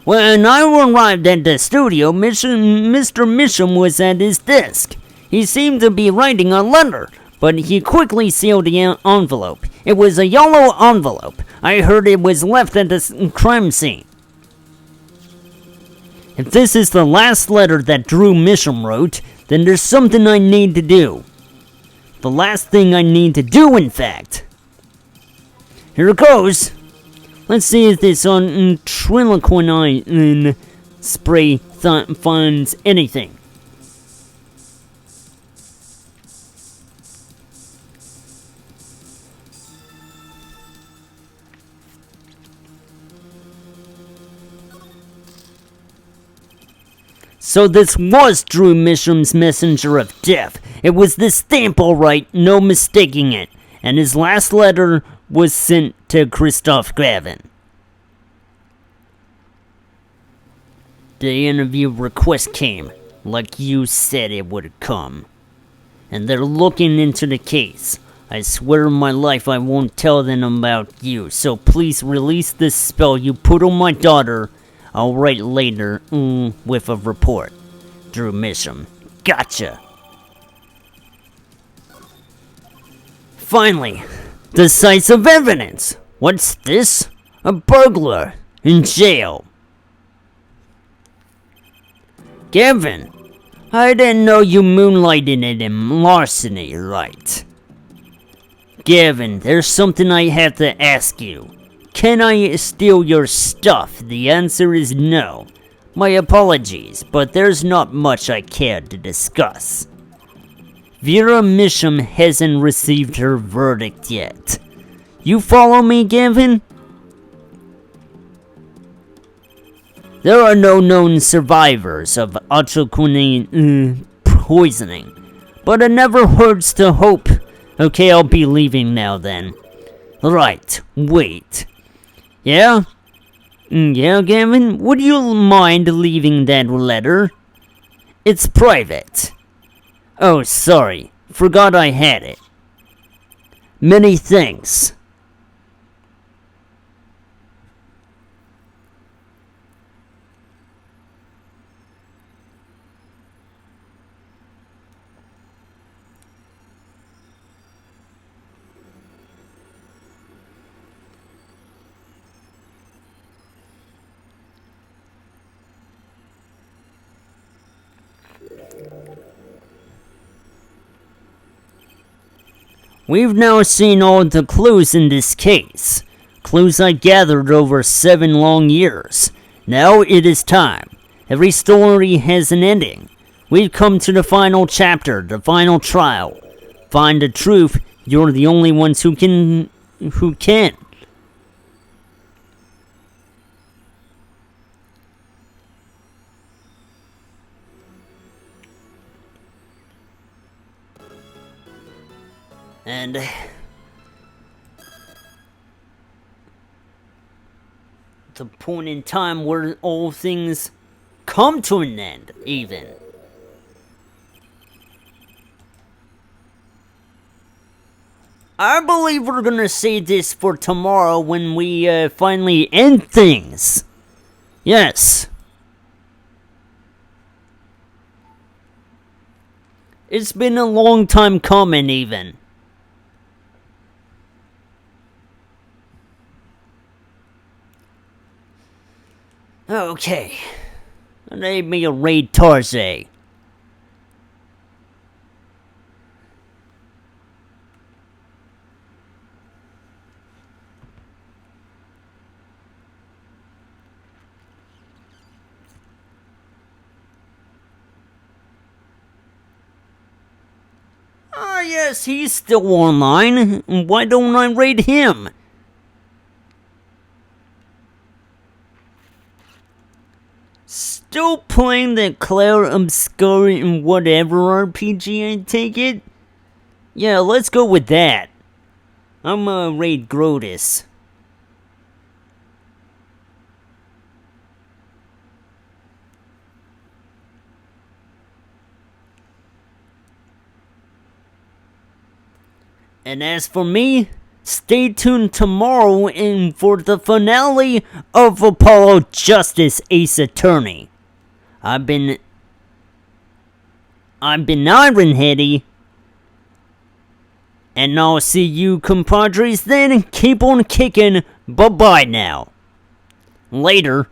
When I arrived at the studio, Mr. Misham was at his desk. He seemed to be writing a letter, but he quickly sealed the envelope. It was a yellow envelope. I heard it was left at the crime scene. If this is the last letter that Drew Misham wrote, then there's something I need to do. The last thing I need to do, in fact. Here it goes. Let's see if this Triloquine spray finds anything. So this was Drew Misham's messenger of death. It was this stamp, all right, no mistaking it. And his last letter was sent to Christoph Gavin. The interview request came, like you said it would come. And they're looking into the case. I swear on my life I won't tell them about you, so please release this spell you put on my daughter. I'll write later, with a report. Drew Misham. Gotcha. Finally, decisive evidence. What's this? A burglar in jail. Gavin, I didn't know you moonlighted in larceny, right? Gavin, there's something I have to ask you. Can I steal your stuff? The answer is no. My apologies, but there's not much I care to discuss. Vera Misham hasn't received her verdict yet. You follow me, Gavin? There are no known survivors of ultraquinine poisoning, but it never hurts to hope. Okay, I'll be leaving now then. Right, wait. Yeah? Yeah, Gavin? Would you mind leaving that letter? It's private. Oh, sorry. Forgot I had it. Many thanks. We've now seen all the clues in this case. Clues I gathered over 7 long years. Now it is time. Every story has an ending. We've come to the final chapter, the final trial. Find the truth. You're the only ones who can. And the point in time where all things come to an end, even. I believe we're gonna save this for tomorrow when we finally end things. Yes. It's been a long time coming, even. Okay. Name me a raid Tarze. Ah, yes, he's still online. Why don't I raid him? Still playing the Claire Obscure and whatever RPG, I take it? Yeah, let's go with that. I'm raid Grotus. And as for me, stay tuned tomorrow for the finale of Apollo Justice Ace Attorney. I've been Ironheady. And I'll see you compadres then. Keep on kicking. Bye-bye now. Later.